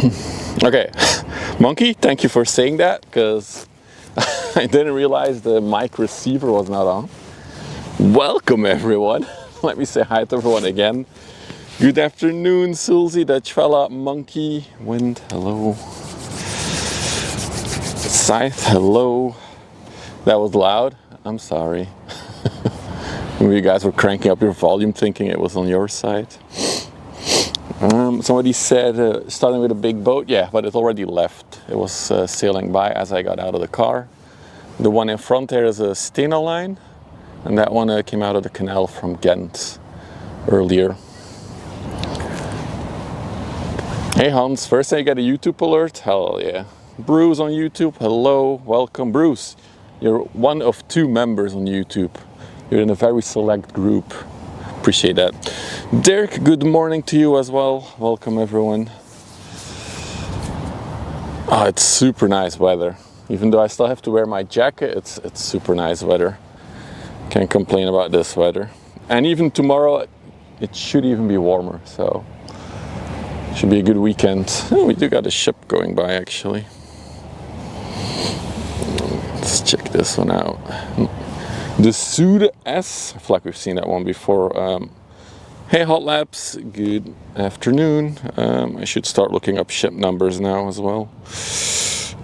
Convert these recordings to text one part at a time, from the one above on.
Okay, Monkey, thank you for saying that, because I didn't realize the mic receiver was not on. Welcome everyone. Let me say hi to everyone again. Good afternoon, Sulzi, Dutch fella, Monkey, Wind, hello. Scythe, hello. That was loud, I'm sorry. Maybe you guys were cranking up your volume thinking it was on your side. Somebody said starting with a big boat, yeah, but it already left. It was sailing by as I got out of the car. The one in front there is a Stena line, and that one came out of the canal from Ghent earlier. Hey Hans, first time you get a YouTube alert? Hell yeah. Bruce on YouTube, hello, welcome. Bruce, you're one of 2 members on YouTube. You're in a very select group. Appreciate that. Dirk, good morning to you as well. Welcome everyone. Oh, it's super nice weather. Even though I still have to wear my jacket, it's super nice weather. Can't complain about this weather. And even tomorrow, it should even be warmer, so should be a good weekend. Oh, we do got a ship going by actually. Let's check this one out. The Sude S, I feel like we've seen that one before. Hey Hot Labs, good afternoon. I should start looking up ship numbers now as well.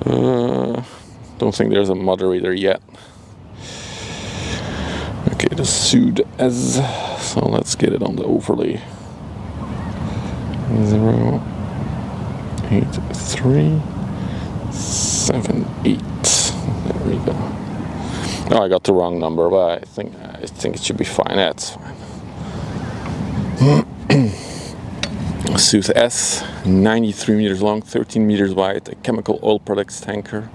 Don't think there's a moderator yet. Okay, the Sude S, so let's get it on the overlay. 08378. There we go. Oh, I got the wrong number, but I think it should be fine. That's fine. Suze S, 93 meters long, 13 meters wide, a chemical oil products tanker,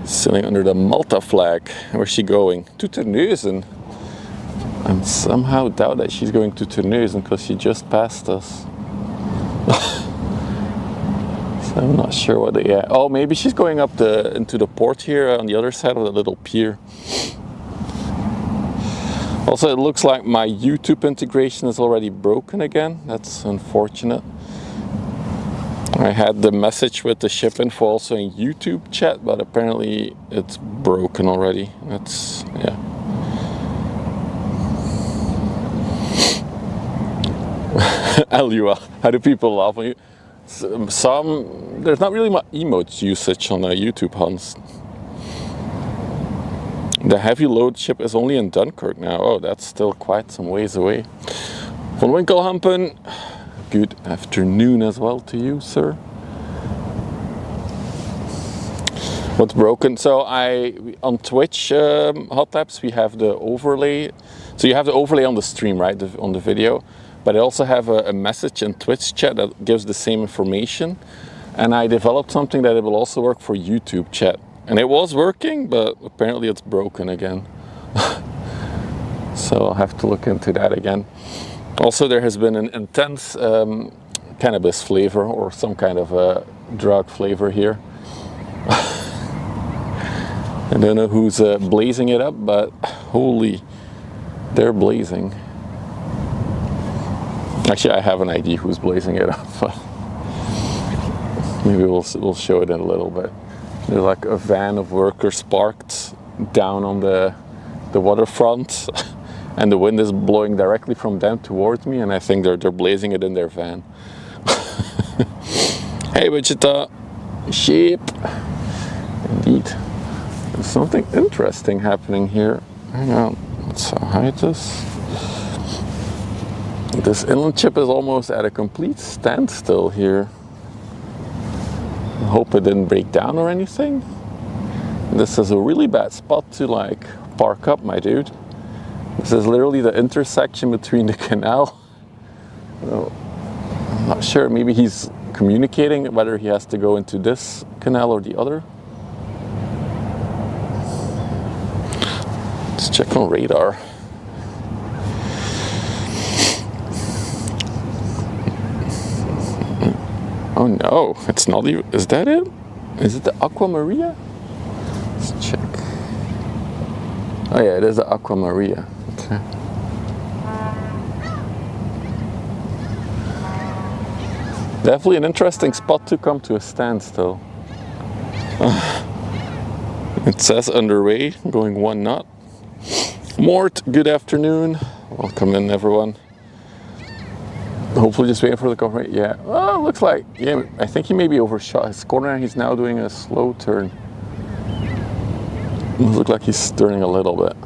sailing under the Malta flag. Where's she going? To Terneuzen. I somehow doubt that she's going to Terneuzen because she just passed us. So I'm not sure what they. Oh, maybe she's going up into the port here on the other side of the little pier. Also, it looks like my YouTube integration is already broken again. That's unfortunate. I had the message with the ship info also in YouTube chat, but apparently it's broken already. That's, yeah. Alua, how do people laugh on you? There's not really much emotes usage on YouTube, Hans. The heavy load ship is only in Dunkirk now. Oh, that's still quite some ways away. Von Winkelhampen, good afternoon as well to you, sir. What's broken? So on Twitch, Hot Labs, we have the overlay. So you have the overlay on the stream, right, on the video. But I also have a message in Twitch chat that gives the same information. And I developed something that it will also work for YouTube chat. And it was working, but apparently it's broken again. So I'll have to look into that again. Also, there has been an intense cannabis flavor or some kind of a drug flavor here. I don't know who's blazing it up, but holy, they're blazing. Actually, I have an idea who's blazing it up. Maybe we'll show it in a little bit. There's like a van of workers parked down on the waterfront, and the wind is blowing directly from them towards me, and I think they're blazing it in their van. Hey Wichita, sheep. Indeed. There's something interesting happening here. Hang on, let's hide this. This inland ship is almost at a complete standstill here. I hope it didn't break down or anything. This is a really bad spot to like park up, my dude. This is literally the intersection between the canal. Oh, I'm not sure, maybe he's communicating whether he has to go into this canal or the other. Let's check on radar. Oh no, it's not even, is that it? Is it the Aqua Maria? Let's check. Oh yeah, it is the Aqua Maria. Okay. Definitely an interesting spot to come to a standstill. It says underway, going 1 knot. Mort, good afternoon. Welcome in, everyone. Hopefully just waiting for the confirmation. Yeah, well, looks like, yeah, I think he maybe overshot his corner. He's now doing a slow turn. It looks like he's turning a little bit.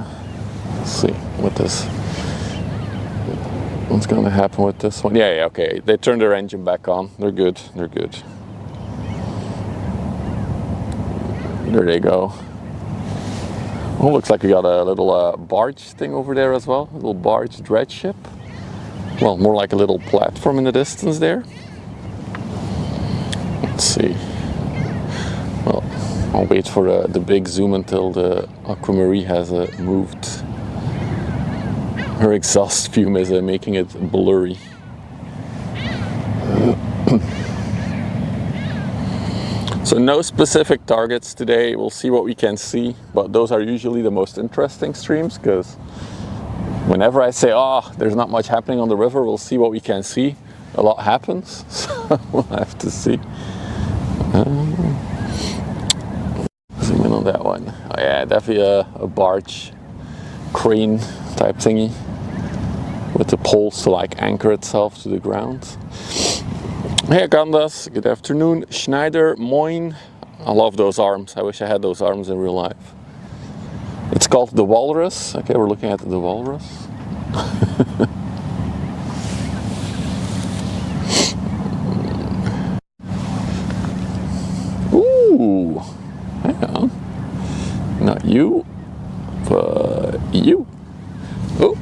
Let's see what this, what's going to happen with this one. Yeah, okay. They turned their engine back on. They're good. They're good. There they go. Oh, looks like we got a little barge thing over there as well. A little barge dredge ship. Well, more like a little platform in the distance there. Let's see. Well, I'll wait for the big zoom until the Aquamarine has moved. Her exhaust fume is making it blurry. So no specific targets today. We'll see what we can see, but those are usually the most interesting streams, because whenever I say, oh, there's not much happening on the river, we'll see what we can see, a lot happens. So we'll have to see. Zoom in on that one. Oh yeah, definitely a barge crane type thingy with the poles to like anchor itself to the ground. Hey Gandas, good afternoon. Schneider, moin. I love those arms. I wish I had those arms in real life. It's called the Walrus. Okay, we're looking at the Walrus. Ooh, hang on. Not you, but you. Oh,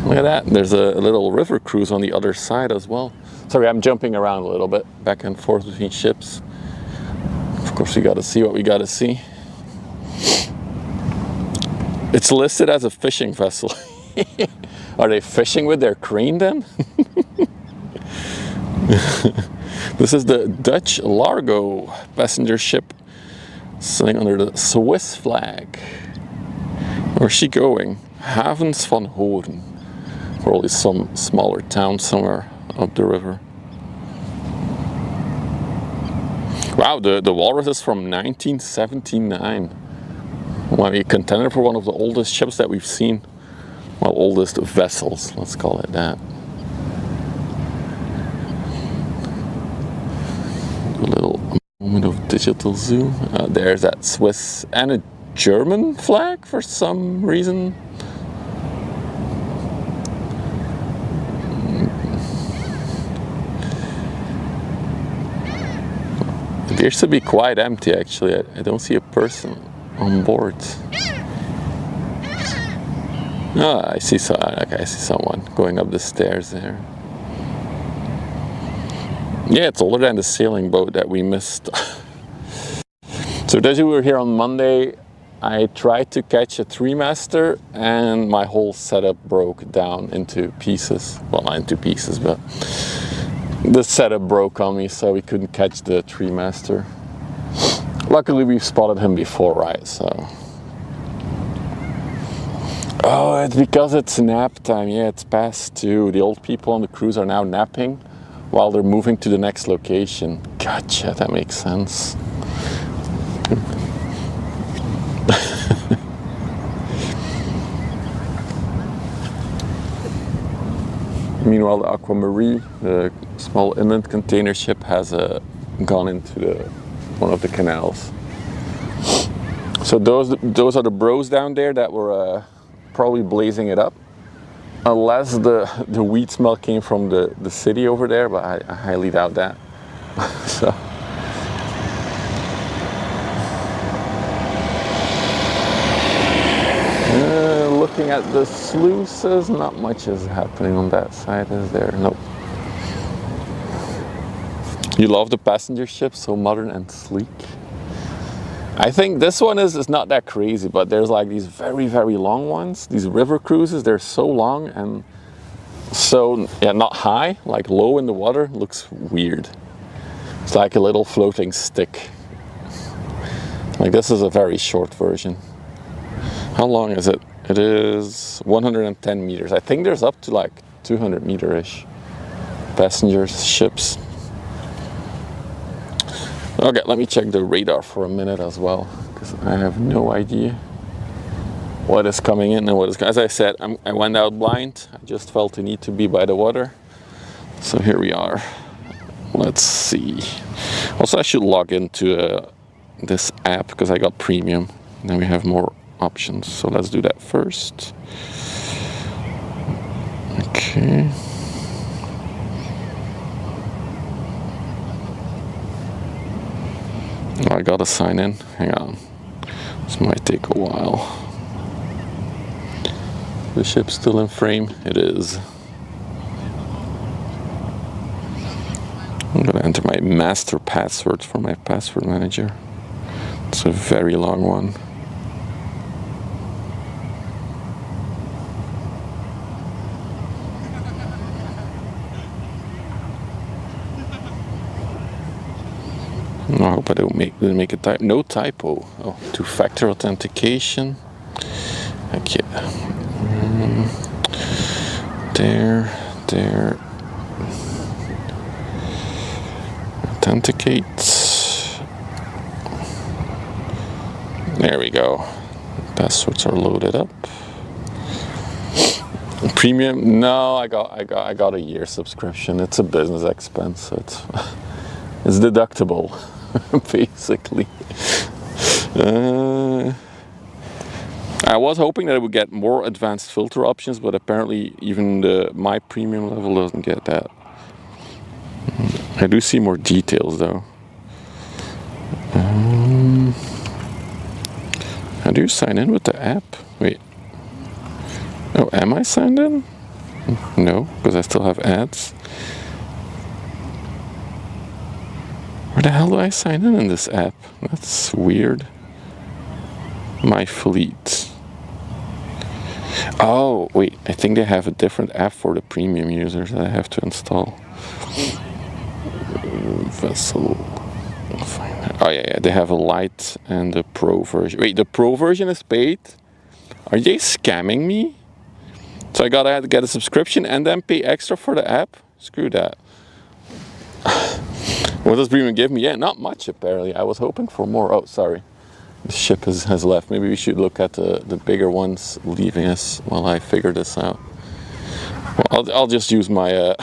look at that. There's a little river cruise on the other side as well. Sorry, I'm jumping around a little bit, back and forth between ships. Of course, we gotta see what we gotta see. It's listed as a fishing vessel. Are they fishing with their crane then? This is the Dutch Largo passenger ship sailing under the Swiss flag. Where's she going? Havens van Hoorn. Probably some smaller town somewhere up the river. Wow, the Walrus is from 1979. Well, a contender for one of the oldest ships that we've seen. Well, oldest vessels, let's call it that. A little moment of digital zoom. There's that Swiss and a German flag for some reason. It appears to be quite empty actually. I don't see a person on board. Oh, I see someone going up the stairs there. Yeah, it's older than the sailing boat that we missed. So those who were here on Monday, I tried to catch a 3-master and my whole setup broke down into pieces. Well, not into pieces, but the setup broke on me, so we couldn't catch the 3-master. Luckily, we've spotted him before, right? So. Oh, it's because it's nap time. Yeah, it's past 2. The old people on the cruise are now napping while they're moving to the next location. Gotcha, that makes sense. Meanwhile, the Aquamarine, the small inland container ship, has gone into one of the canals. So those are the bros down there that were probably blazing it up. Unless the weed smell came from the city over there, but I highly doubt that. So. Looking at the sluices, not much is happening on that side, is there? Nope. You love the passenger ship, so modern and sleek. I think this one is not that crazy, but there's like these very, very long ones. These river cruises, they're so long and so, yeah, not high, like low in the water. Looks weird. It's like a little floating stick. Like this is a very short version. How long is it? It is 110 meters. I think there's up to like 200 meter-ish passenger ships. Okay, let me check the radar for a minute as well, because I have no idea what is coming in and what is. As I said, I went out blind. I just felt the need to be by the water. So here we are. Let's see. Also, I should log into this app because I got premium. And then we have more options. So let's do that first. Okay. Oh, I gotta sign in. Hang on. This might take a while. The ship's still in frame. It is. I'm gonna enter my master password for my password manager. It's a very long one. I hope I didn't make a typo. No typo. Oh, two-factor authentication. Okay. There. Authenticate. There we go. Passwords are loaded up. Premium? No, I got a year subscription. It's a business expense, so it's deductible, basically. I was hoping that it would get more advanced filter options, but apparently even my premium level doesn't get that. I do see more details though. How do you sign in with the app? Wait. Oh, am I signed in? No, because I still have ads. Where the hell do I sign in this app? That's weird. My fleet. Oh, wait, I think they have a different app for the premium users that I have to install. Vessel. Oh yeah, they have a light and a pro version. Wait, the pro version is paid? Are they scamming me? So I gotta have to get a subscription and then pay extra for the app? Screw that. What does premium give me? Yeah, not much apparently. I was hoping for more. Oh, sorry. The ship has left. Maybe we should look at the bigger ones leaving us while I figure this out. Well, I'll just use my...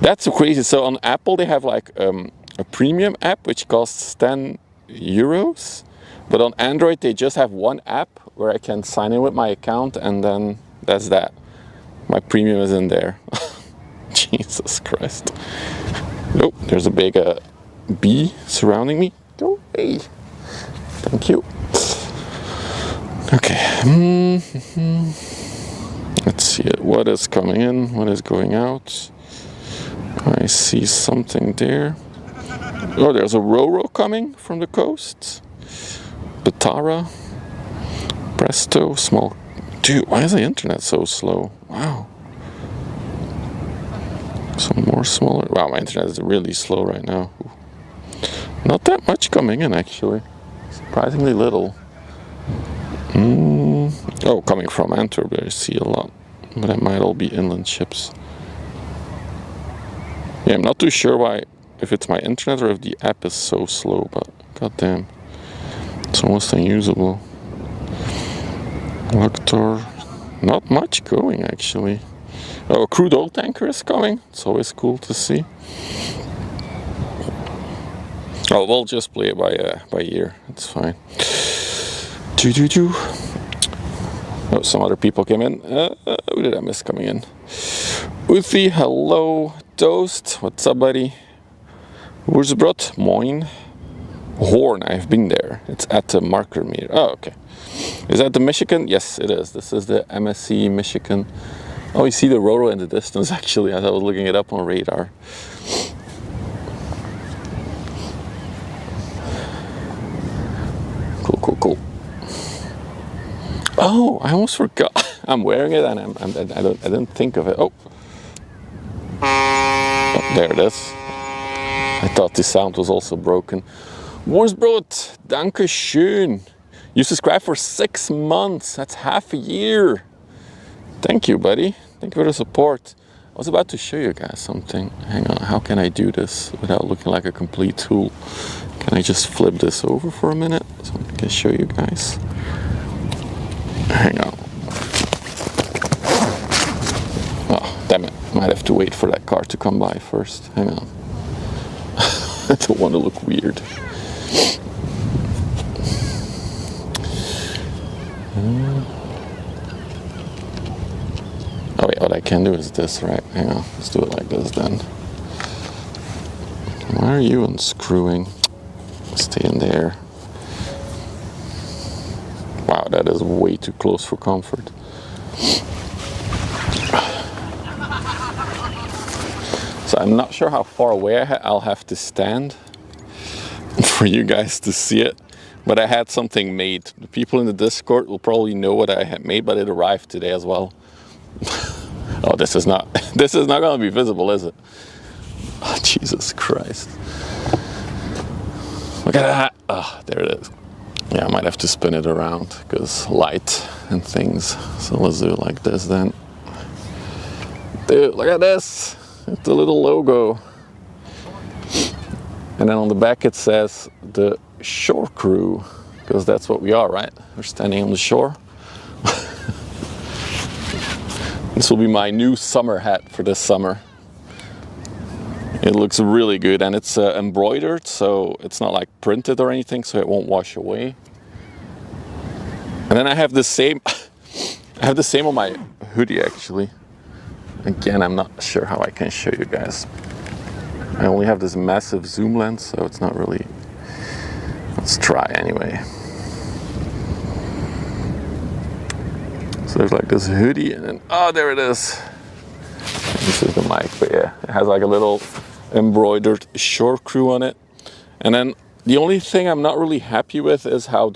That's so crazy. So on Apple they have like a premium app which costs 10 euros. But on Android they just have one app where I can sign in with my account and then that's that. My premium is in there. Jesus Christ. Nope, there's a big bee surrounding me. Go away. Thank you. Okay. Let's see what is coming in, what is going out. I see something there. Oh, there's a Ro-Ro coming from the coast. Batara. Presto, small. Dude, why is the internet so slow? Wow. Some more smaller. Wow, my internet is really slow right now. Not that much coming in actually. Surprisingly little. Oh, coming from Antwerp, I see a lot. But that might all be inland ships. Yeah, I'm not too sure why, if it's my internet or if the app is so slow, but goddamn. It's almost unusable. Loctor. Not much going actually. Oh, a crude oil tanker is coming. It's always cool to see. Oh, we'll just play it by ear. It's fine. Oh, some other people came in. Who did I miss coming in? Uthi, hello. Toast, what's up, buddy? Wurzbrot, moin. Horn, I've been there. It's at the marker meter. Oh, okay. Is that the Michigan? Yes, it is. This is the MSC Michigan. Oh, you see the Ro-Ro in the distance, actually, as I was looking it up on radar. Cool. Oh, I almost forgot. I'm wearing it and I didn't think of it. Oh, there it is. I thought the sound was also broken. Wurzbrot, danke schön. You subscribed for 6 months. That's half a year. Thank you, buddy. Thank you for the support. I was about to show you guys something. Hang on, how can I do this without looking like a complete tool? Can I just flip this over for a minute so I can show you guys? Hang on. Oh, damn it. Might have to wait for that car to come by first. Hang on. I don't want to look weird. Oh wait, what I can do is this, right? Hang on, let's do it like this then. Why are you unscrewing? Stay in there. Wow, that is way too close for comfort. So I'm not sure how far away I'll have to stand for you guys to see it. But I had something made. The people in the Discord will probably know what I had made, but it arrived today as well. Oh, this is not going to be visible, is it? Oh, Jesus Christ. Look at that. Oh, there it is. Yeah, I might have to spin it around because light and things. So let's do it like this then. Dude, look at this. It's the little logo. And then on the back it says the shore crew, because that's what we are, right? We're standing on the shore. This will be my new summer hat for this summer. It looks really good, and it's embroidered, so it's not like printed or anything, so it won't wash away. And then I have the same I have the same on my hoodie actually. Again, I'm not sure how I can show you guys. I only have this massive zoom lens, so it's not really. Let's try anyway. So there's like this hoodie, and then, oh, there it is. This is the mic, but yeah, it has like a little embroidered shore crew on it. And then the only thing I'm not really happy with is how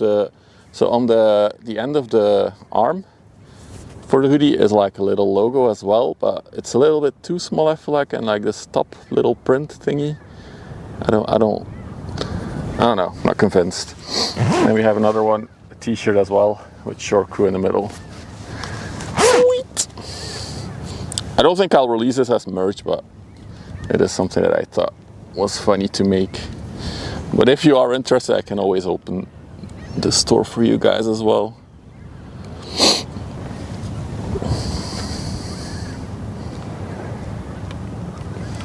so on the end of the arm for the hoodie is like a little logo as well, but it's a little bit too small, I feel like, and like this top little print thingy. I don't know, I'm not convinced. And we have another one, a t-shirt as well, with shore crew in the middle. Sweet! I don't think I'll release this as merch, but it is something that I thought was funny to make. But if you are interested, I can always open the store for you guys as well.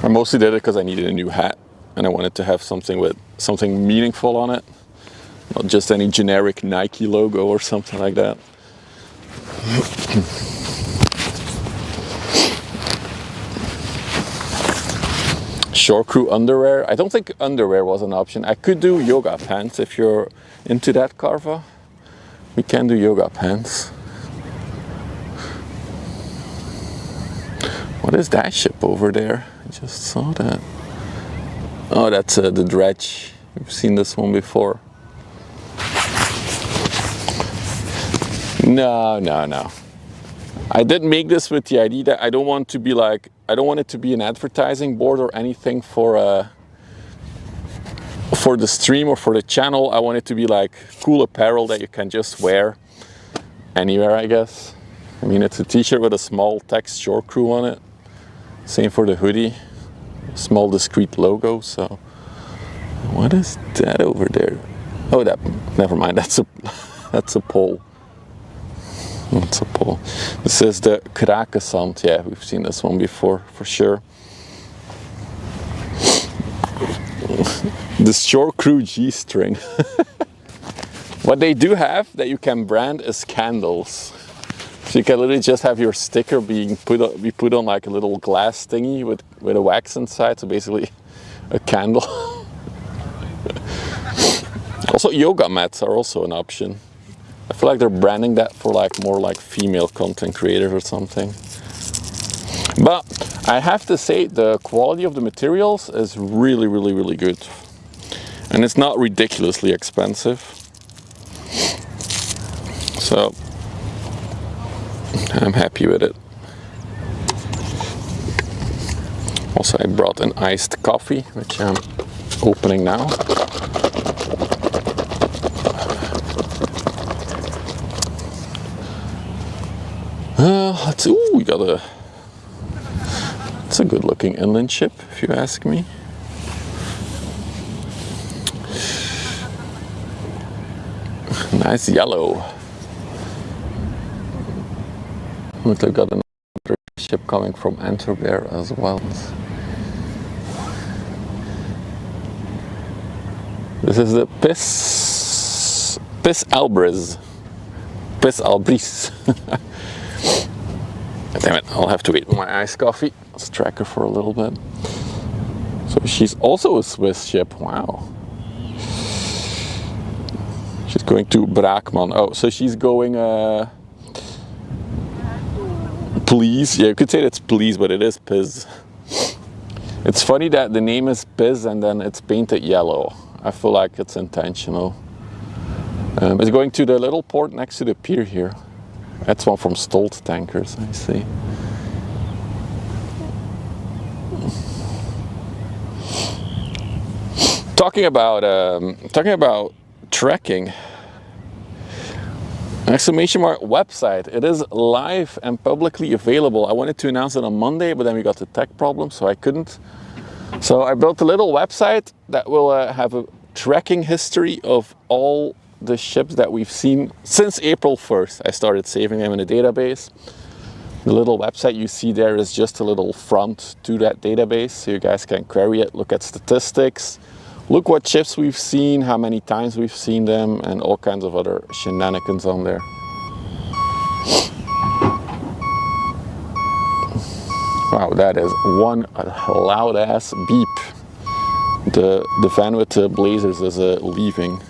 I mostly did it because I needed a new hat and I wanted to have something with something meaningful on it, not just any generic Nike logo or something like that. Shore crew underwear. I don't think underwear was an option. I could do yoga pants if you're into that, Carva. We can do yoga pants. What is that ship over there? I just saw that. Oh, that's the dredge. We've seen this one before. No. I didn't make this with the idea that I don't want it to be an advertising board or anything for the stream or for the channel. I want it to be like cool apparel that you can just wear anywhere, I guess. I mean, it's a t-shirt with a small text shore crew on it. Same for the hoodie. Small discreet logo. So what is that over there? Oh, never mind, that's a pole. That's a pole. This is the Krakesand. Yeah, we've seen this one before for sure. The shore crew G-string. What they do have that you can brand is candles. So you can literally just have your sticker be put on like a little glass thingy with a wax inside. So basically a candle. Also, yoga mats are also an option. I feel like they're branding that for like more like female content creators or something. But I have to say the quality of the materials is really, really, really good. And it's not ridiculously expensive. So I'm happy with it. Also, I brought an iced coffee, which I'm opening now. We got It's a good looking inland ship, if you ask me. Nice yellow. Look, they've got another ship coming from Antwerp there as well. This is the Pis Albris. Pis Albris. Damn it, I'll have to wait for my iced coffee. Let's track her for a little bit. So she's also a Swiss ship, wow. She's going to Braakman. Oh, so she's going, Please. Yeah, you could say it's Please, but it is Pis. It's funny that the name is Pis and then it's painted yellow. I feel like it's intentional. It's going to the little port next to the pier here. That's one from Stolt Tankers, I see. Talking about trekking. Exclamation mark website. It is live and publicly available. I wanted to announce it on Monday, but then we got the tech problem, so I couldn't. So I built a little website that will have a tracking history of all the ships that we've seen since April 1st. I started saving them in a database. The little website you see there is just a little front to that database, so you guys can query it, look at statistics, look what ships we've seen, how many times we've seen them, and all kinds of other shenanigans on there. Wow, that is one loud ass beep. The van with the blazers is leaving.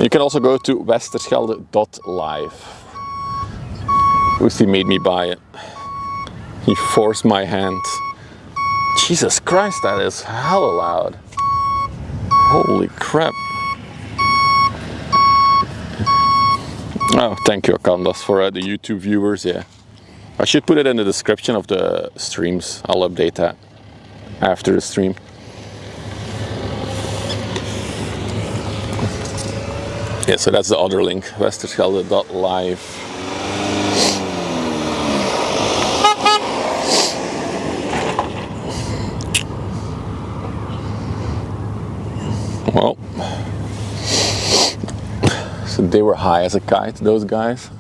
You can also go to Westerschelde.live. Lucy made me buy it. He forced my hand. Jesus Christ, that is hella loud. Holy crap. Oh, thank you, Akandas, for the YouTube viewers. Yeah, I should put it in the description of the streams. I'll update that after the stream. Yeah, so that's the other link, Westerschelde.live. Well, so they were high as a kite, those guys.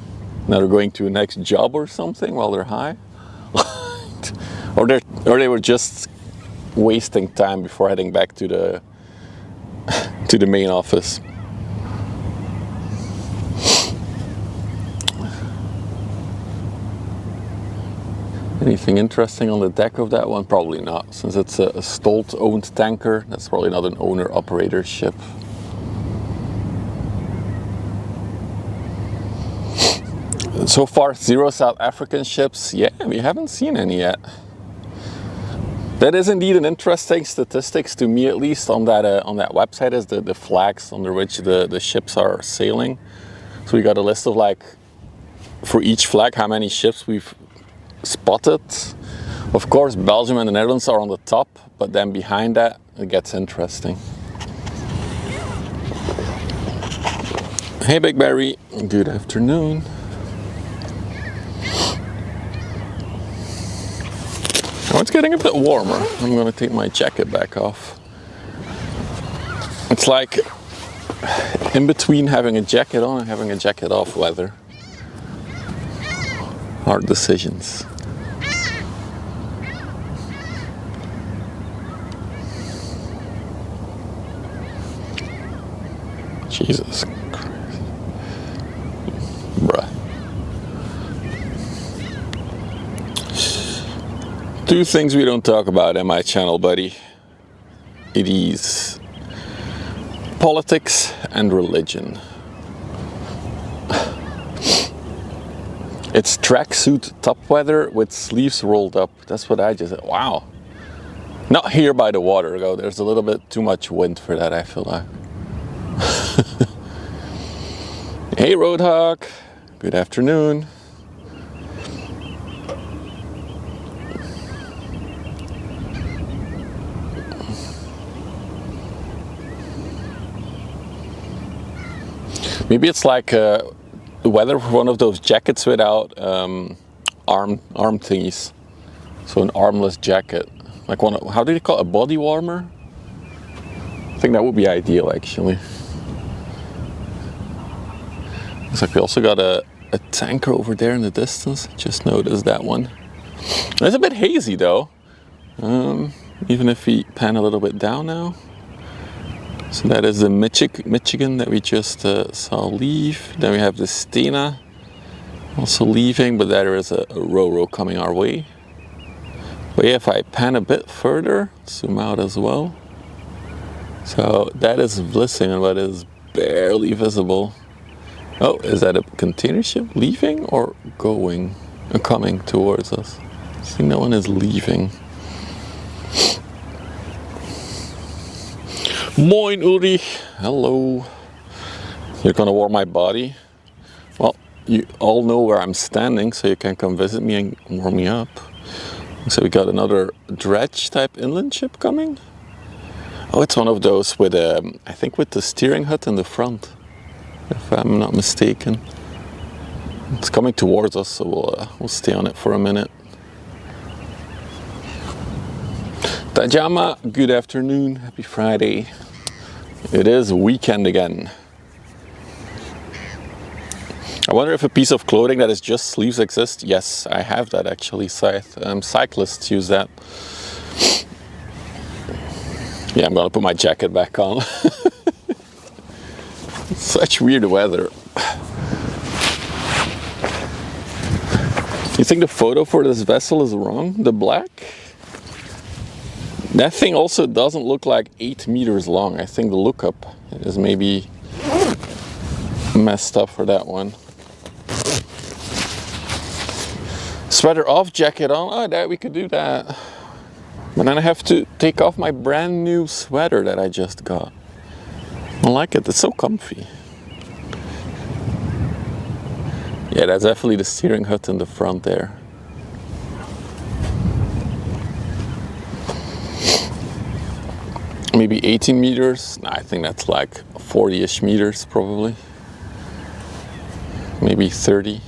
Now they're going to a next job or something while they're high. or they were just wasting time before heading back to the main office. Anything interesting on the deck of that one? Probably not, since it's a Stolt-owned tanker. That's probably not an owner-operator ship. So far, 0 South African ships. Yeah, we haven't seen any yet. That is indeed an interesting statistics to me, at least on that website, is the flags under which the ships are sailing. So we got a list of, like, for each flag, how many ships we've spotted. Of course, Belgium and the Netherlands are on the top, but then behind that it gets interesting. Hey Big Barry, good afternoon. Oh, it's getting a bit warmer. I'm gonna take my jacket back off. It's like in between having a jacket on and having a jacket off weather. Hard decisions. Jesus Christ. Bruh. Two things we don't talk about in my channel, buddy. It is politics and religion. It's tracksuit top weather with sleeves rolled up. That's what I just said. Wow. Not here by the water, though. There's a little bit too much wind for that, I feel like. Hey Roadhawk, good afternoon. Maybe it's like the weather for one of those jackets without arm thingies. So an armless jacket. Like one, how do you call it? A body warmer? I think that would be ideal actually. Looks like we also got a tanker over there in the distance. Just noticed that one. It's a bit hazy though. Even if we pan a little bit down now. So that is the Michigan that we just saw leave. Then we have the Stena also leaving, but there is a Ro-Ro coming our way. But yeah, if I pan a bit further, zoom out as well. So that is Vlissingen, but is barely visible. Oh, is that a container ship leaving or going? Coming towards us? I think that one is leaving. Moin Ulrich, hello. You're gonna warm my body? Well, you all know where I'm standing, so you can come visit me and warm me up. So we got another dredge type inland ship coming. Oh, it's one of those with I think with the steering hut in the front, if I'm not mistaken. It's coming towards us, so we'll stay on it for a minute. Tajama, good afternoon, happy Friday. It is weekend again. I wonder if a piece of clothing that is just sleeves exists. Yes, I have that actually. Cyclists use that. Yeah, I'm gonna put my jacket back on. Such weird weather. You think the photo for this vessel is wrong? The black? That thing also doesn't look like 8 meters long. I think the lookup is maybe messed up for that one. Sweater off, jacket on. Oh, that we could do that. But then I have to take off my brand new sweater that I just got. I like it. It's so comfy. Yeah, that's definitely the steering hut in the front there. Maybe 18 meters. No, I think that's like 40-ish meters probably. Maybe 30.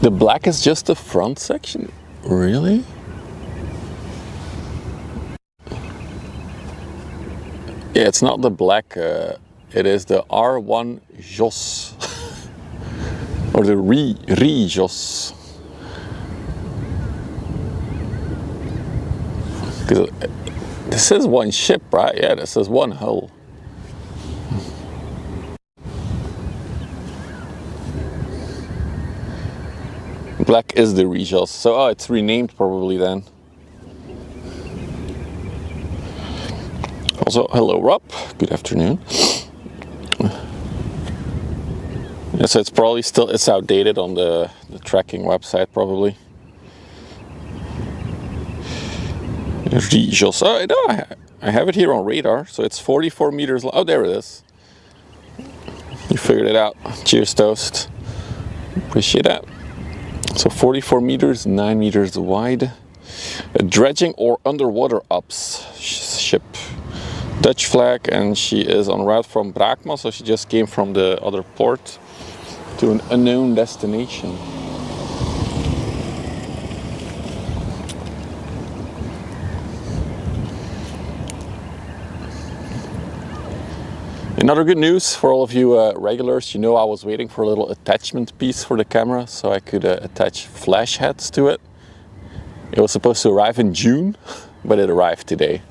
The black is just the front section? Really? Yeah, it's not the black, it is the R1 Jos. Or the Re Jos. This is one ship, right? Yeah, this is one hull. Black is the Re-Jos, so it's renamed probably then. Also, hello Rob, good afternoon. Yeah, so it's probably still, it's outdated on the tracking website probably. Re-Jos, oh no, I have it here on radar, so it's 44 meters long. Oh, there it is. You figured it out. Cheers, Toast. Appreciate that. So 44 meters, 9 meters wide. A dredging or underwater ops ship. Dutch flag, and she is en route from Brakma, so she just came from the other port to an unknown destination. Another good news for all of you regulars, you know I was waiting for a little attachment piece for the camera so I could attach flash heads to it. It was supposed to arrive in June, but it arrived today.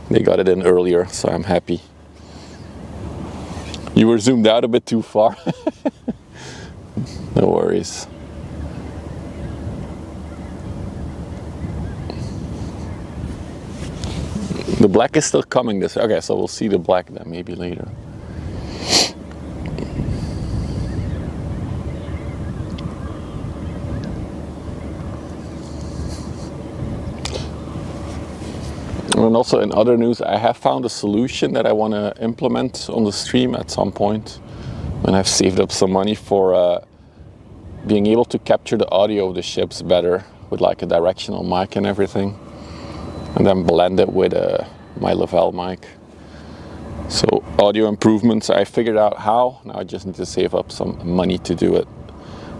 They got it in earlier, so I'm happy. You were zoomed out a bit too far. No worries. The black is still coming this way. Okay, so we'll see the black then maybe later. And also in other news, I have found a solution that I want to implement on the stream at some point. And I've saved up some money for being able to capture the audio of the ships better with like a directional mic and everything, and then blend it with my Lavelle mic. So audio improvements, I figured out how. Now I just need to save up some money to do it.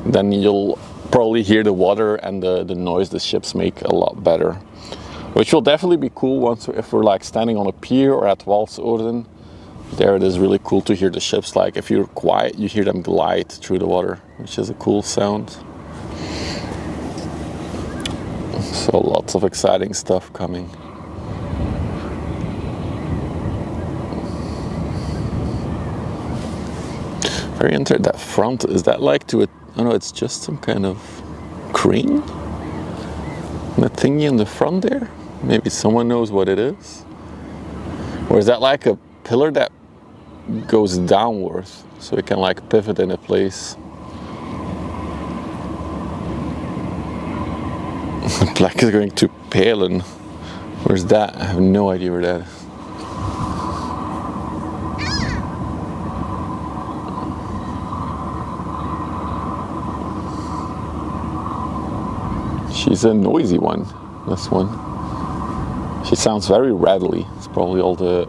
Then you'll probably hear the water and the noise the ships make a lot better, which will definitely be cool once if we're like standing on a pier or at Walsorden. There it is really cool to hear the ships, like if you're quiet you hear them glide through the water, which is a cool sound. So lots of exciting stuff coming. Very interesting. That front, is that like to it? Oh no, it's just some kind of crane? That thingy in the front there? Maybe someone knows what it is? Or is that like a pillar that goes downwards so it can like pivot in a place? Black is going to Palen. Where's that? I have no idea where that is. She's a noisy one, this one. She sounds very rattly. It's probably all the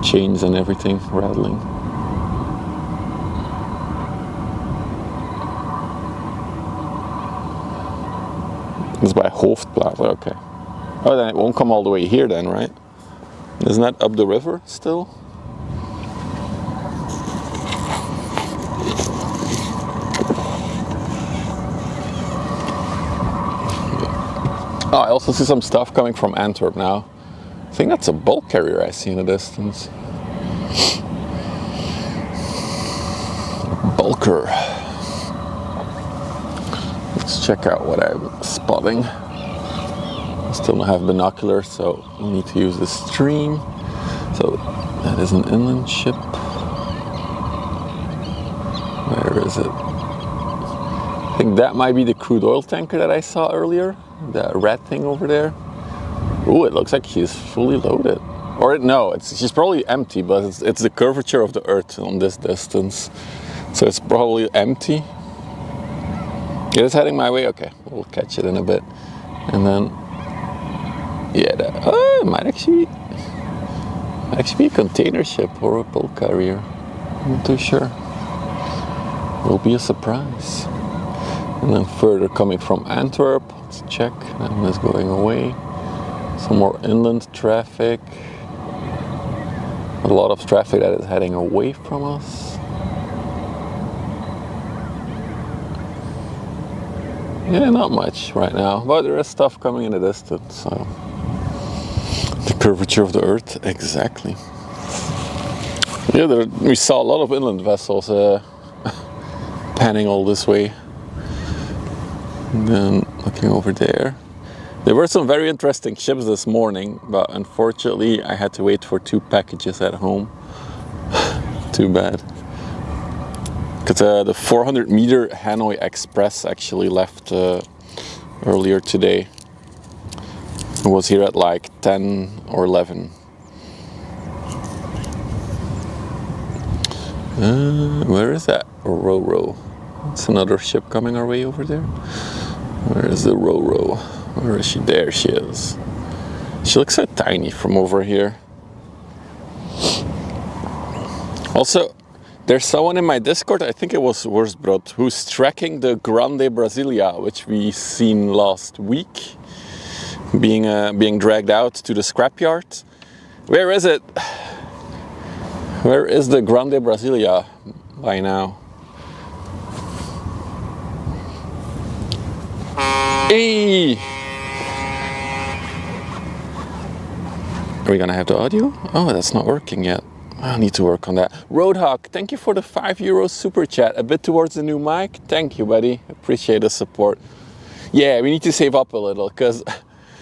chains and everything rattling. It's by Hoofdplaat, okay. Oh, then it won't come all the way here then, right? Isn't that up the river still? Oh, I also see some stuff coming from Antwerp now. I think that's a bulk carrier I see in the distance. Bulker. Let's check out what I'm spotting. I still don't have binoculars, so we need to use the stream. So that is an inland ship. Where is it? I think that might be the crude oil tanker that I saw earlier. That red thing over there. Ooh, it looks like he's fully loaded. Or no, she's probably empty, but it's the curvature of the Earth on this distance. So it's probably empty. It is heading my way. Okay, we'll catch it in a bit. And then, yeah, it might actually be a container ship or a bulk carrier. I'm not too sure. Will be a surprise. And then further coming from Antwerp, let's check. That one is going away. Some more inland traffic. A lot of traffic that is heading away from us. Yeah, not much right now, but there is stuff coming in the distance. So the curvature of the Earth, exactly. Yeah, we saw a lot of inland vessels panning all this way. And then looking over there. There were some very interesting ships this morning, but unfortunately I had to wait for 2 packages at home. Too bad. Because the 400 meter Hanoi Express actually left earlier today. It was here at like 10 or 11. Where is that? Ro-Ro. It's another ship coming our way over there. Where is the Ro-Ro? Where is she? There she is. She looks so tiny from over here. Also, there's someone in my Discord, I think it was Worsbrod, who's tracking the Grande Brasilia, which we seen last week, being dragged out to the scrapyard. Where is it? Where is the Grande Brasilia by now? Hey! Are we gonna have the audio? Oh, that's not working yet. I need to work on that. Roadhawk, thank you for the €5 super chat. A bit towards the new mic. Thank you, buddy. Appreciate the support. Yeah, we need to save up a little, because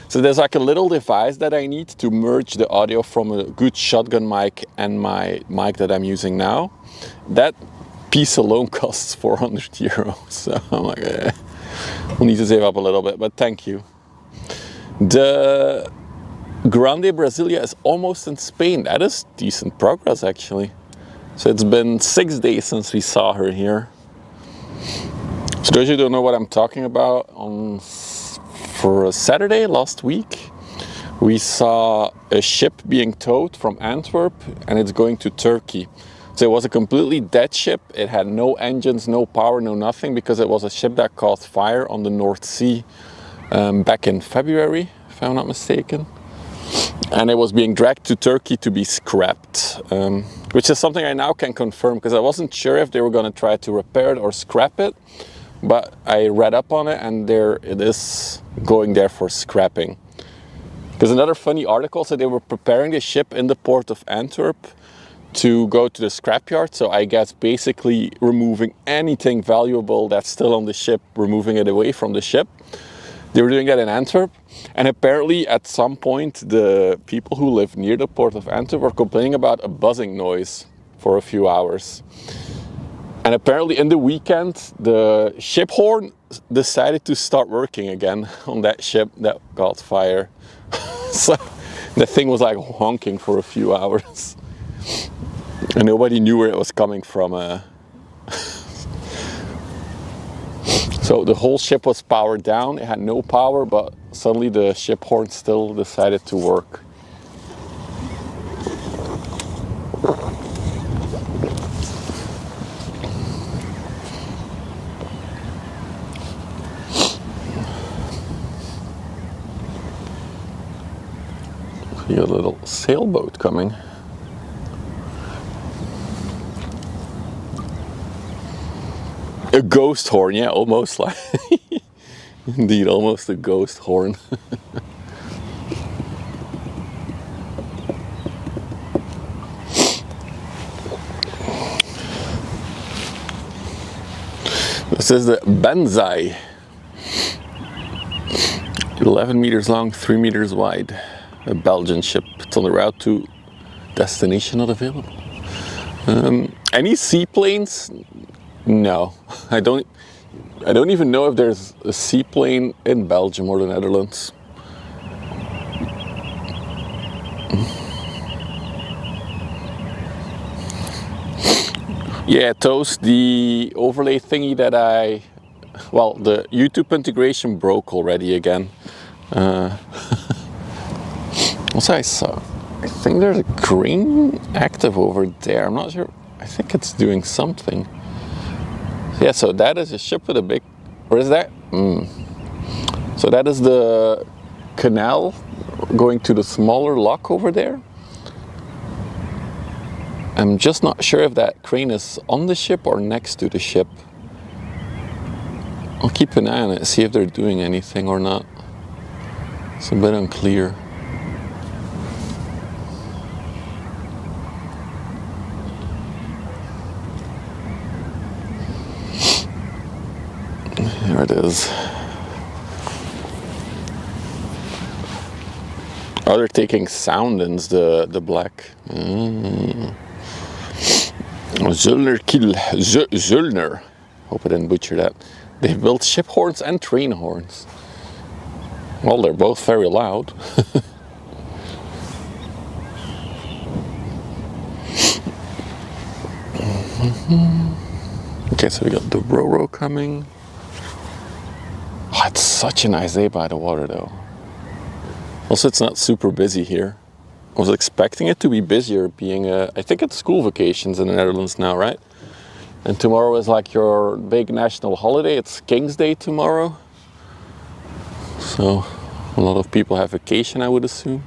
so there's like a little device that I need to merge the audio from a good shotgun mic and my mic that I'm using now. That piece alone costs €400. So I'm like, we'll need to save up a little bit, but thank you. The Grande Brasilia is almost in Spain. That is decent progress, actually. So it's been 6 days since we saw her here. So those who don't know what I'm talking about, for a Saturday last week, we saw a ship being towed from Antwerp and it's going to Turkey. So it was a completely dead ship. It had no engines, no power, no nothing, because it was a ship that caught fire on the North Sea back in February, if I'm not mistaken. And it was being dragged to Turkey to be scrapped, which is something I now can confirm, because I wasn't sure if they were going to try to repair it or scrap it, but I read up on it and there it is going there for scrapping. Because another funny article said they were preparing the ship in the port of Antwerp to go to the scrapyard, so I guess basically removing anything valuable that's still on the ship, removing it away from the ship. They were doing that in Antwerp, and apparently at some point the people who live near the port of Antwerp were complaining about a buzzing noise for a few hours. And apparently in the weekend the ship horn decided to start working again on that ship that caught fire. So the thing was like honking for a few hours. And nobody knew where it was coming from. So the whole ship was powered down. It had no power, but suddenly the ship horn still decided to work. You got a little sailboat coming. A ghost horn, yeah, almost like, indeed, almost a ghost horn. This is the Banzai, 11 meters long, 3 meters wide, a Belgian ship. It's on the route to destination not available. Any seaplanes? No, I don't even know if there's a seaplane in Belgium or the Netherlands. Yeah, Toast, the overlay thingy that well, the YouTube integration broke already again. Also, I think there's a crane active over there. I'm not sure. I think it's doing something. Yeah, so that is a ship with a big, or is that? So that is the canal going to the smaller lock over there. I'm just not sure if that crane is on the ship or next to the ship. I'll keep an eye on it, see if they're doing anything or not. It's a bit unclear. There it is. Oh, they're taking soundings, the black. Zollner Kiel, Zollner. Hope I didn't butcher that. They've built ship horns and train horns. Well, they're both very loud. Okay, so we got the Roro coming. Oh, it's such a nice day by the water though. Also, it's not super busy here. I was expecting it to be busier, being I think it's school vacations in the Netherlands now, right? And tomorrow is like your big national holiday. It's King's Day tomorrow. So a lot of people have vacation, I would assume.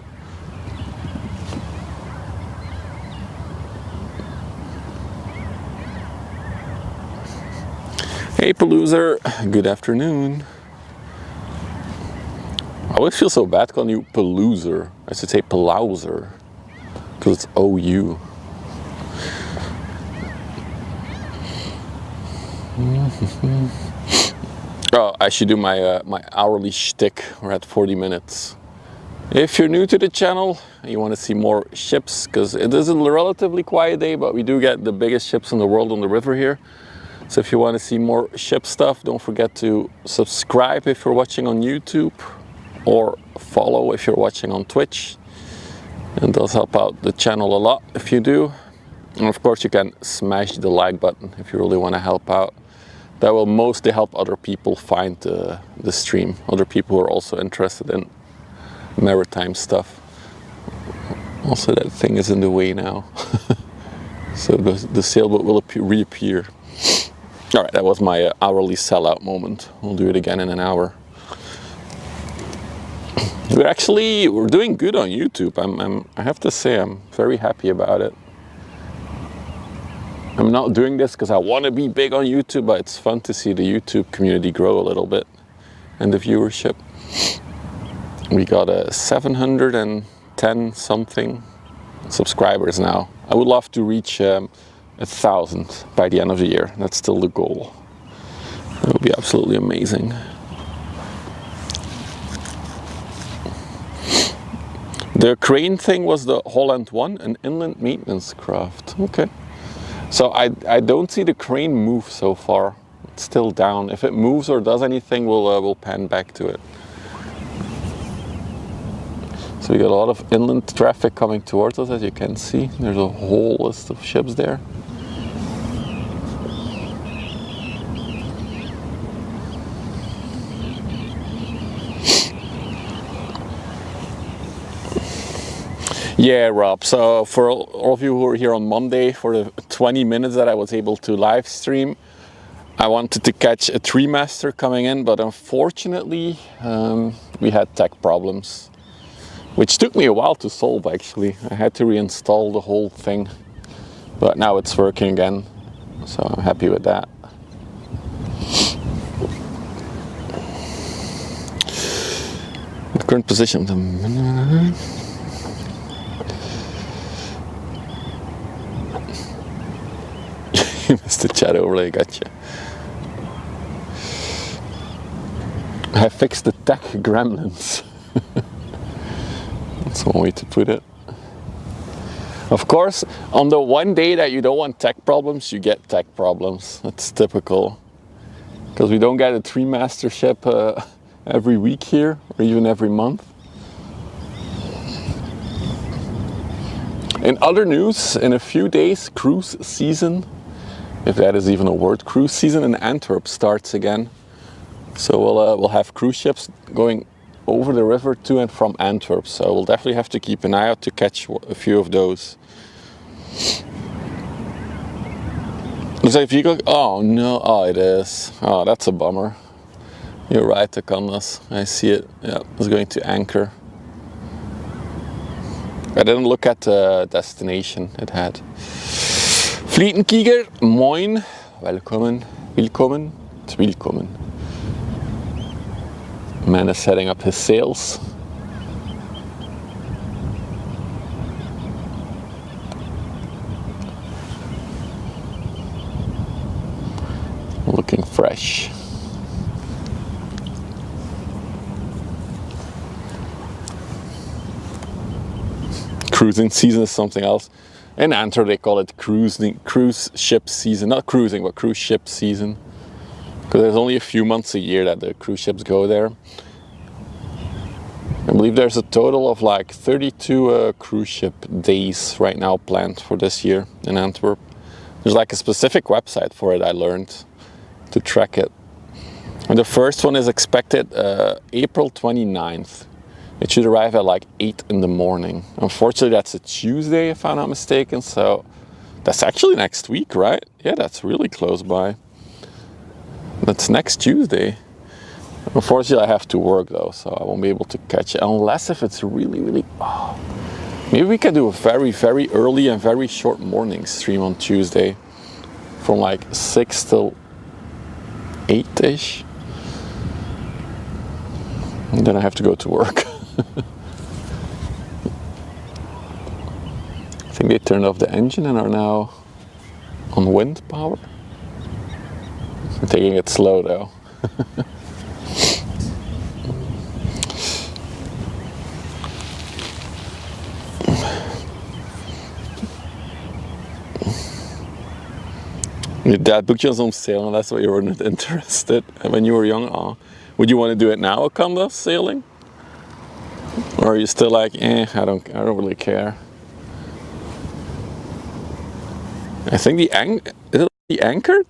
Hey Paloozer, good afternoon. I always feel so bad calling you Paloozer. I should say Palauzer, because it's OU. Oh, I should do my my hourly shtick. We're at 40 minutes. If you're new to the channel and you want to see more ships, because it is a relatively quiet day, but we do get the biggest ships in the world on the river here. So if you want to see more ship stuff, don't forget to subscribe if you're watching on YouTube, or follow if you're watching on Twitch. It does help out the channel a lot if you do. And of course you can smash the like button if you really want to help out. That will mostly help other people find the stream, other people who are also interested in maritime stuff. Also, that thing is in the way now. So the sailboat will reappear. All right, that was my hourly sellout moment. We'll do it again in an hour. We're doing good on YouTube. I have to say, I'm very happy about it. I'm not doing this because I want to be big on YouTube, but it's fun to see the YouTube community grow a little bit and the viewership. We got a 710 something subscribers now. I would love to reach 1,000 by the end of the year. That's still the goal. That would be absolutely amazing. The crane thing was the Holland 1, an inland maintenance craft. Okay. So I don't see the crane move so far. It's still down. If it moves or does anything, we'll pan back to it. So we got a lot of inland traffic coming towards us, as you can see. There's a whole list of ships there. Yeah, Rob. So for all of you who were here on Monday, for the 20 minutes that I was able to live stream, I wanted to catch a 3-master coming in, but unfortunately we had tech problems, which took me a while to solve actually. I had to reinstall the whole thing, but now it's working again, so I'm happy with that. The current position of the... You missed the chat overlay, gotcha. I fixed the tech gremlins. That's one way to put it. Of course, on the one day that you don't want tech problems, you get tech problems. That's typical. Because we don't get a 3-master ship every week here, or even every month. In other news, in a few days, cruise season, if that is even a word, cruise season in Antwerp starts again. So we'll have cruise ships going over the river to and from Antwerp. So we'll definitely have to keep an eye out to catch a few of those. Looks like if you go, oh no, oh it is. Oh, that's a bummer. You're right, Akandas. I see it. Yeah, it's going to anchor. I didn't look at the destination it had. Vlietenkieger, moin, welcome, willkommen, it's willkommen. Man is setting up his sails. Looking fresh. Cruising season is something else. In Antwerp they call it cruise ship season, not cruising, but cruise ship season. Because there's only a few months a year that the cruise ships go there. I believe there's a total of like 32 cruise ship days right now planned for this year in Antwerp. There's like a specific website for it, I learned, to track it. And the first one is expected April 29th. It should arrive at like 8 in the morning. Unfortunately, that's a Tuesday, if I'm not mistaken. So that's actually next week, right? Yeah, that's really close by. That's next Tuesday. Unfortunately, I have to work though, so I won't be able to catch it. Unless if it's really, oh. Maybe we can do a very, very early and very short morning stream on Tuesday. From like 6 till 8-ish. And then I have to go to work. I think they turned off the engine and are now on wind power. I'm taking it slow though. Your dad booked you on some sailing, that's why you weren't interested when you were young. Oh. Would you want to do it now, Akanda, sailing? Or are you still like, I don't really care? I think is it the anchored?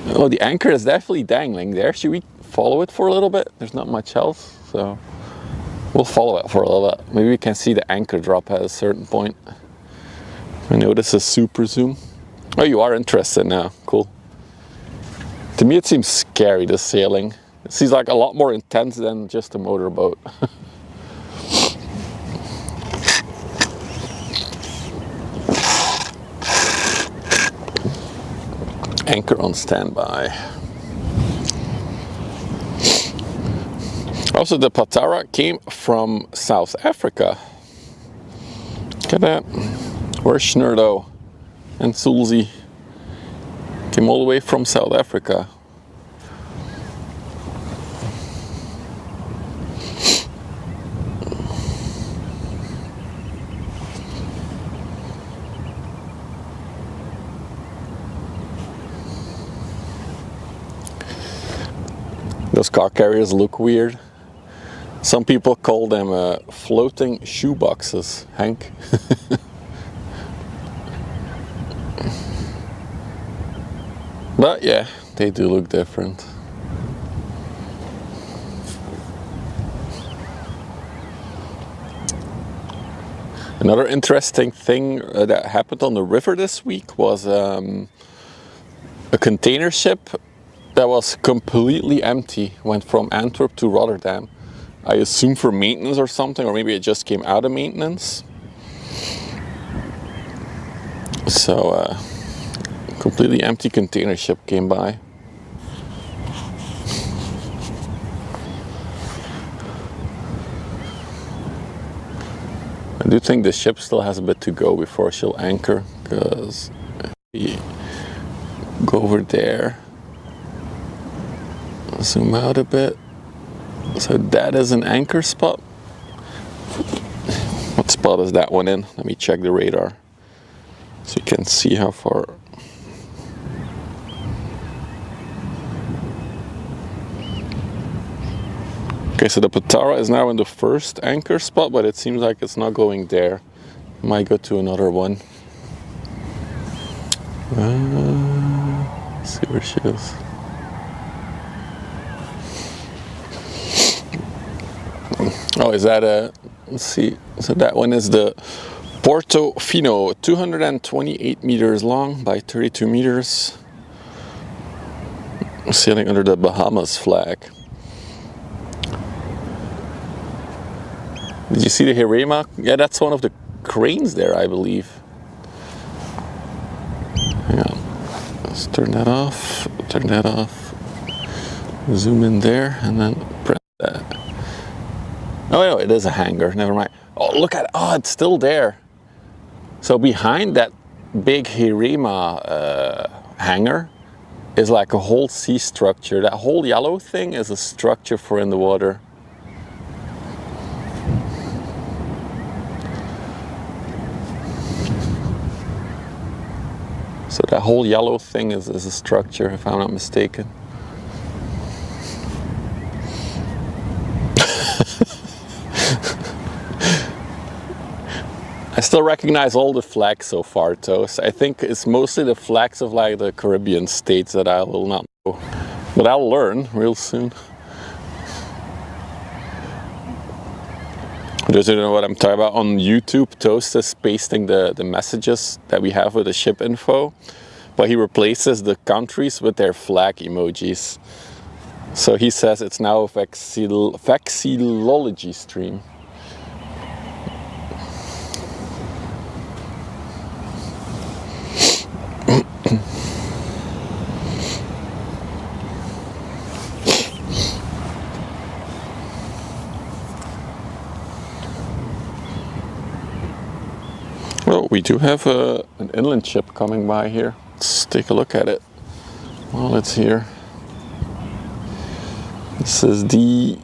Oh, the anchor is definitely dangling there. Should we follow it for a little bit? There's not much else, so we'll follow it for a little bit. Maybe we can see the anchor drop at a certain point. I know this is super zoom. Oh, you are interested now. Cool. To me, it seems scary, this sailing. It seems like a lot more intense than just a motorboat. Anchor on standby. Also, the Patara came from South Africa. Look at that. Where's Schnurdo and Sulzi? Came all the way from South Africa. Those car carriers look weird. Some people call them floating shoeboxes, Hank. But yeah, they do look different. Another interesting thing that happened on the river this week was a container ship that was completely empty, went from Antwerp to Rotterdam. I assume for maintenance or something, or maybe it just came out of maintenance. So, completely empty container ship came by. I do think the ship still has a bit to go before she'll anchor, because we go over there. Zoom out a bit. So that is an anchor spot. What spot is that one in? Let me check the radar so you can see how far. Okay, so the Patara is now in the first anchor spot, but it seems like it's not going there. Might go to another one. Let's see where she is. Oh, is that a, let's see, so that one is the Portofino, 228 meters long by 32 meters, sailing under the Bahamas flag. Did you see the Hirema? Yeah, that's one of the cranes there, I believe. Hang on, let's turn that off, zoom in there, and then press that. Oh no, it is a hangar, never mind. Oh, look at it, oh, it's still there. So behind that big Hirema hangar is like a whole sea structure. That whole yellow thing is a structure for in the water. So that whole yellow thing is a structure, if I'm not mistaken. I still recognize all the flags so far, Toast. I think it's mostly the flags of like the Caribbean states that I will not know. But I'll learn real soon. Those who don't know what I'm talking about, on YouTube, Toast is pasting the messages that we have with the ship info, but he replaces the countries with their flag emojis. So he says it's now a vexillology stream. Well, we do have an inland ship coming by here. Let's take a look at it while it's here. This is the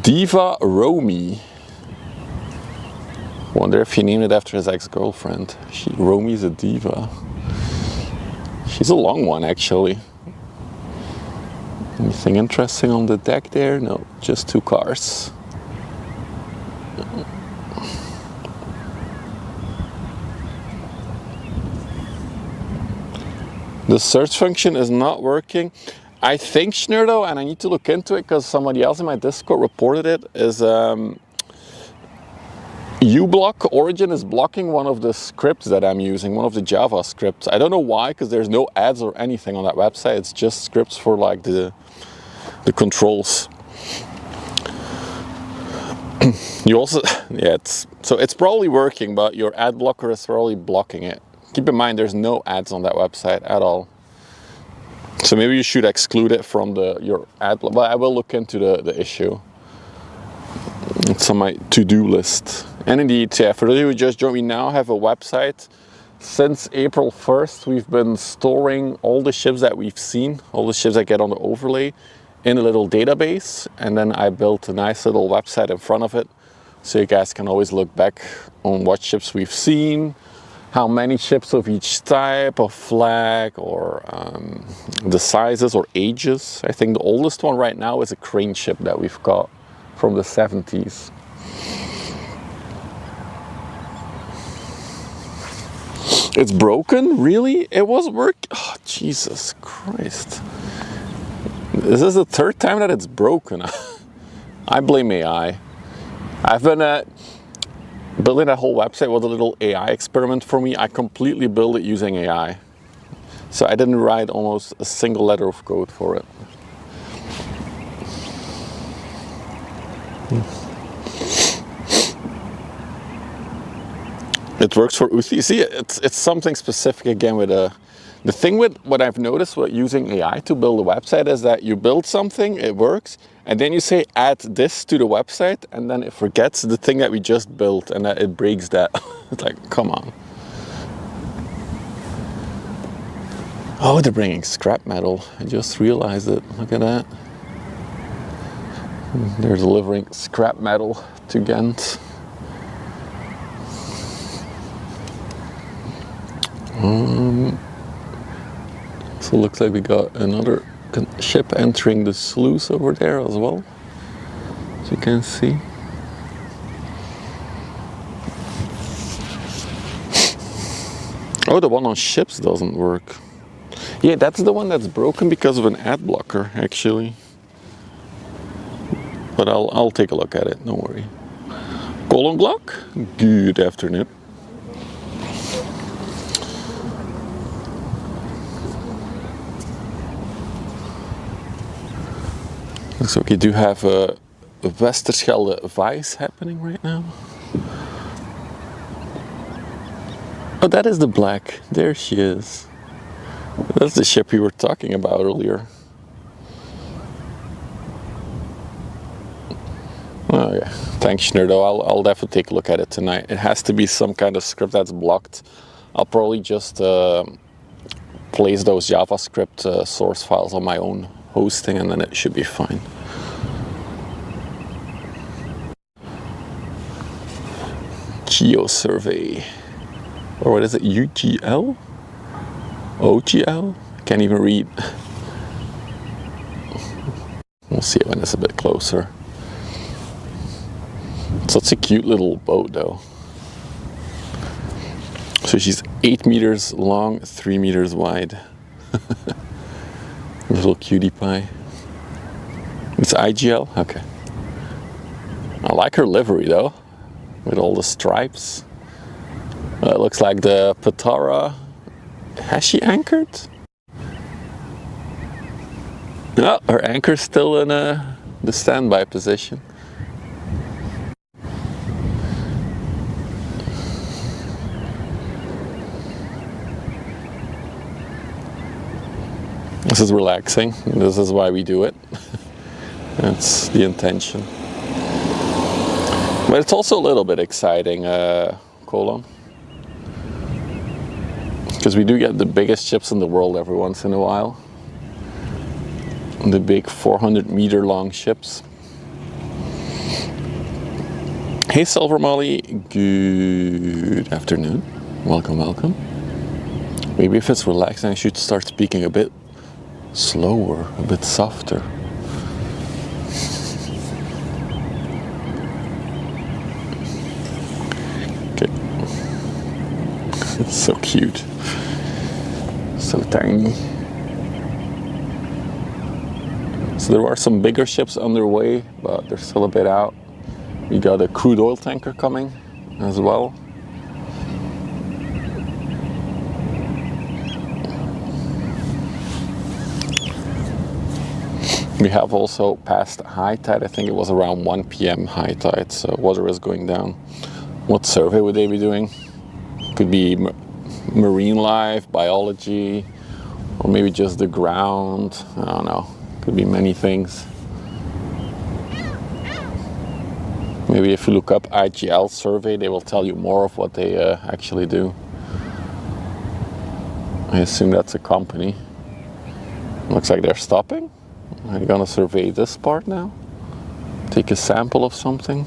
Diva Romy. Wonder if he named it after his ex-girlfriend. Romy's a diva. She's a long one, actually. Anything interesting on the deck there? No, just two cars. The search function is not working. I think Schnurdo, and I need to look into it because somebody else in my Discord reported it, is uBlock Origin is blocking one of the scripts that I'm using, one of the Java scripts. I don't know why, because there's no ads or anything on that website. It's just scripts for like the controls. You also, yeah, it's probably working, but your ad blocker is probably blocking it. Keep in mind, there's no ads on that website at all. So maybe you should exclude it from your ad block. But I will look into the issue. It's on my to-do list. And indeed, yeah, for those who just joined, we now have a website. Since April 1st, we've been storing all the ships that we've seen, all the ships that get on the overlay, in a little database. And then I built a nice little website in front of it, so you guys can always look back on what ships we've seen, how many ships of each type of flag, or the sizes or ages. I think the oldest one right now is a crane ship that we've got from the 70s. It's broken? Really? It was working? Oh, Jesus Christ. This is the third time that it's broken. I blame AI. I've been building that whole website was a little AI experiment for me. I completely built it using AI. So I didn't write almost a single letter of code for it. It works for Uthi. See, it's something specific again with the thing with what I've noticed with using AI to build a website is that you build something, it works, and then you say add this to the website, and then it forgets the thing that we just built, and that it breaks that. It's like, come on. Oh, they're bringing scrap metal. I just realized it. Look at that. They're delivering scrap metal to Ghent. So it looks like we got another ship entering the sluice over there as well, as you can see. Oh, the one on ships doesn't work. Yeah, that's the one that's broken because of an ad blocker, actually. But I'll take a look at it, don't worry. Colon Glock, good afternoon. Looks like you do have a Westerschelde Vice happening right now. Oh, that is the black. There she is. That's the ship we were talking about earlier. Oh yeah, thanks Schnurdo. I'll definitely take a look at it tonight. It has to be some kind of script that's blocked. I'll probably just place those JavaScript source files on my own hosting, and then it should be fine. GeoSurvey, or what is it, UGL? OGL? I can't even read. We'll see it when it's a bit closer. Such a cute little boat though. So she's 8 meters long, 3 meters wide. Little cutie pie. It's IGL? Okay. I like her livery though, with all the stripes. It looks like the Patara. Has she anchored? No, her anchor's still in the standby position. This is relaxing. This is why we do it. That's the intention. But it's also a little bit exciting, Colon. Because we do get the biggest ships in the world every once in a while. The big 400-meter long ships. Hey Silver Molly, good afternoon. Welcome, welcome. Maybe if it's relaxing, I should start speaking a bit slower, a bit softer. Okay. It's so cute. So tiny. So there are some bigger ships underway, but they're still a bit out. We got a crude oil tanker coming as well. We have also passed high tide. I think it was around 1 p.m. high tide, so water is going down. What survey would they be doing? Could be marine life, biology, or maybe just the ground. I don't know. Could be many things. Maybe if you look up IGL survey, they will tell you more of what they actually do. I assume that's a company. Looks like they're stopping. I'm gonna survey this part now. Take a sample of something.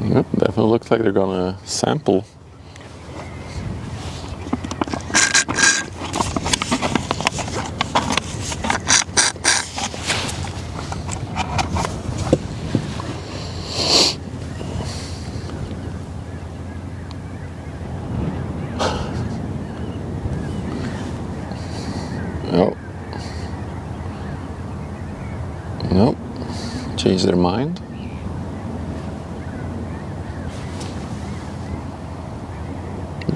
Yep, definitely looks like they're gonna sample. Oh. Nope. Change their mind.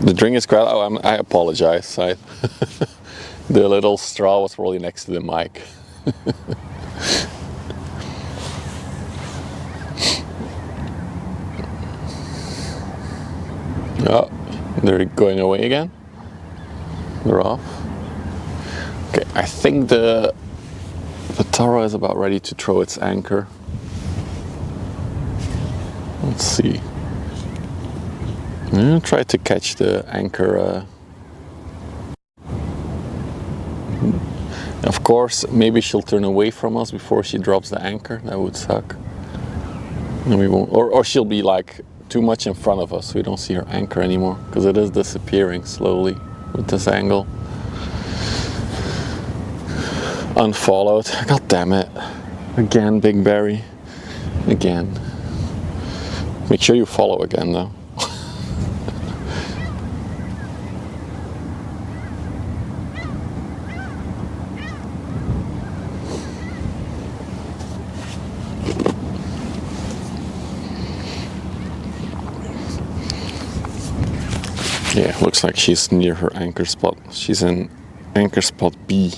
The drink is quite. Oh, I apologize. The little straw was probably next to the mic. Oh, they're going away again. They're off. Okay, I think the Tara is about ready to throw its anchor. Let's see. I'm gonna try to catch the anchor. Of course, maybe she'll turn away from us before she drops the anchor. That would suck. And we won't, or she'll be like too much in front of us, so we don't see her anchor anymore, because it is disappearing slowly with this angle. Unfollowed. God damn it. Again, Big Barry. Again. Make sure you follow again, though. Yeah, looks like she's near her anchor spot. She's in anchor spot B.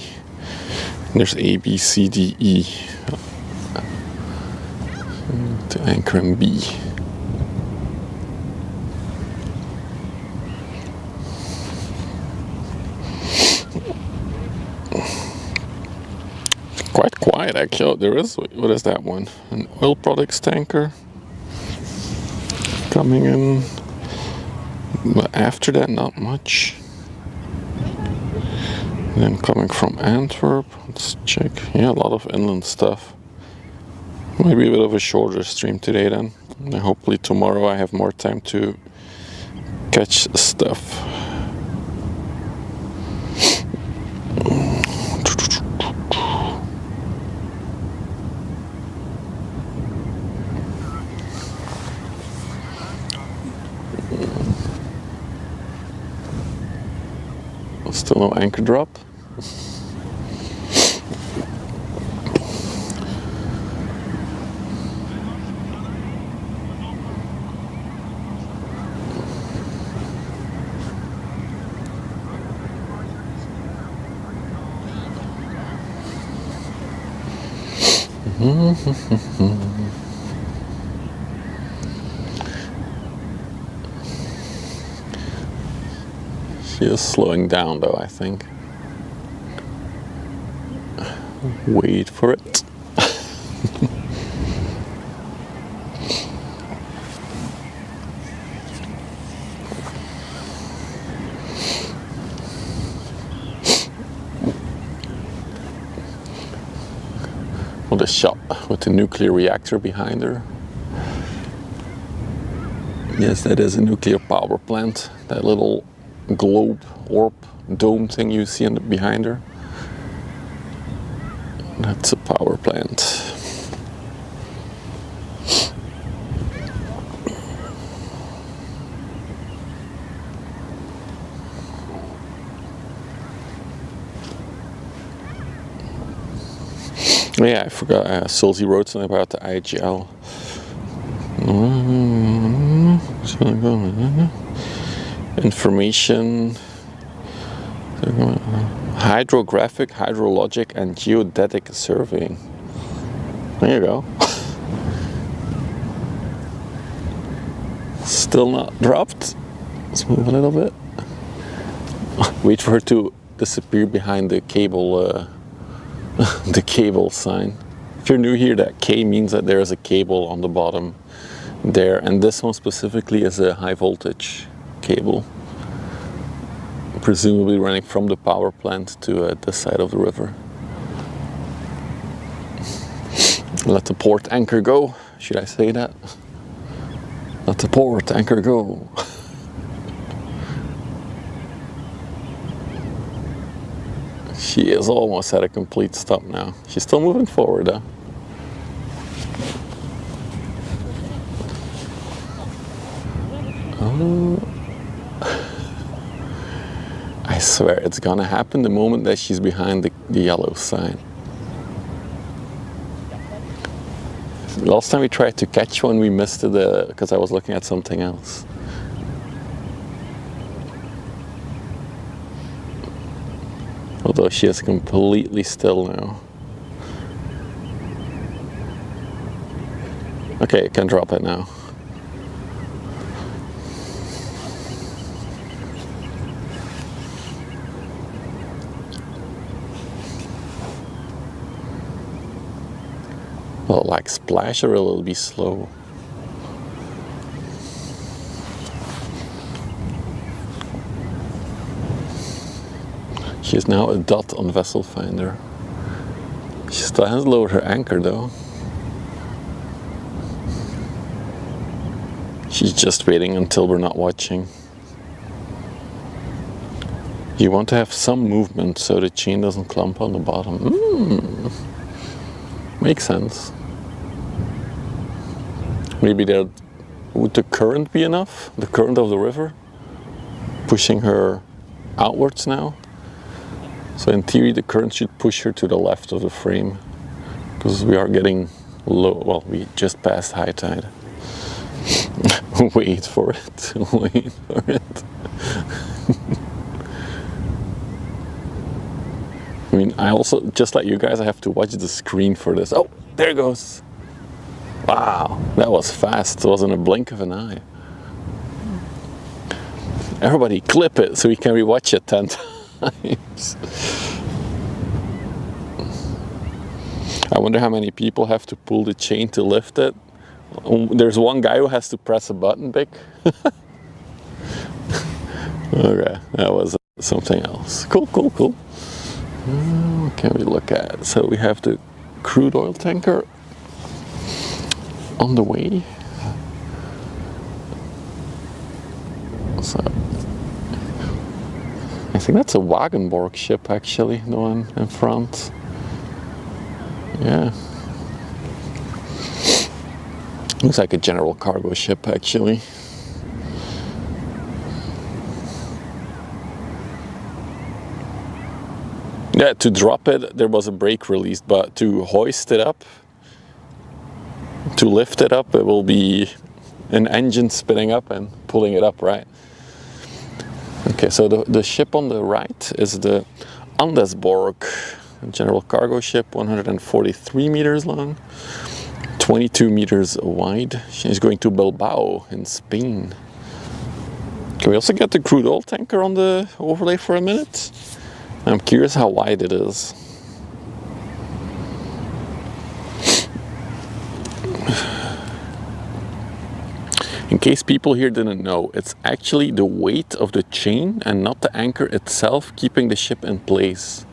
There's A, B, C, D, E. To anchor in B. Quite quiet actually. Oh, there is, what is that one? An oil products tanker coming in. But after that, not much. And then coming from Antwerp, let's check. Yeah, a lot of inland stuff. Maybe a bit of a shorter stream today then. And hopefully tomorrow I have more time to catch stuff. Still no anchor drop. She is slowing down though, I think. Wait for it. What a shot with the nuclear reactor behind her. Yes, that is a nuclear power plant. That little globe, orb, dome thing you see behind her. That's a power plant. Yeah, I forgot. Sulzy wrote something about the IGL. Information. Hydrographic, hydrologic, and geodetic surveying. There you go. Still not dropped. Let's move a little bit. Wait for her to disappear behind the cable, the cable sign. If you're new here, that K means that there is a cable on the bottom there, and this one specifically is a high voltage cable, presumably running from the power plant to this side of the river. Let the port anchor go. Should I say that? Let the port anchor go. She is almost at a complete stop now. She's still moving forward though. Oh. I swear it's gonna happen the moment that she's behind the yellow sign. Last time we tried to catch one, we missed it because I was looking at something else. Although she is completely still now. Okay, you can drop it now. Will it like splash or will it be slow? She is now a dot on Vessel Finder. She still hasn't lowered her anchor though. She's just waiting until we're not watching. You want to have some movement so the chain doesn't clump on the bottom. Makes sense. Maybe there would the current be enough? The current of the river? Pushing her outwards now? So in theory the current should push her to the left of the frame, because we are getting low. Well, we just passed high tide. Wait for it. Wait for it. I mean, I also, just like you guys, I have to watch the screen for this. Oh, there it goes. Wow, that was fast. It was in a blink of an eye. Everybody clip it so we can rewatch it 10 times. I wonder how many people have to pull the chain to lift it. There's one guy who has to press a button, Vic. Okay, that was something else. Cool, cool, cool. What can we look at? So we have the crude oil tanker on the way. So I think that's a Wagenborg ship actually, the one in front. Yeah. Looks like a general cargo ship actually. Yeah, to drop it there was a brake released, but to hoist it up, to lift it up, it will be an engine spinning up and pulling it up, right? Okay, so the ship on the right is the Andesborg, general cargo ship, 143 meters long, 22 meters wide. She's going to Bilbao in Spain. Can we also get the crude oil tanker on the overlay for a minute? I'm curious how wide it is. In case people here didn't know, it's actually the weight of the chain and not the anchor itself keeping the ship in place.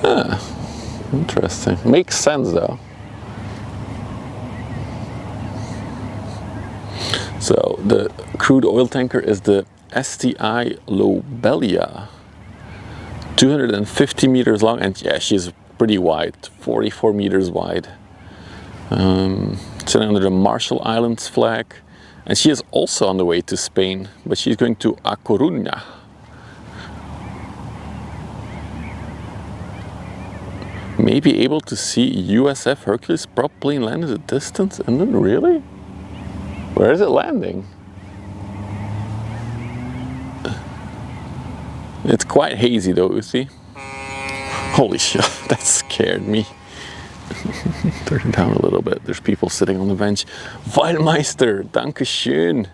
Ah, interesting. Makes sense though. So the crude oil tanker is the STI Lobelia, 250 meters long, and yeah, she's pretty wide, 44 meters wide. It's under the Marshall Islands flag, and she is also on the way to Spain, but she's going to A Coruña. may be able to see USF Hercules prop plane land at a distance. And then really? Where is it landing? It's quite hazy though, you see. Holy shit, that scared me. Turn it down a little bit. There's people sitting on the bench. Weilmeister, dankeschön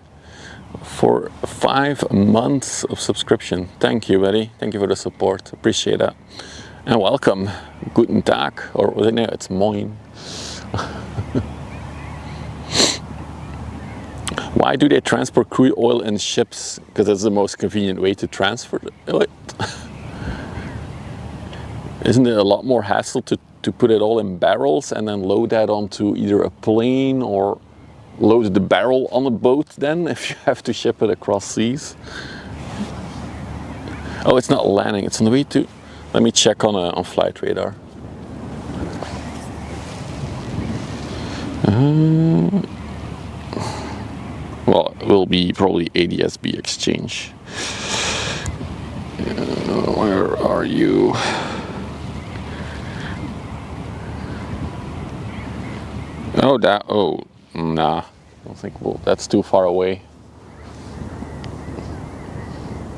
for 5 months of subscription. Thank you, buddy. Thank you for the support. Appreciate that. And welcome. Guten Tag. Or no, it's moin. Why do they transport crude oil in ships? Because it's the most convenient way to transfer it. Isn't it a lot more hassle to put it all in barrels and then load that onto either a plane or load the barrel on a boat then if you have to ship it across seas? Oh, it's not landing, it's on the way to... Let me check on flight radar. Well, it will be probably ADS-B exchange. Where are you? Oh, nah, I don't think that's too far away.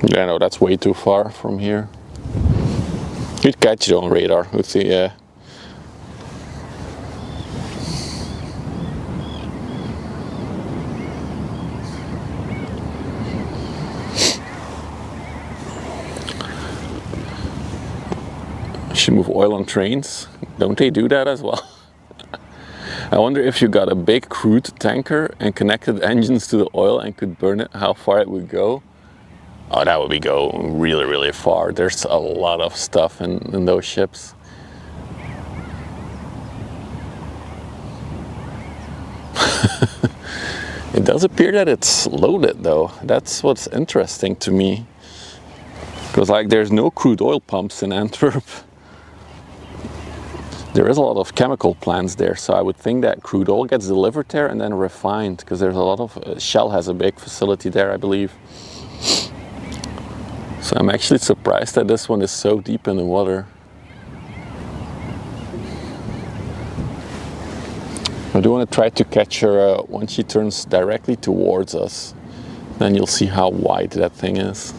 Yeah, no, that's way too far from here. You'd catch it on radar, let's see, yeah. Should move oil on trains. Don't they do that as well? I wonder if you got a big crude tanker and connected engines to the oil and could burn it, how far it would go. Oh, that would be go really, really far. There's a lot of stuff in those ships. It does appear that it's loaded though. That's what's interesting to me. Because like there's no crude oil pumps in Antwerp. There is a lot of chemical plants there, so I would think that crude oil gets delivered there and then refined, because there's a lot of... Shell has a big facility there, I believe. So I'm actually surprised that this one is so deep in the water. I do want to try to catch her when she turns directly towards us. Then you'll see how wide that thing is.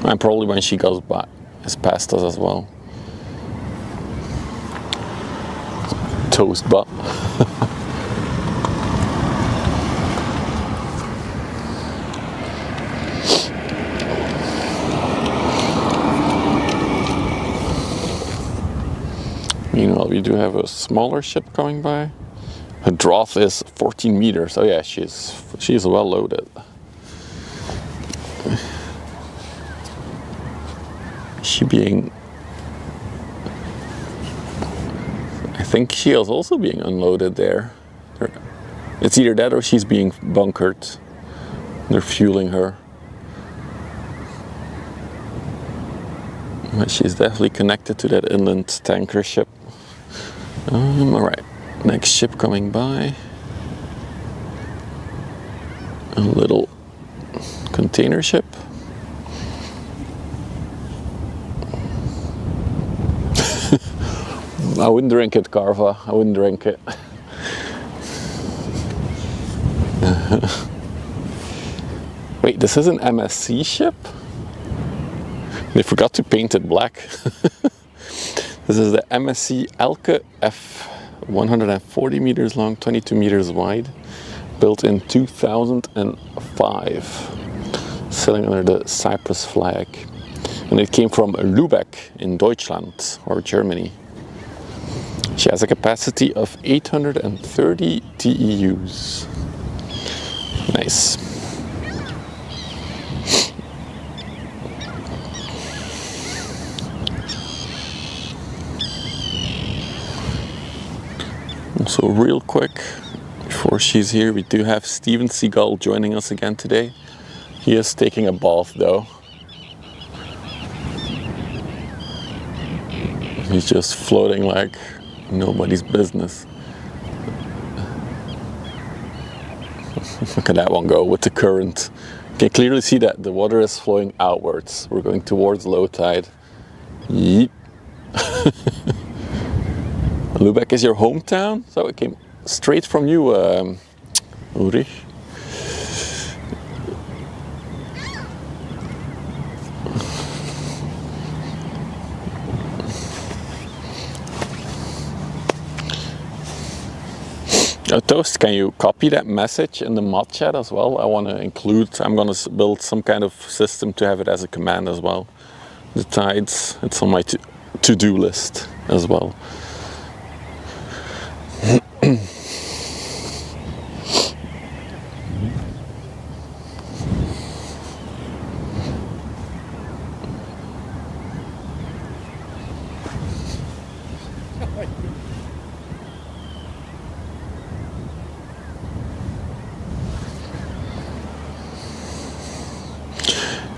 And probably when she goes by, is past us as well. Toast butt. Meanwhile, we do have a smaller ship coming by. Her draught is 14 meters. Oh yeah, she's well loaded. She being... I think she is also being unloaded there. It's either that or she's being bunkered. They're fueling her. But she's definitely connected to that inland tanker ship. Alright, next ship coming by. A little container ship. I wouldn't drink it, Carva. I wouldn't drink it. Wait, this is an MSC ship? They forgot to paint it black. This is the MSC Elke F, 140 meters long, 22 meters wide, built in 2005, sailing under the Cyprus flag. And it came from Lübeck in Deutschland, or Germany. She has a capacity of 830 TEUs. Nice. So real quick, before she's here, we do have Steven Seagull joining us again today. He is taking a bath though. He's just floating like nobody's business. Look at that one go with the current. You can clearly see that the water is flowing outwards. We're going towards low tide. Yeep. Lübeck is your hometown, so it came straight from you, Ulrich. Toast, can you copy that message in the mod chat as well? I want to include, I'm going to build some kind of system to have it as a command as well. The tides, it's on my to-do list as well.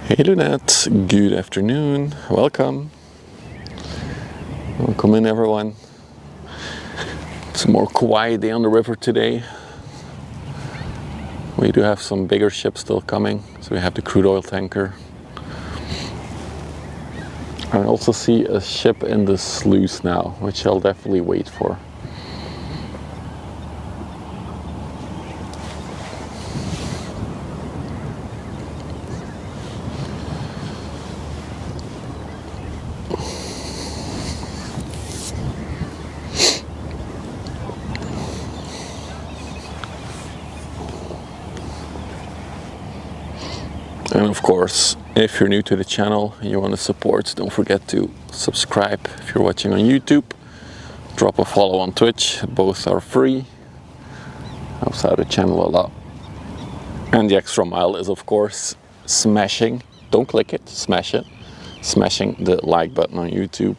Hey Lunette, good afternoon, welcome. Welcome in everyone. It's a more quiet day on the river today. We do have some bigger ships still coming, so we have the crude oil tanker. I also see a ship in the sluice now, which I'll definitely wait for. And of course, if you're new to the channel and you want to support, don't forget to subscribe. If you're watching on YouTube, drop a follow on Twitch. Both are free. Helps out the channel a lot. And the extra mile is of course smashing, don't click it, smash it, smashing the like button on YouTube.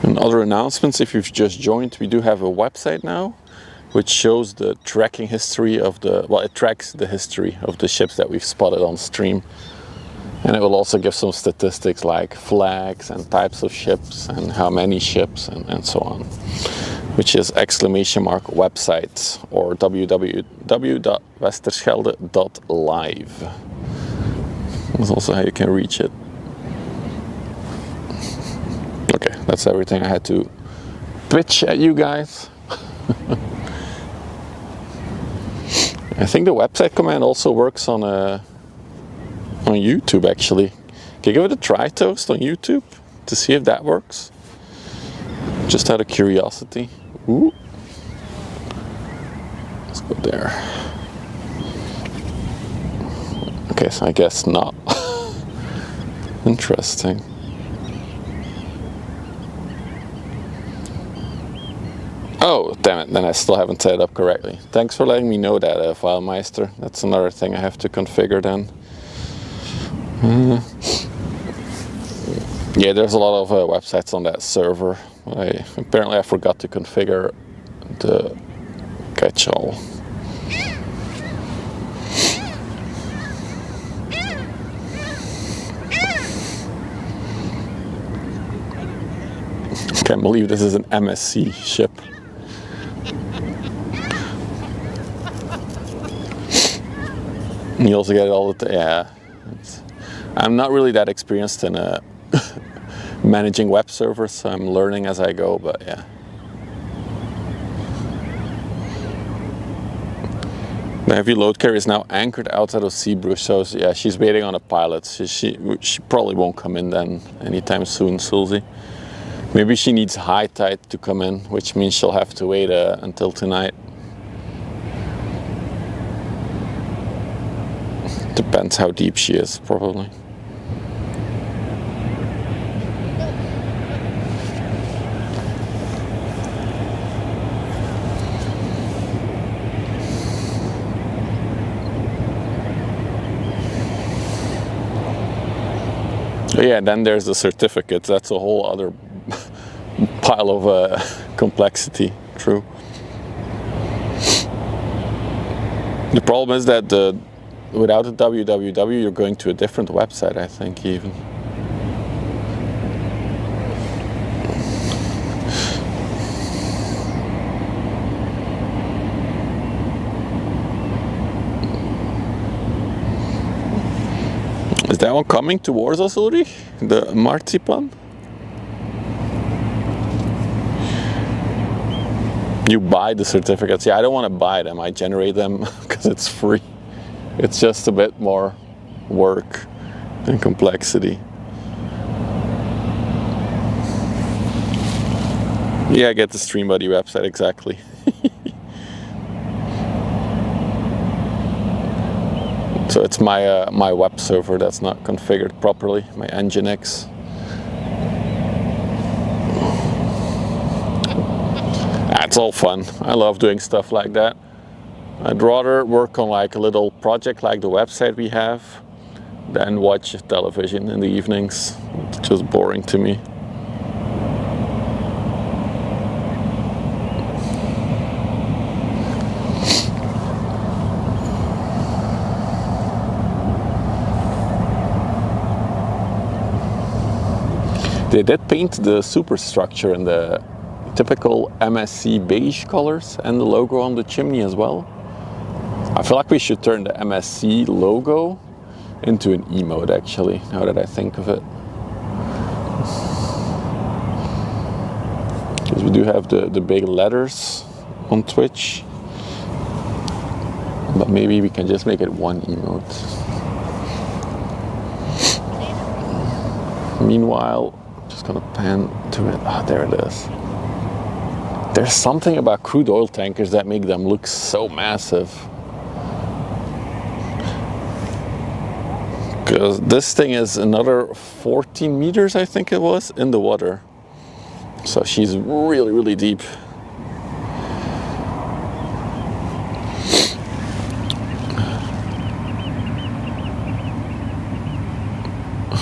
And other announcements, if you've just joined, we do have a website now, which shows the tracking history of the, well, it tracks the history of the ships that we've spotted on stream. And it will also give some statistics like flags and types of ships and how many ships and so on. Which is ! website or www.westerschelde.live. That's also how you can reach it. Okay, that's everything I had to twitch at you guys. I think the website command also works on YouTube actually. Can you give it a try, Toast, on YouTube to see if that works? Just out of curiosity. Ooh. Let's go there. Okay, so I guess not. Interesting. Oh, damn it, then I still haven't set it up correctly. Thanks for letting me know that, FileMeister. That's another thing I have to configure then. Yeah, there's a lot of websites on that server. Apparently I forgot to configure the catch-all. I can't believe this is an MSC ship. You also get all the yeah. I'm not really that experienced in managing web servers, so I'm learning as I go. But yeah. The heavy load carrier is now anchored outside of Zeebrugge, so yeah, she's waiting on a pilot. She probably won't come in then anytime soon, Sulzi. Maybe she needs high tide to come in, which means she'll have to wait until tonight. Depends how deep she is, probably. Yeah, then there's the certificates. That's a whole other pile of complexity. True. The problem is that without the www, you're going to a different website, I think, even. Is that one coming towards us, Ulrich? The Marzipan? You buy the certificates. Yeah, I don't want to buy them. I generate them because it's free. It's just a bit more work and complexity. Yeah, I get the StreamBuddy website, exactly. So it's my my web server that's not configured properly, my Nginx. It's all fun. I love doing stuff like that. I'd rather work on like a little project like the website we have than watch television in the evenings. It's just boring to me. They did paint the superstructure in the typical MSC beige colors and the logo on the chimney as well. I feel like we should turn the MSC logo into an emote actually, now that I think of it. Because we do have the big letters on Twitch. But maybe we can just make it one emote. Meanwhile, just gonna pan to it. Ah, there it is. There's something about crude oil tankers that make them look so massive. Because this thing is another 14 meters, I think it was, in the water. So she's really, really deep.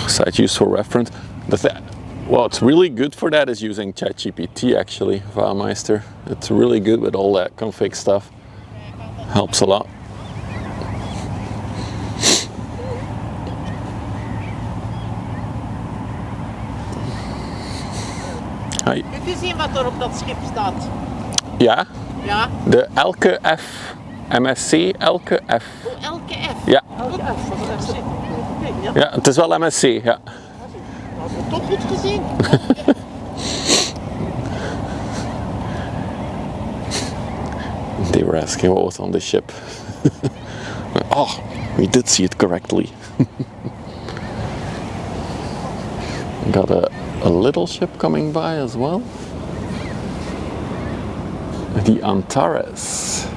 Site used for reference. Well, it's really good for that is using ChatGPT actually, FileMeister. It's really good with all that config stuff. Helps a lot. Hi. Kunt u zien wat er op dat schip staat? Ja? Ja? De elke F. MSC, elke F. Oh, elke F? Ja. Elke F, wat is dat? Ja. Ja, het is wel MSC, ja. Dat heb ik toch goed gezien. They were asking what was on the ship. Oh, we did see it correctly. Got a little ship coming by as well. The Antares.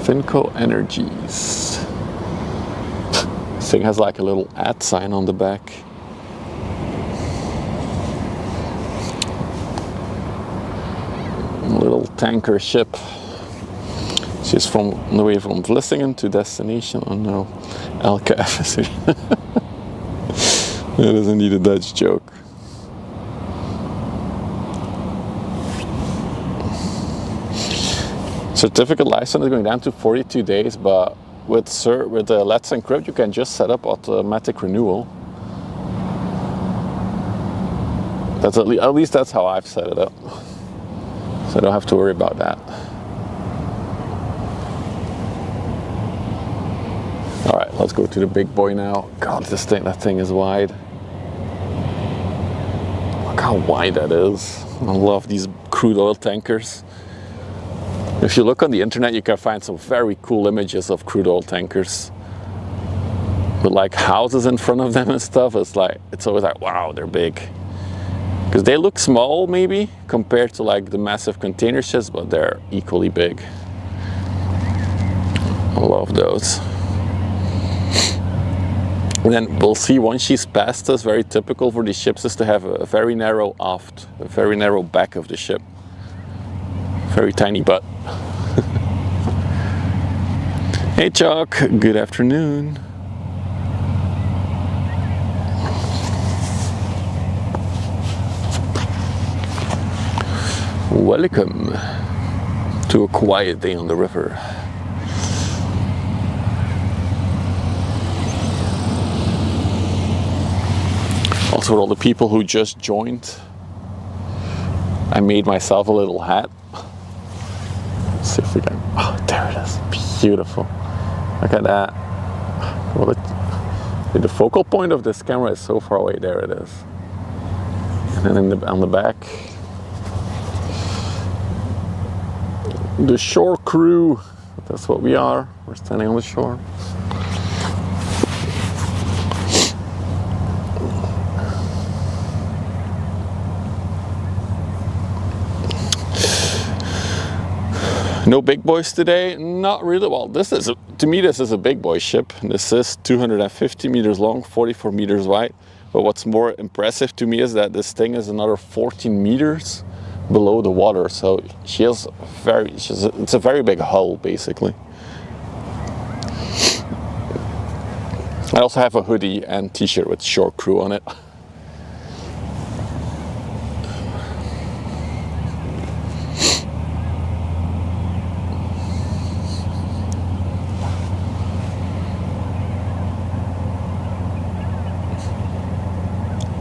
Finco Energies. This thing has like a little @ sign on the back. A little tanker ship. She's from the way from Vlissingen to destination. Oh no, Elke F. That is indeed a Dutch joke. Certificate lifespan is going down to 42 days, but with the Let's Encrypt you can just set up automatic renewal. That's at least that's how I've set it up, so I don't have to worry about that. All right, let's go to the big boy now. God, that thing is wide. Look how wide that is. I love these crude oil tankers. If you look on the internet, you can find some very cool images of crude oil tankers with like houses in front of them and stuff. It's always like, wow, they're big. Because they look small maybe compared to like the massive container ships, but they're equally big. I love those. And then we'll see once she's past us, very typical for these ships is to have a very narrow aft, a very narrow back of the ship. Very tiny butt. Hey Chuck, good afternoon. Welcome to a quiet day on the river. Also, for all the people who just joined, I made myself a little hat. Let's see if we can. Oh, there it is. Beautiful. Look at that. Well, the focal point of this camera is so far away. There it is. And then on the back, the shore crew. That's what we are. We're standing on the shore. No big boys today? Not really. Well, to me this is a big boy ship. This is 250 meters long, 44 meters wide. But what's more impressive to me is that this thing is another 14 meters below the water. So it's a very big hull, basically. I also have a hoodie and t-shirt with shore crew on it.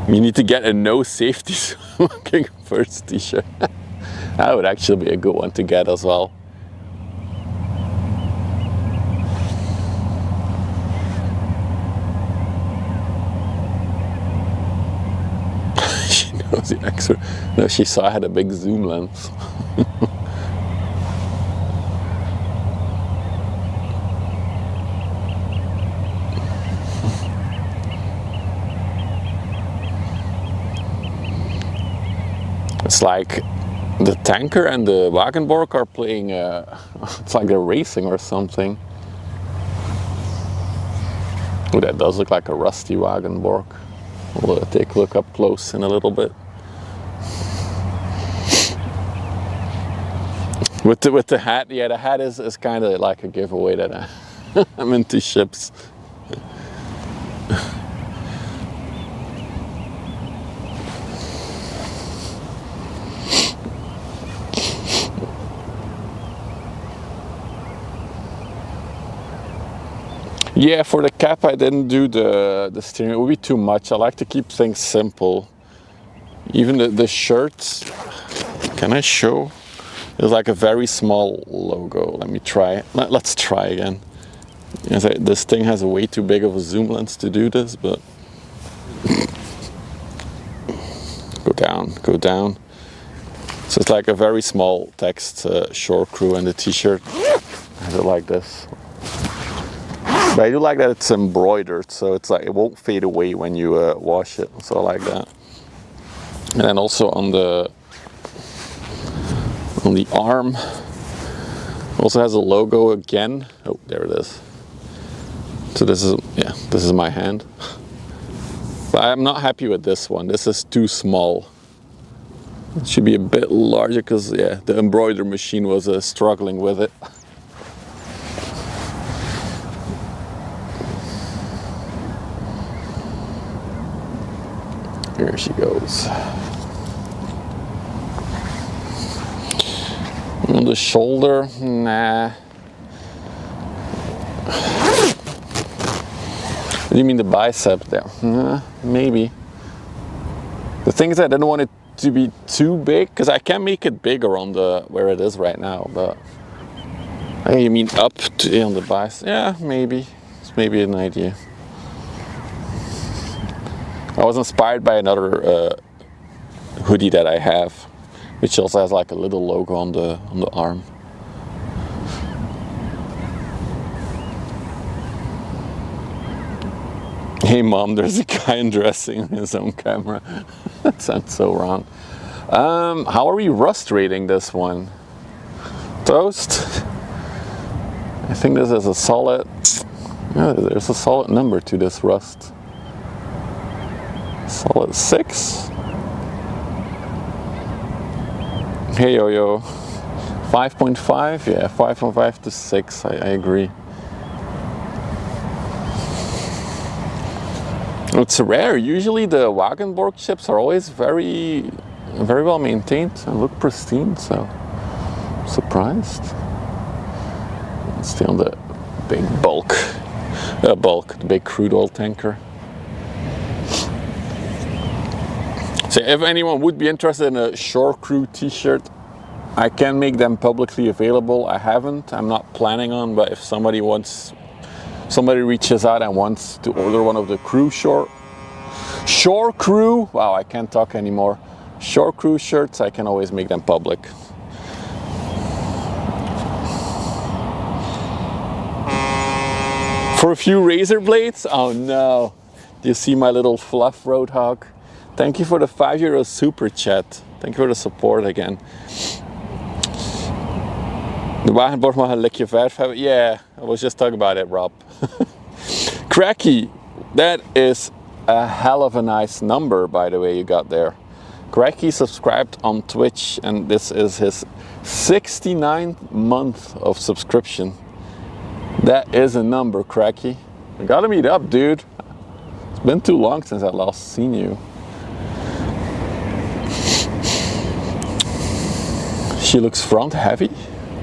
You need to get a no safety smoking first t-shirt. That would actually be a good one to get as well. She knows the extra. No, she saw I had a big zoom lens. It's like the tanker and the Wagenborg are playing, it's like they're racing or something. Oh, that does look like a rusty Wagenborg. We'll take a look up close in a little bit. With the hat, yeah, the hat is kind of like a giveaway that I'm into ships. Yeah, for the cap I didn't do the steering. It would be too much. I like to keep things simple. Even the shirts, can I show? It's like a very small logo. Let me try. Let's try again. This thing has a way too big of a zoom lens to do this, but go down. So it's like a very small text, shore crew, and the t-shirt. I have it like this. But I do like that it's embroidered, so it's like it won't fade away when you wash it. So I like that. And then also on the arm, also has a logo again. Oh, there it is. So this is my hand. But I'm not happy with this one. This is too small. It should be a bit larger because yeah, the embroidery machine was struggling with it. Here she goes. On the shoulder, nah. What do you mean the bicep there? Nah, maybe. The thing is I didn't want it to be too big because I can make it bigger on where it is right now, but you mean up to on the bicep? Yeah, maybe. It's maybe an idea. I was inspired by another hoodie that I have, which also has like a little logo on the arm. Hey mom, there's a guy undressing on his own camera. That sounds so wrong. How are we rust rating this one? Toast? I think this is a solid, yeah, there's a solid number to this rust. Solid 6. Hey yo, 5.5, yeah, 5.5 to 6, I agree. It's rare. Usually the Wagenborg ships are always very well maintained and look pristine, so I'm surprised. Let's stay on the big the big crude oil tanker. So if anyone would be interested in a shore crew t-shirt, I can make them publicly available. I haven't, I'm not planning on, but if somebody reaches out and wants to order one of the crew short Shore crew, wow, I can't talk anymore. Shore crew shirts, I can always make them public. For a few razor blades? Oh no. Do you see my little fluff roadhog? Thank you for the €5 super chat. Thank you for the support again. De wagenborg mag een likje verf hebben. Yeah, I was just talking about it, Rob. Cracky, that is a hell of a nice number, by the way, you got there. Cracky subscribed on Twitch, and this is his 69th month of subscription. That is a number, Cracky. We gotta meet up, dude. It's been too long since I last seen you. She looks front heavy?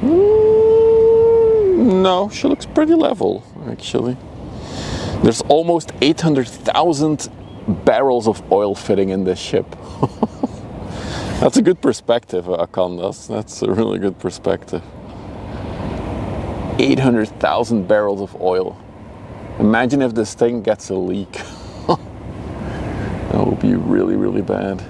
No, she looks pretty level, actually. There's almost 800,000 barrels of oil fitting in this ship. That's a good perspective, Akandas. That's a really good perspective. 800,000 barrels of oil. Imagine if this thing gets a leak. That would be really, really bad.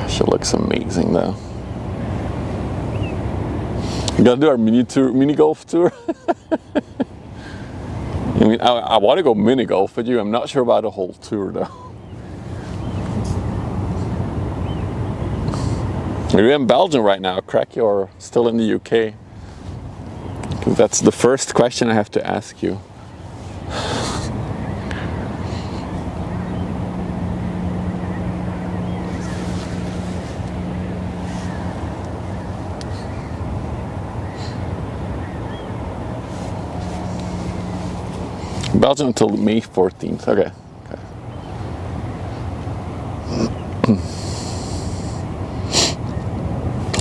She looks amazing though. We gotta do our mini golf tour. I mean, I want to go mini golf with you. I'm not sure about the whole tour though. We're in Belgium right now, Crack, or still in the UK? Because that's the first question I have to ask you. Belgium until May 14th. Okay.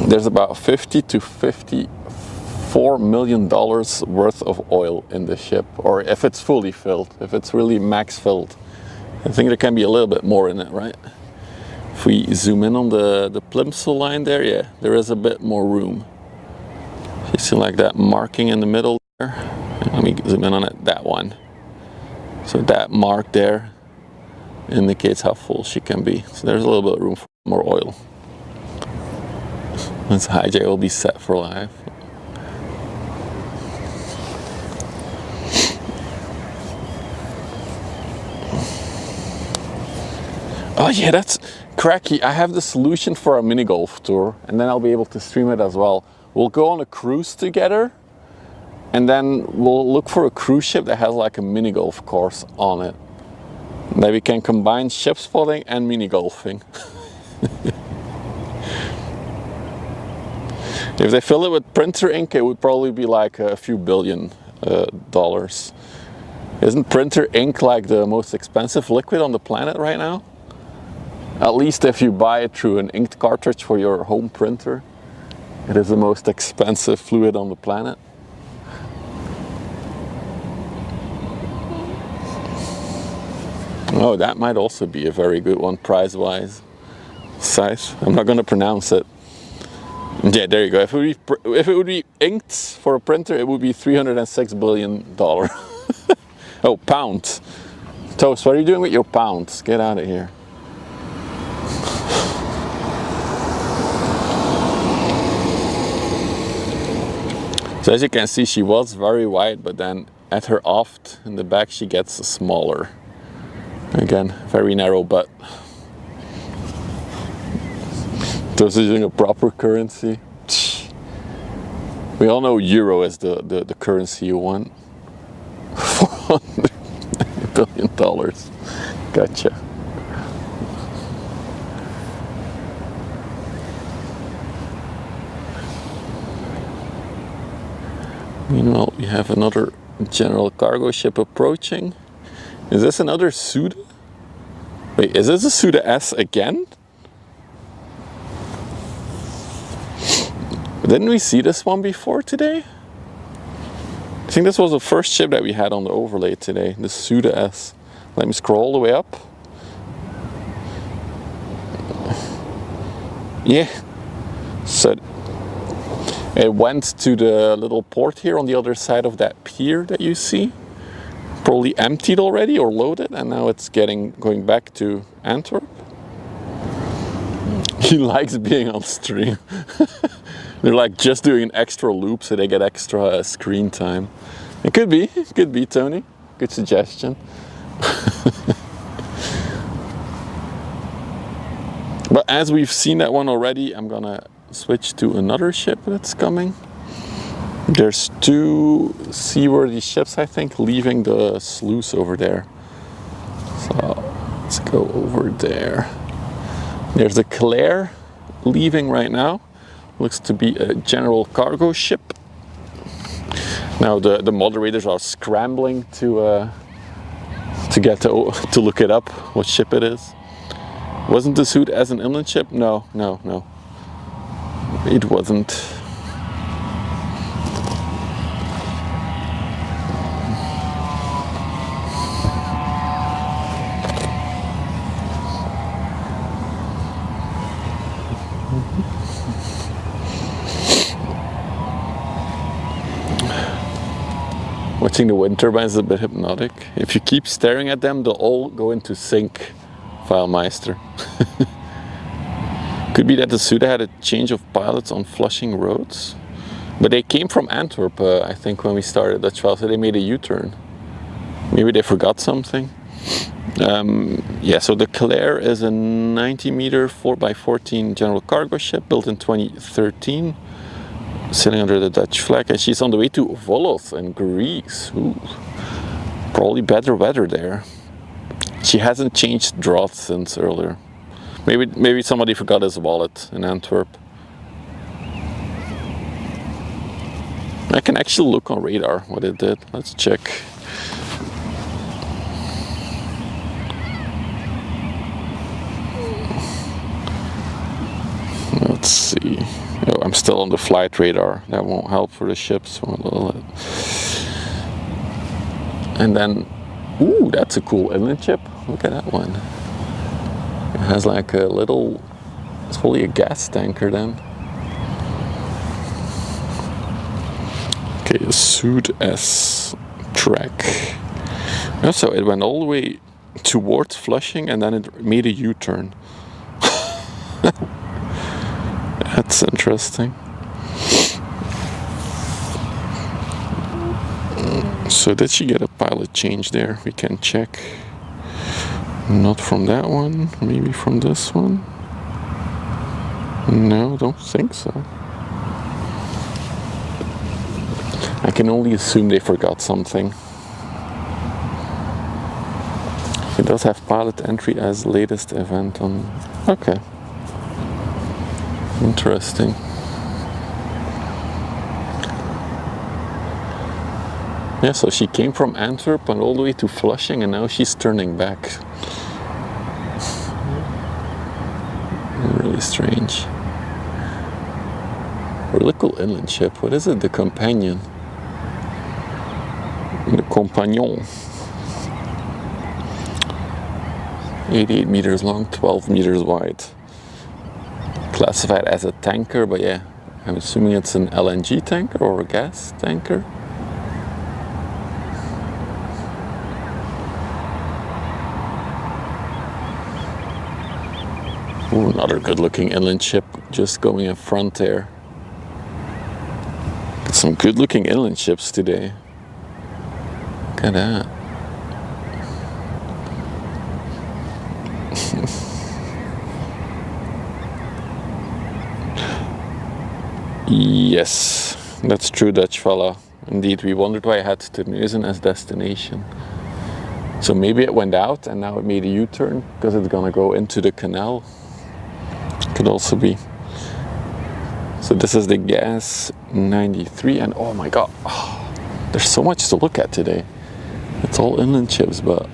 There's about $50 to $54 million worth of oil in the ship, or if it's fully filled, if it's really max filled. I think there can be a little bit more in it, right? If we zoom in on the plimsoll line there, yeah, there is a bit more room. You see like that marking in the middle there? Let me zoom in on it, that one. So that mark there indicates how full she can be. So there's a little bit of room for more oil. This hijack will be set for life. Oh yeah, that's cracky. I have the solution for a mini golf tour, and then I'll be able to stream it as well. We'll go on a cruise together, and then we'll look for a cruise ship that has like a mini golf course on it. That we can combine ship spotting and mini golfing. If they fill it with printer ink, it would probably be like a few billion dollars. Isn't printer ink like the most expensive liquid on the planet right now? At least if you buy it through an inked cartridge for your home printer, it is the most expensive fluid on the planet. Oh, that might also be a very good one price-wise. Size, I'm not going to pronounce it. Yeah, there you go. If it would be inked for a printer, it would be $306 billion. Oh, pound. Toast, what are you doing with your pounds? Get out of here. So as you can see, she was very wide, but then at her aft in the back, she gets smaller. Again, very narrow butt. Toast is using a proper currency. We all know euro is the currency you want. $400 billion. Gotcha. Meanwhile, we have another general cargo ship approaching. Is this another Suda? Wait, is this a Suda S again? Didn't we see this one before today? I think this was the first ship that we had on the overlay today, the Suda S. Let me scroll all the way up. Yeah. So it went to the little port here on the other side of that pier that you see. Probably emptied already or loaded, and now it's going back to Antwerp. He likes being on stream. They're like just doing an extra loop so they get extra screen time. It could be, Tony. Good suggestion. But as we've seen that one already, I'm gonna switch to another ship that's coming. There's two seaworthy ships, I think, leaving the sluice over there. So let's go over there. There's a Claire leaving right now. Looks to be a general cargo ship. Now the moderators are scrambling to get to look it up, what ship it is. Wasn't the suit as an inland ship? No. It wasn't. Watching the wind turbines is a bit hypnotic. If you keep staring at them, they'll all go into sync, Filemeister. Could be that the Suda had a change of pilots on Flushing roads. But they came from Antwerp, I think, when we started Dutch File, so they made a U-turn. Maybe they forgot something. Yeah, so the Claire is a 90 meter 4x14 general cargo ship built in 2013. Sailing under the Dutch flag, and she's on the way to Volos in Greece. Ooh, probably better weather there. She hasn't changed draughts since earlier. Maybe somebody forgot his wallet in Antwerp. I can actually look on radar what it did. Let's check. Let's see. Oh, I'm still on the flight radar. That won't help for the ships. And then, ooh, that's a cool inland ship. Look at that one. It has like a little, it's probably a gas tanker then. Okay, a Sud S track. Oh, so it went all the way towards Flushing and then it made a U-turn. That's interesting. So did she get a pilot change there? We can check. Not from that one, maybe from this one. No, don't think so. I can only assume they forgot something. It does have pilot entry as latest event on. Okay. Interesting. Yeah, so she came from Antwerp and all the way to Flushing and now she's turning back. Really strange. Really cool inland ship. What is it? The Companion. The Compagnon. 88 meters long, 12 meters wide. Classified as a tanker, but yeah, I'm assuming it's an LNG tanker or a gas tanker. Ooh, another good looking inland ship just going in front there. Got some good looking inland ships today. Look at that. Yes, that's true, Dutch fella. Indeed, we wondered why I had Terneuzen as destination. So maybe it went out and now it made a U-turn because it's gonna go into the canal. Could also be. So this is the Gas 93 and oh my god, there's so much to look at today. It's all inland ships, but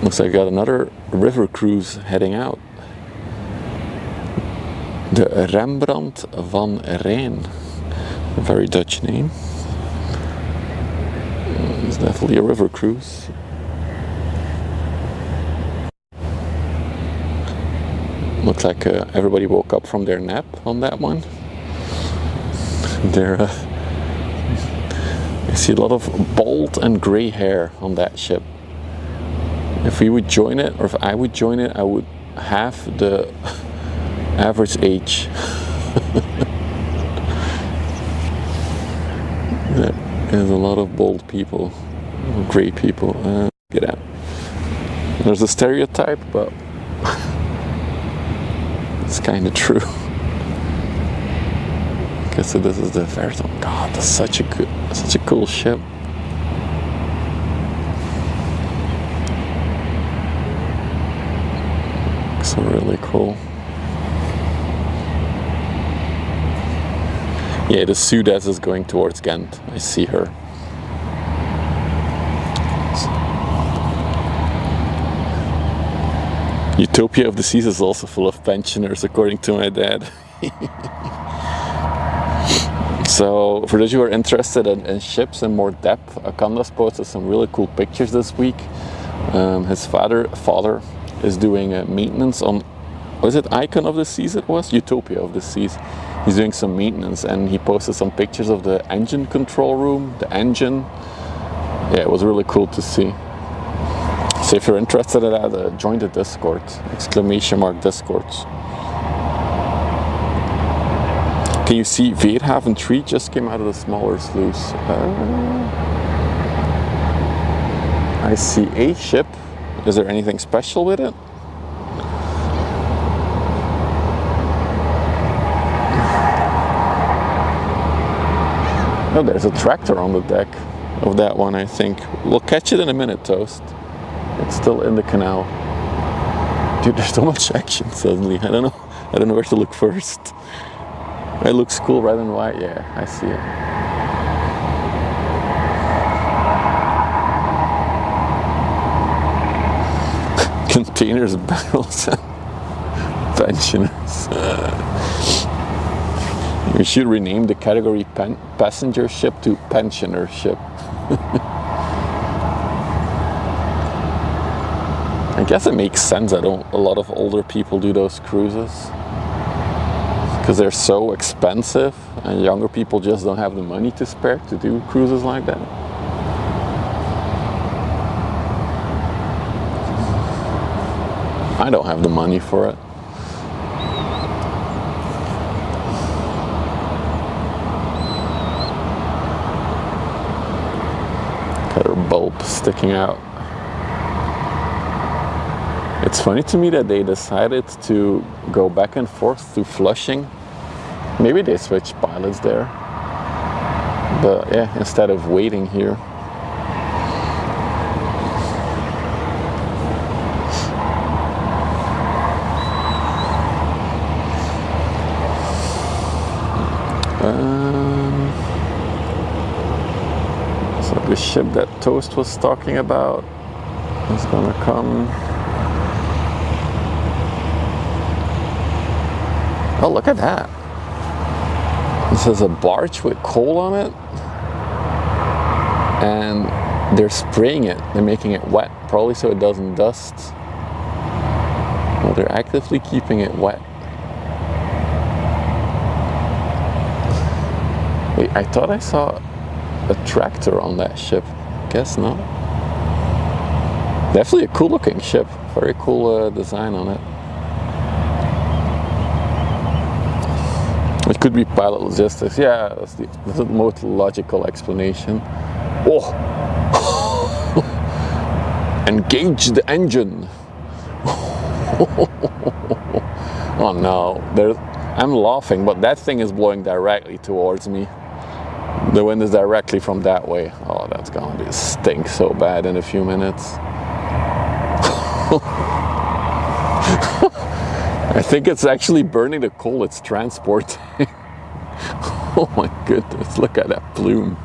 looks like I got another river cruise heading out. The Rembrandt van Rijn. A very Dutch name. It's definitely a river cruise. Looks like everybody woke up from their nap on that one. I see a lot of bald and gray hair on that ship. If we would join it, or if I would join it, I would half the average age. There's a lot of bald people, gray people. Get out. There's a stereotype, but it's kind of true. Okay, so this is the Verton. God, that's such a cool ship. Looks really cool. Yeah, the Suez is going towards Ghent. I see her. Utopia of the Seas is also full of pensioners, according to my dad. So, for those who are interested in ships in more depth, Akandas posted some really cool pictures this week. His father is doing maintenance on, was it Icon of the Seas it was? Utopia of the Seas. He's doing some maintenance and he posted some pictures of the engine control room, the engine. Yeah, it was really cool to see. So if you're interested in that, join the Discord, ! Discord. Can you see Weerhaven 3 just came out of the smaller sluice? I see a ship. Is there anything special with it? Oh, there's a tractor on the deck of that one, I think. We'll catch it in a minute, Toast. It's still in the canal. Dude, there's so much action suddenly. I don't know where to look first. It looks cool, red and white. Yeah, I see it. Containers, barrels, and pensioners. We should rename the category passenger ship to pensioner ship. I guess it makes sense that a lot of older people do those cruises because they're so expensive and younger people just don't have the money to spare to do cruises like that. I don't have the money for it. Got her bulb sticking out. It's funny to me that they decided to go back and forth to Flushing. Maybe they switched pilots there. But yeah, instead of waiting here. So the ship that Toast was talking about is gonna come. Oh, look at that. This is a barge with coal on it. And they're spraying it. They're making it wet, probably so it doesn't dust. Well, they're actively keeping it wet. Wait, I thought I saw a tractor on that ship. Guess not. Definitely a cool looking ship. Very cool design on it. It could be pilot logistics. Yeah, that's the most logical explanation. Oh! Engage the engine! Oh no, I'm laughing, but that thing is blowing directly towards me. The wind is directly from that way. Oh, that's gonna be stink so bad in a few minutes. I think it's actually burning the coal it's transporting. Oh my goodness, look at that plume.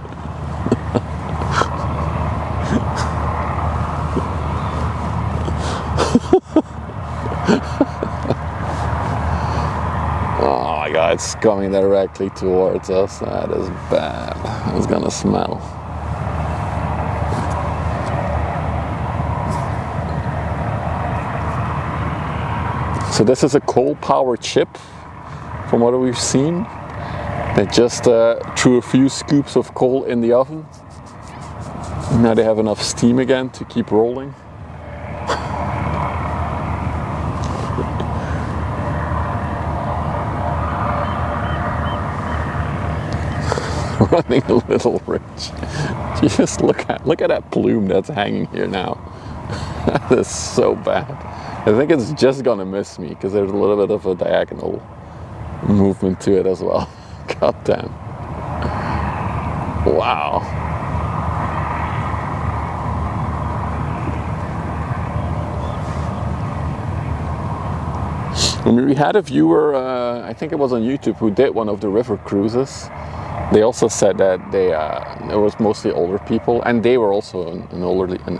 Oh my god, it's coming directly towards us. That is bad. It's gonna smell. So this is a coal-powered ship, from what we've seen. They just threw a few scoops of coal in the oven, Now they have enough steam again to keep rolling. Running a little rich. Just look at that plume that's hanging here now. That is so bad. I think it's just gonna miss me because there's a little bit of a diagonal movement to it as well. God damn. Wow. I mean, we had a viewer, I think it was on YouTube, who did one of the river cruises. They also said that it was mostly older people, and they were also an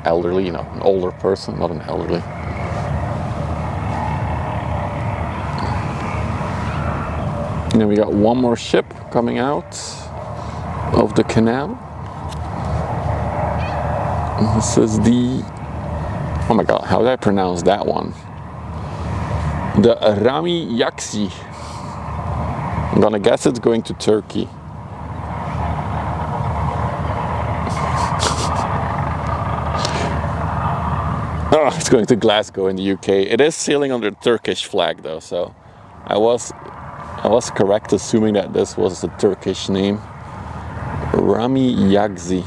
elderly, an older person, not an elderly. And then we got one more ship coming out of the canal. And this is oh my god, how did I pronounce that one? The Rami Yaksi. I'm gonna guess it's going to Turkey. Oh, it's going to Glasgow in the UK. It is sailing under the Turkish flag though, so I was correct assuming that this was a Turkish name. Rami Yaksi.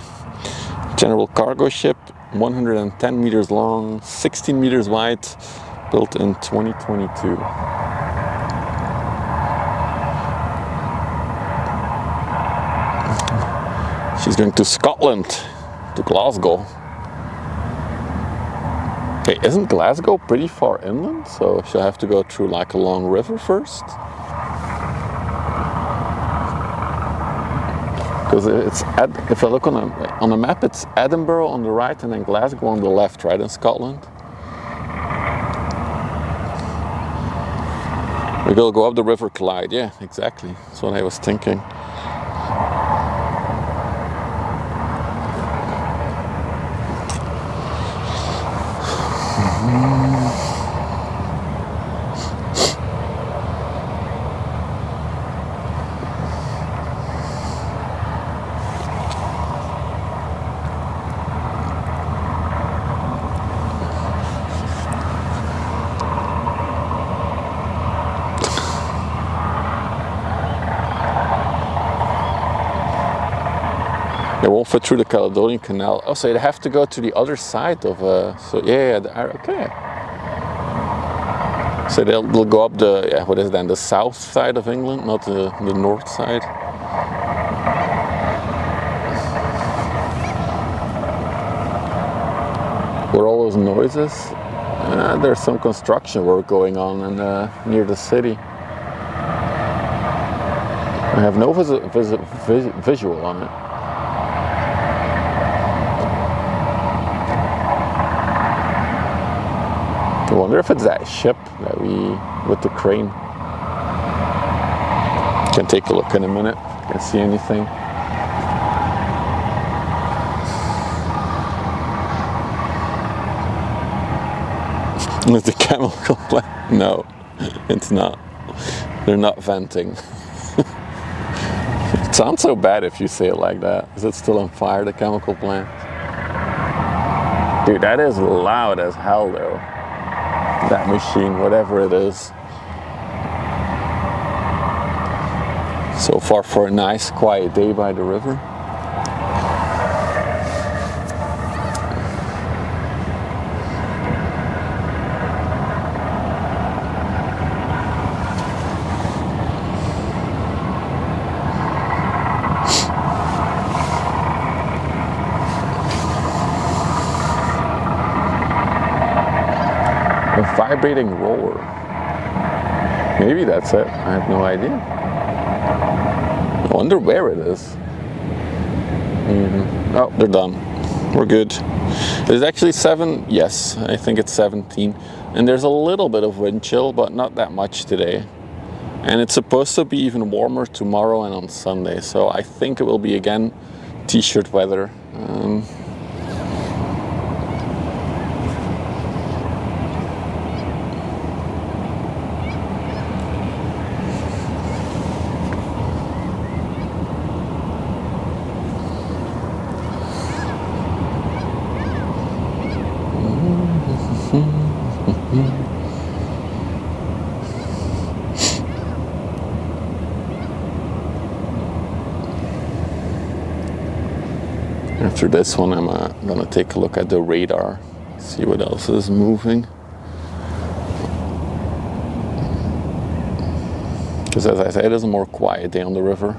General cargo ship, 110 meters long, 16 meters wide, built in 2022. She's going to Scotland, to Glasgow. Okay, isn't Glasgow pretty far inland? So she'll have to go through like a long river first? Because if I look on a map, it's Edinburgh on the right and then Glasgow on the left, right, in Scotland. We will go up the River Clyde, yeah, exactly. That's what I was thinking. They won't fit through the Caledonian Canal. Oh, so they have to go to the other side of. So yeah, okay. So they'll go up the what is it then, the south side of England, not the north side. Where all those noises? There's some construction work going on near the city. I have no visual on it. I wonder if it's that ship that with the crane. Can take a look in a minute. Can't see anything. Is the chemical plant? No, it's not. They're not venting. It sounds so bad if you say it like that. Is it still on fire, the chemical plant? Dude, that is loud as hell though. That machine, whatever it is. So far for a nice quiet day by the river. A vibrating roar. Maybe that's it. I have no idea. I wonder where it is. Oh, they're done. We're good. It's actually 7. Yes, I think it's 17. And there's a little bit of wind chill, but not that much today. And it's supposed to be even warmer tomorrow and on Sunday. So I think it will be again t-shirt weather. After this one, I'm gonna take a look at the radar, see what else is moving. Because as I said, it is a more quiet day on the river.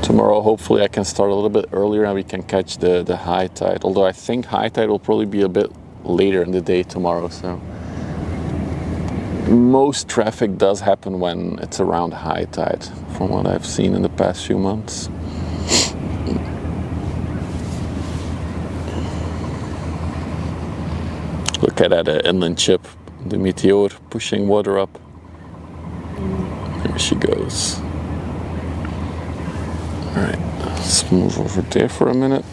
Tomorrow, hopefully, I can start a little bit earlier and we can catch the high tide. Although I think high tide will probably be a bit later in the day tomorrow. So most traffic does happen when it's around high tide, from what I've seen in the past few months. Look at that inland ship, the Meteor, pushing water up. There she goes. Alright, let's move over there for a minute.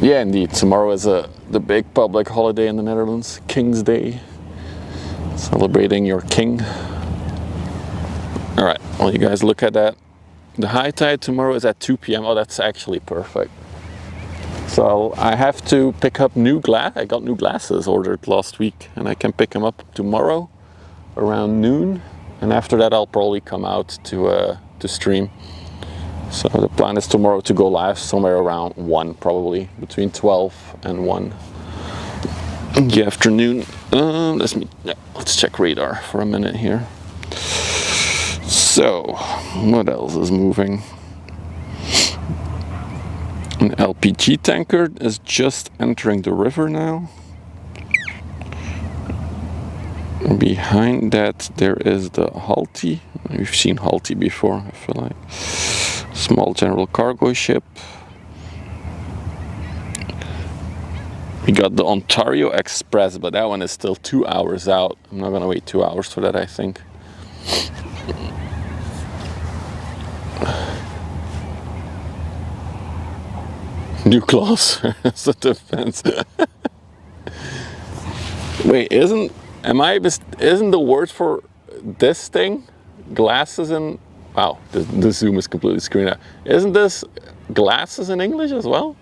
Yeah, indeed, tomorrow is the big public holiday in the Netherlands, King's Day. Celebrating your king. Alright, well, you guys look at that. The high tide tomorrow is at 2 p.m. Oh, that's actually perfect. So I have to pick up new glass. I got new glasses ordered last week, and I can pick them up tomorrow around noon. And after that, I'll probably come out to stream. So the plan is tomorrow to go live somewhere around 1, probably between 12 and 1 in the afternoon. Let's check radar for a minute here. So, what else is moving? An LPG tanker is just entering the river now. And behind that there is the Halti. We've seen Halti before, I feel like. Small general cargo ship. We got the Ontario Express, but that one is still 2 hours out. I'm not gonna wait 2 hours for that, I think. New class as a defense. Wait, isn't the word for this thing glasses in? Wow, the zoom is completely screwed out. Isn't this glasses in English as well?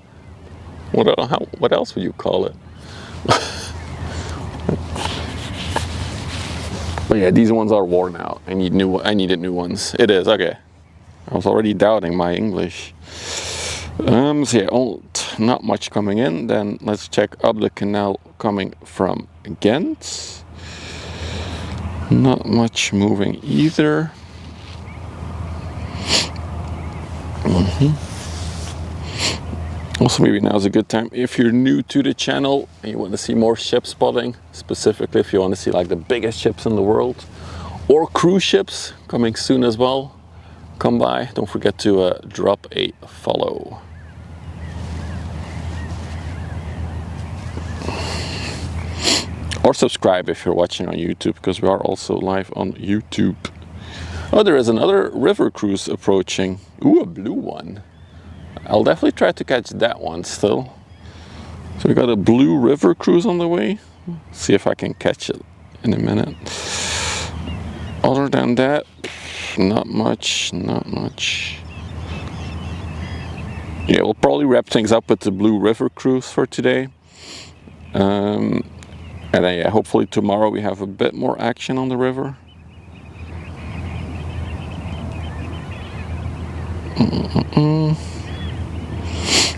What else would you call it? But yeah, these ones are worn out. I needed new ones. It is okay. I was already doubting my English. So yeah, not much coming in. Then let's check up the canal coming from Ghent. Not much moving either. Also, maybe now's a good time if you're new to the channel and you want to see more ship spotting, specifically if you want to see like the biggest ships in the world or cruise ships coming soon as well. Come by, don't forget to drop a follow. Or subscribe if you're watching on YouTube, because we are also live on YouTube. Oh, there is another river cruise approaching. Ooh, a blue one. I'll definitely try to catch that one still. So we got a blue river cruise on the way. See if I can catch it in a minute. Other than that, not much. Yeah, we'll probably wrap things up with the blue river cruise for today. And then, yeah, hopefully tomorrow we have a bit more action on the river.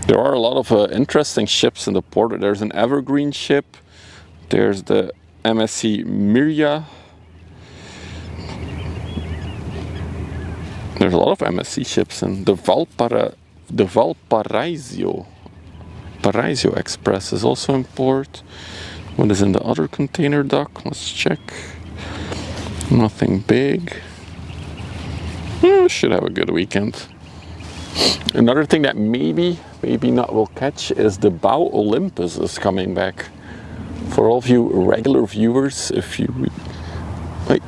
There are a lot of interesting ships in the port. There's an Evergreen ship. There's the MSC Mirja. There's a lot of MSC ships, and the Valparaiso Express is also in port. What is in the other container dock? Let's check. Nothing big. Should have a good weekend. Another thing that maybe not will catch is the Bow Olympus is coming back. For all of you regular viewers, if you wait,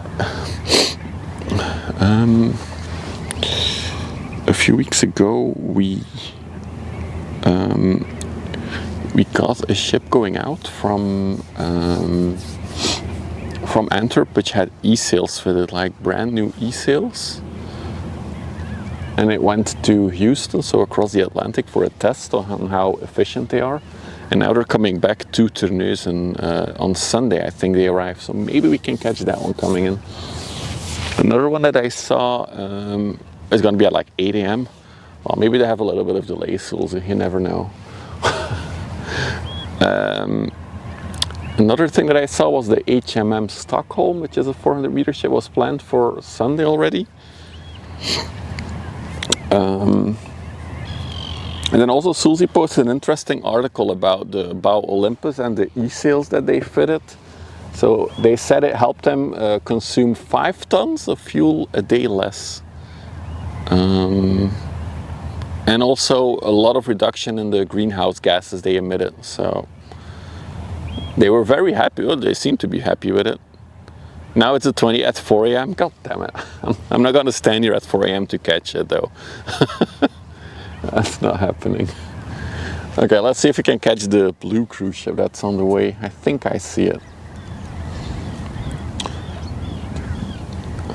a few weeks ago we got a ship going out from Antwerp, which had e-sails fitted, like brand new e-sails. And it went to Houston, so across the Atlantic, for a test on how efficient they are. And now they're coming back to Terneuzen on Sunday, I think they arrive. So maybe we can catch that one coming in. Another one that I saw is going to be at like 8 a.m. Well, maybe they have a little bit of delay, Sulze, you never know. Another thing that I saw was the HMM Stockholm, which is a 400-meter ship, was planned for Sunday already. And then also Sulze posted an interesting article about the Bow Olympus and the e-sails that they fitted. So they said it helped them consume 5 tons of fuel a day less. And also a lot of reduction in the greenhouse gases they emitted. So they were very happy. Well, they seem to be happy with it. Now it's a 20 at 4 a.m. God damn it. I'm not going to stand here at 4 a.m. to catch it though. That's not happening. Okay, let's see if we can catch the blue cruise ship that's on the way. I think I see it.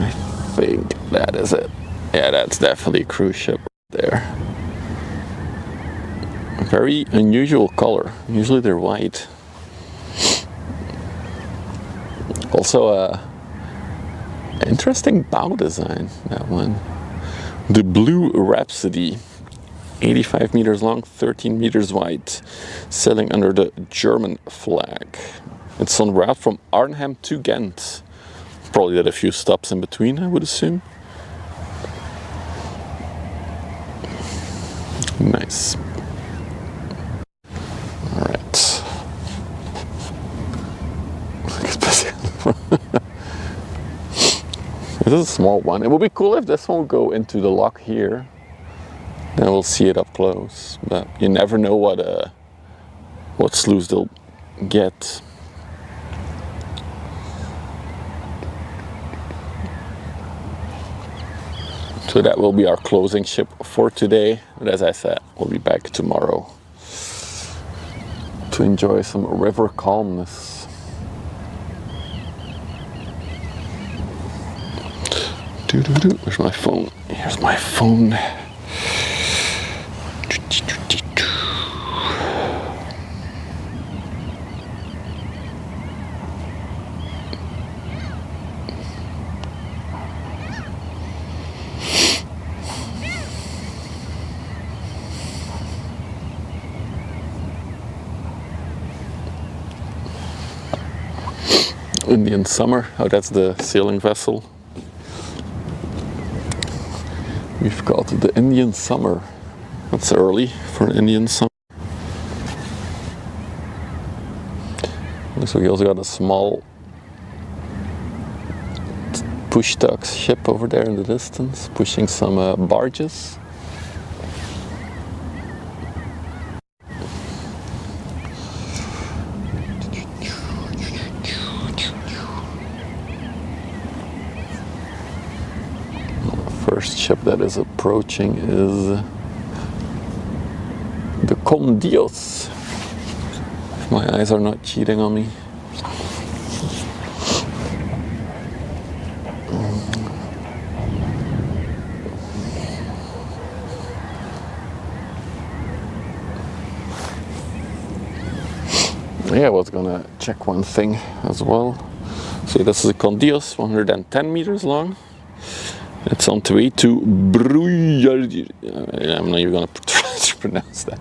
I think that is it. Yeah, that's definitely a cruise ship there. A very unusual color. Usually they're white. Also interesting bow design, that one. The Blue Rhapsody. 85 meters long, 13 meters wide, sailing under the German flag. It's on route from Arnhem to Ghent. Probably did a few stops in between, I would assume. Nice. Alright. This is a small one. It would be cool if this one would go into the lock here. Then we'll see it up close. But you never know what sluice they'll get. So that will be our closing ship for today. But as I said, we'll be back tomorrow to enjoy some river calmness. Where's my phone? Here's my phone. Indian Summer, oh, that's the sailing vessel. We've got the Indian Summer. That's early for an Indian Summer. Looks like we also got a small push tuck ship over there in the distance, pushing some barges. First ship that is approaching is the Con Dios. If my eyes are not cheating on me. Yeah, I was gonna check one thing as well. So this is a Con Dios, 110 meters long. It's on the way to Bruy. I'm not even going to try to pronounce that.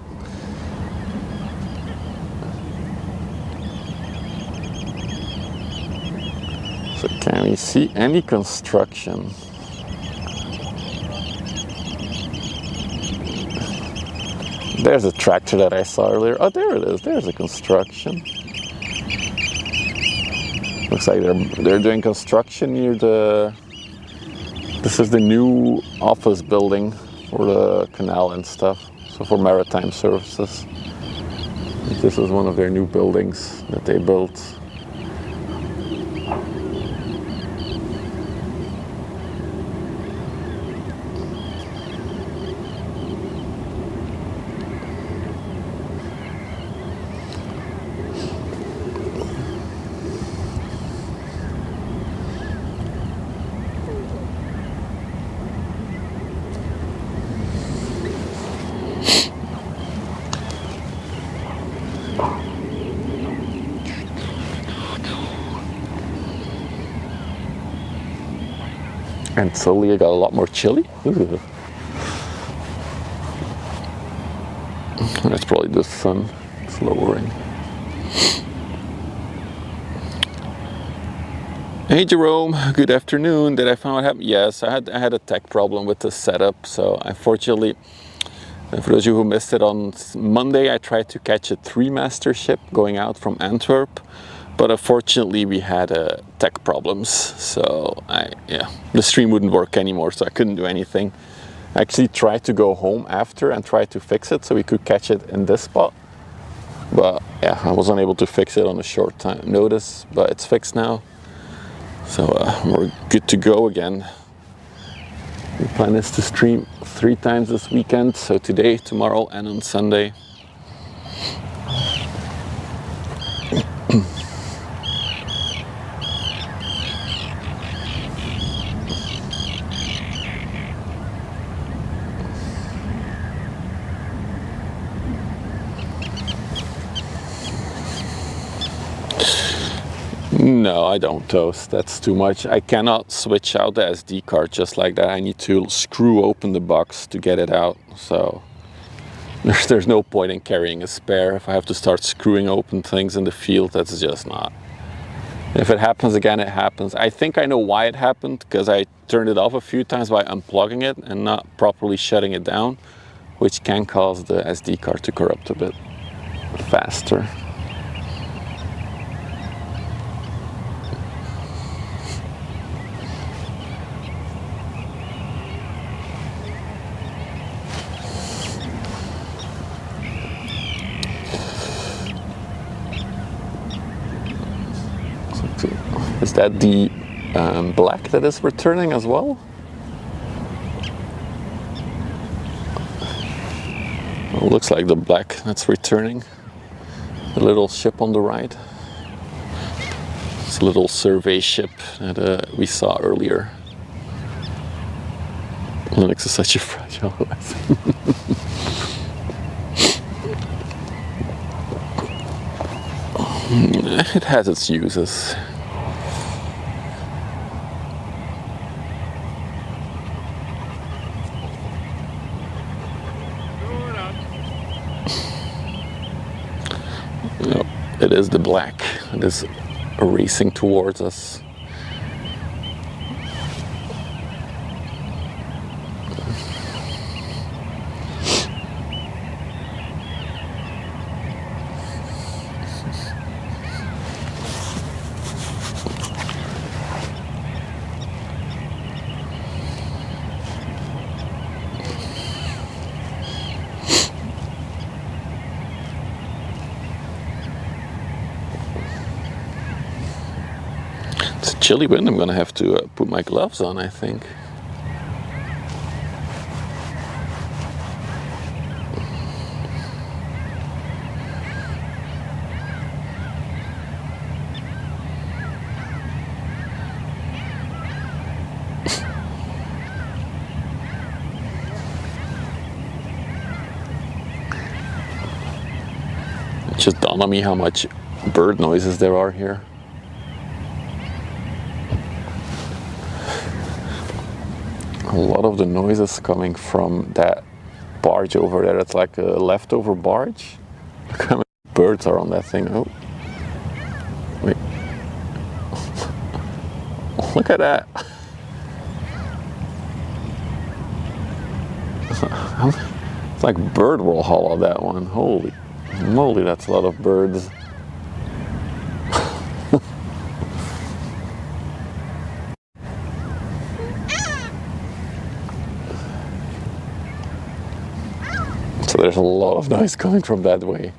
So can we see any construction? There's a tractor that I saw earlier. Oh, there it is. There's a construction. Looks like they're doing construction near the... This is the new office building for the canal and stuff, so for maritime services. This is one of their new buildings that they built. And slowly it got a lot more chilly. Ooh. That's probably the sun. It's lowering. Hey Jerome, good afternoon. Did I find what happened? Yes, I had a tech problem with the setup. So unfortunately, for those of you who missed it, on Monday I tried to catch a 3-master ship going out from Antwerp, but unfortunately we had tech problems. So the stream wouldn't work anymore, so I couldn't do anything. I actually tried to go home after and try to fix it so we could catch it in this spot. But yeah, I was unable to fix it on a short time notice, but it's fixed now. So we're good to go again. The plan is to stream 3 times this weekend, so today, tomorrow and on Sunday. No, I don't toast. That's too much. I cannot switch out the SD card just like that. I need to screw open the box to get it out. So there's no point in carrying a spare. If I have to start screwing open things in the field, that's just not. If it happens again, it happens. I think I know why it happened, because I turned it off a few times by unplugging it and not properly shutting it down, which can cause the SD card to corrupt a bit faster. Is that the black that is returning as well? It looks like the black that's returning. The little ship on the right. It's a little survey ship that we saw earlier. Linux is such a fragile OS. It has its uses. No, it is the black. It is racing towards us. It's a chilly wind. I'm gonna have to put my gloves on, I think. It just dawned on me how much bird noises there are here. A lot of the noises coming from that barge over there. It's like a leftover barge. Look how many birds are on that thing. Oh, wait. Look at that. It's like bird will hollow that one. Holy moly, that's a lot of birds. So there's a lot of noise coming from that way.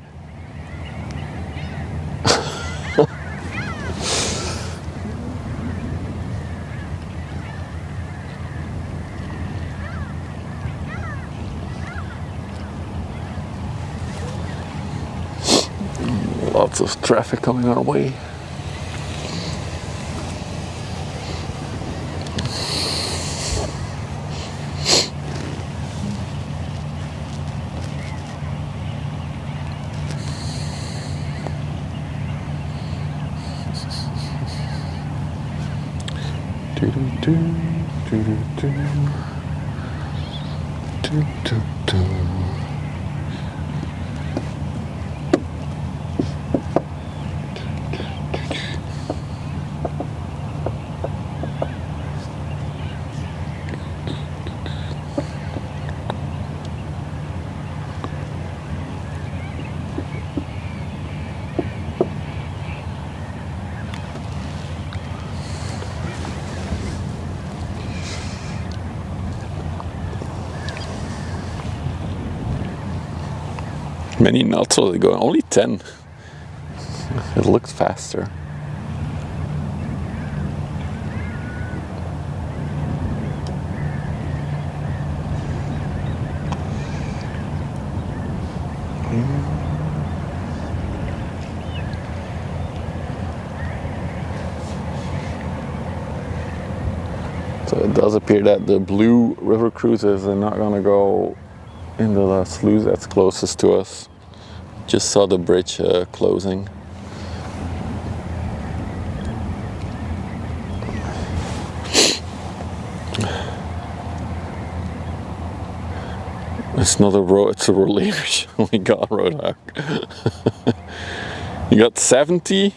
Lots of traffic coming our way. Many knots was it going? Only 10. It looked faster. So it does appear that the blue river cruises are not going to go into the sluice that's closest to us. Just saw the bridge closing. It's not a road, it's a rollers. Oh my god, Roadhog. You got 70?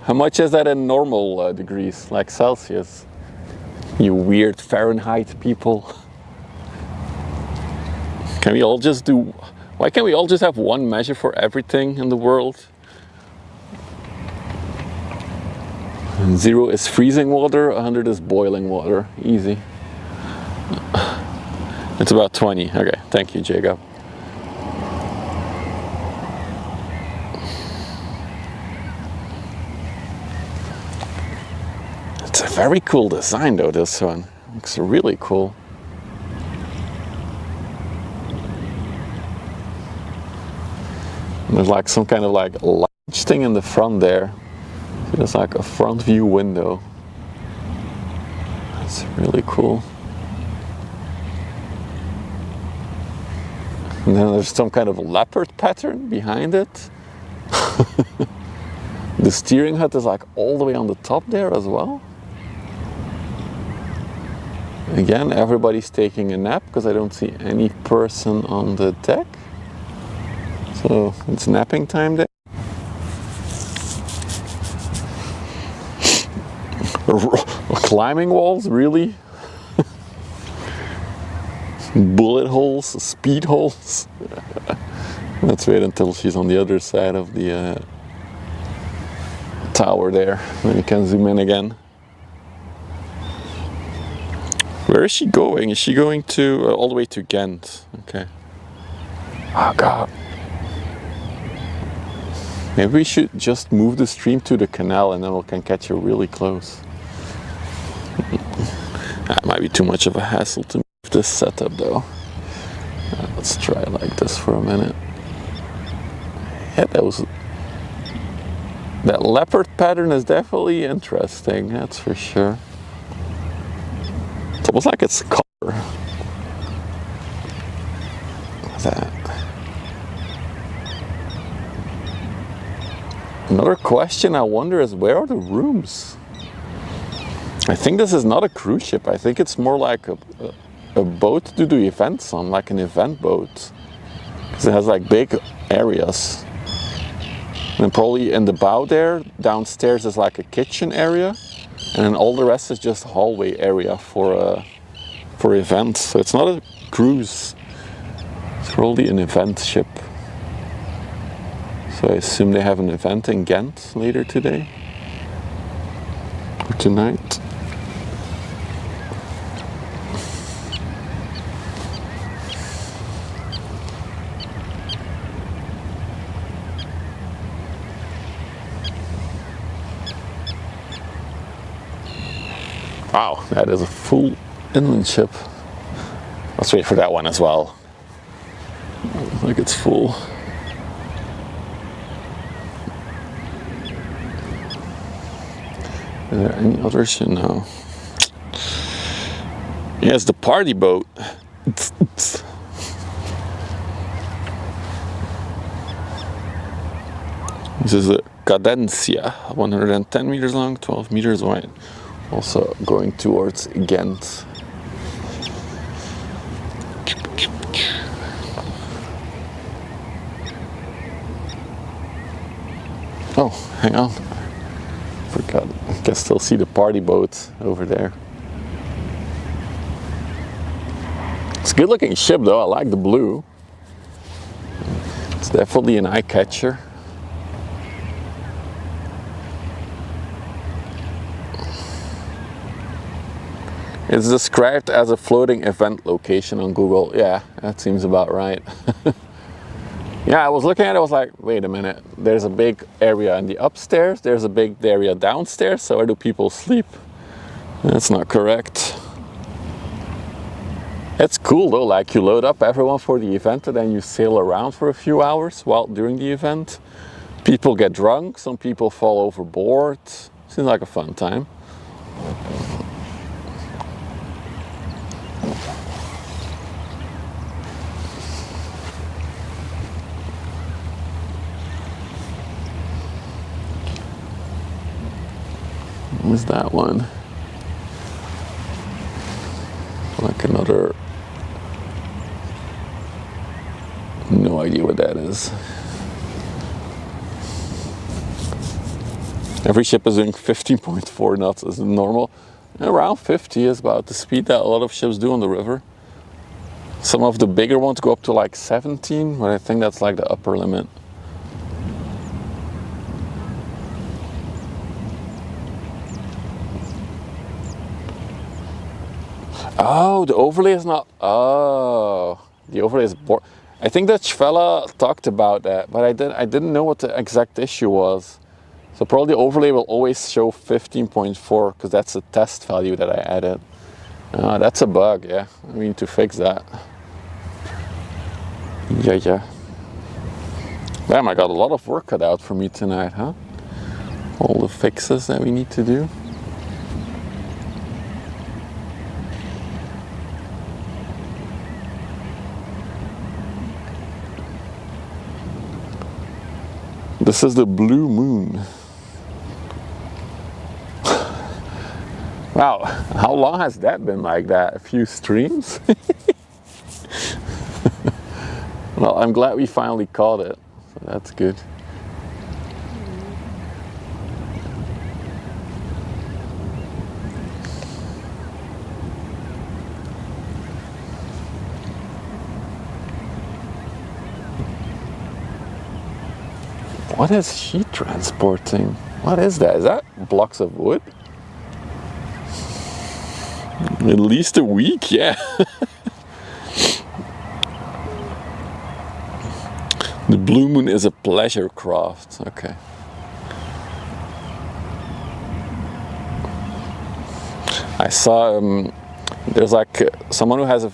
How much is that in normal degrees, like Celsius? You weird Fahrenheit people. Can we all just do... Why can't we all just have one measure for everything in the world? 0 is freezing water, 100 is boiling water. Easy. It's about 20. Okay, thank you, Jacob. It's a very cool design though, this one. Looks really cool. And there's like some kind of like large thing in the front there. There's like a front view window. That's really cool. And then there's some kind of leopard pattern behind it. The steering hut is like all the way on the top there as well. Again, everybody's taking a nap because I don't see any person on the deck. So it's napping time there. Climbing walls, really? Bullet holes, speed holes. Let's wait until she's on the other side of the tower there. Then you can zoom in again. Where is she going? Is she going to all the way to Ghent? Okay. Oh god. Maybe we should just move the stream to the canal and then we can catch her really close. That might be too much of a hassle to move this setup though. Let's try like this for a minute. Yeah, that leopard pattern is definitely interesting, that's for sure. It's almost like it's color. What's that? Another question I wonder is, where are the rooms? I think this is not a cruise ship. I think it's more like a boat to do events on, like an event boat. Because it has like big areas. And probably in the bow there, downstairs is like a kitchen area. And then all the rest is just hallway area for events. So it's not a cruise. It's probably an event ship. So I assume they have an event in Ghent later today. Or tonight. Wow, that is a full inland ship. Let's wait for that one as well. Looks like it's full. Are there any others? No. Yeah, it's the party boat. This is a Cadencia, 110 meters long, 12 meters wide. Also going towards Ghent. Oh, hang on. Forgot. I can still see the party boat over there. It's a good looking ship though, I like the blue. It's definitely an eye catcher. It's described as a floating event location on Google. Yeah, that seems about right. Yeah, I was looking at it, I was like, wait a minute, there's a big area in the upstairs, there's a big area downstairs, so where do people sleep? That's not correct. It's cool though, like you load up everyone for the event and then you sail around for a few hours while during the event. People get drunk, some people fall overboard. Seems like a fun time. What's that one? Like another... No idea what that is. Every ship is doing 15.4 knots as normal. Around 50 is about the speed that a lot of ships do on the river. Some of the bigger ones go up to like 17, but I think that's like the upper limit. Oh, the overlay is not... Oh, the overlay is... I think that fella talked about that, but I didn't know what the exact issue was. So probably the overlay will always show 15.4 because that's the test value that I added. That's a bug, yeah. We need to fix that. Yeah. Damn, I got a lot of work cut out for me tonight, huh? All the fixes that we need to do. This is the blue moon. Wow, how long has that been like that? A few streams? Well, I'm glad we finally caught it, so that's good. What is she transporting? What is that? Is that blocks of wood? At least a week, yeah. The blue moon is a pleasure craft. Okay. I saw there's like someone who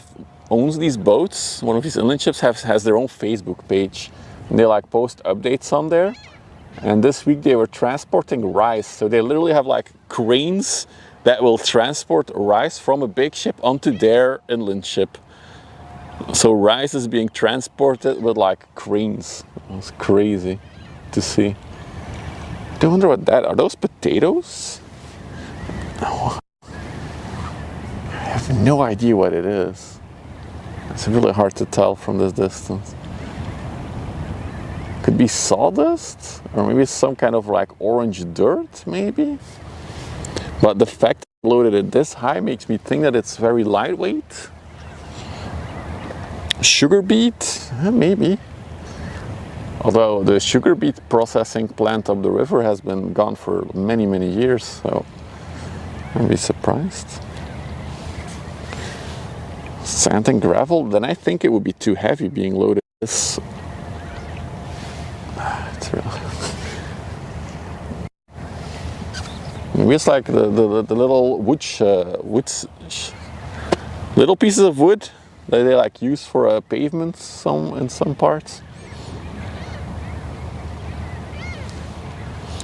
owns these boats. One of these inland ships has their own Facebook page. And they like post updates on there. And this week they were transporting rice. So they literally have like cranes that will transport rice from a big ship onto their inland ship. So rice is being transported with like cranes. It's crazy to see. I wonder what that are. Those potatoes? Oh, I have no idea what it is. It's really hard to tell from this distance. Could be sawdust, or maybe some kind of like orange dirt, maybe. But the fact that I loaded it this high makes me think that it's very lightweight. Sugar beet, maybe. Although the sugar beet processing plant up the river has been gone for many, many years, so I'd be surprised. Sand and gravel, then I think it would be too heavy being loaded this. It's really... Maybe it's like the little little pieces of wood that they like use for pavements in some parts.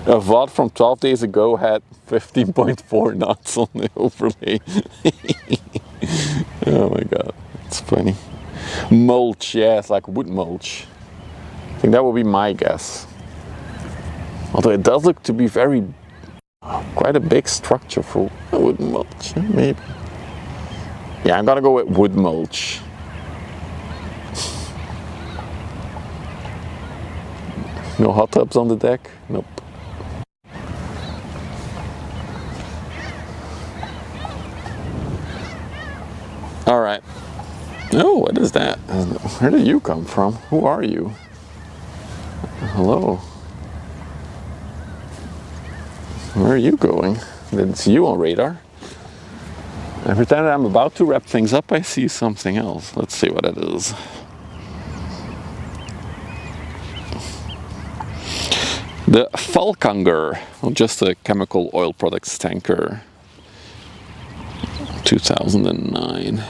A VOD from 12 days ago had 15.4 knots on the overlay. Oh my god, it's funny. Mulch, yeah, it's like wood mulch. I think that would be my guess. Although it does look to be quite a big structure for wood mulch, maybe. Yeah, I'm gonna go with wood mulch. No hot tubs on the deck? Nope. All right. Oh, what is that? Where did you come from? Who are you? Hello. Where are you going? Didn't see you on radar. Every time I'm about to wrap things up, I see something else. Let's see what it is. The Falkanger, well, just a chemical oil products tanker. 2009.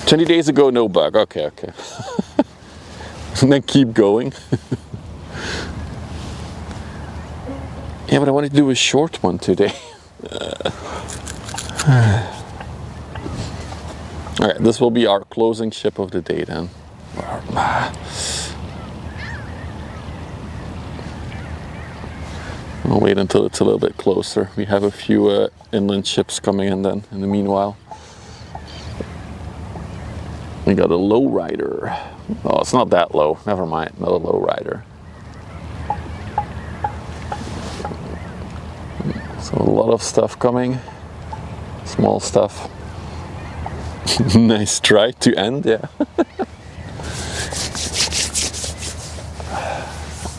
20 days ago, no bug. Okay. And then keep going. Yeah, but I wanted to do a short one today. Alright, this will be our closing ship of the day then. I'll wait until it's a little bit closer. We have a few inland ships coming in then, in the meanwhile. We got a lowrider. Oh, it's not that low. Never mind, not a lowrider. So a lot of stuff coming. Small stuff. Nice try to end, yeah.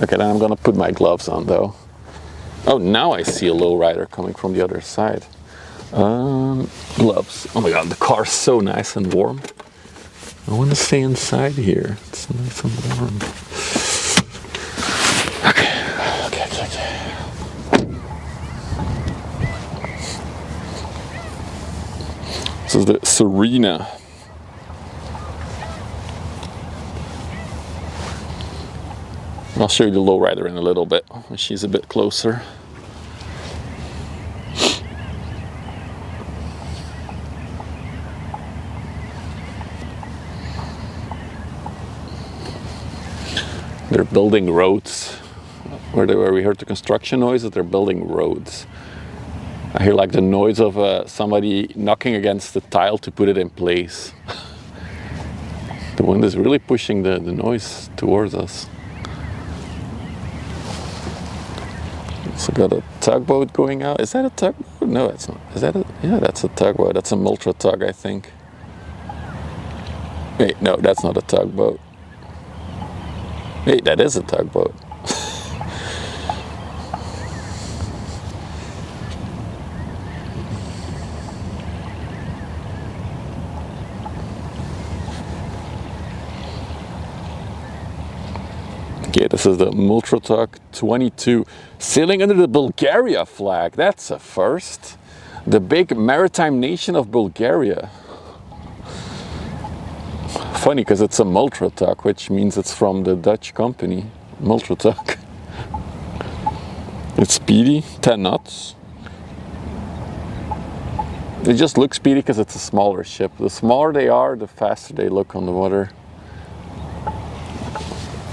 Okay, then I'm gonna put my gloves on though. Oh, now I see a lowrider coming from the other side. Gloves. Oh my god, the car's so nice and warm. I want to stay inside here. It's nice and warm. Okay. This is the Serena. I'll show you the lowrider in a little bit when she's a bit closer. They're building roads. Where we heard the construction noises, they're building roads. I hear like the noise of somebody knocking against the tile to put it in place. The wind is really pushing the noise towards us. So got a tugboat going out. Is that a tugboat? No, it's not. Is that a? Yeah, that's a tugboat. That's a multra tug, I think. Wait, no, that's not a tugboat. Wait, that is a tugboat. Okay, this is the Multratug 22, sailing under the Bulgaria flag. That's a first. The big maritime nation of Bulgaria. Funny, because it's a Multratug, which means it's from the Dutch company, Multratug. It's speedy, 10 knots. They just look speedy because it's a smaller ship. The smaller they are, the faster they look on the water.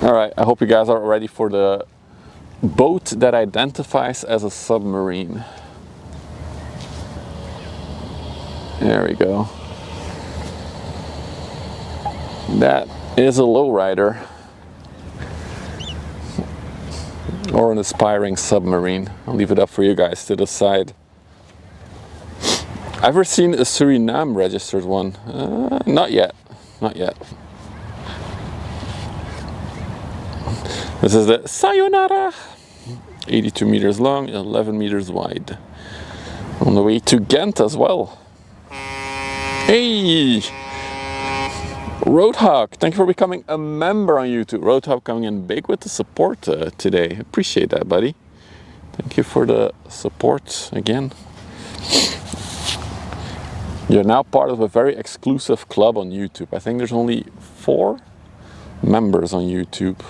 Alright, I hope you guys are ready for the boat that identifies as a submarine. There we go. That is a lowrider. Or an aspiring submarine. I'll leave it up for you guys to decide. I've ever seen a Suriname registered one. Not yet. Not yet. This is the Sayonara, 82 meters long, 11 meters wide. On the way to Ghent as well. Hey! Roadhog, thank you for becoming a member on YouTube. Roadhog coming in big with the support today. Appreciate that, buddy. Thank you for the support again. You're now part of a very exclusive club on YouTube. I think there's only 4 members on YouTube.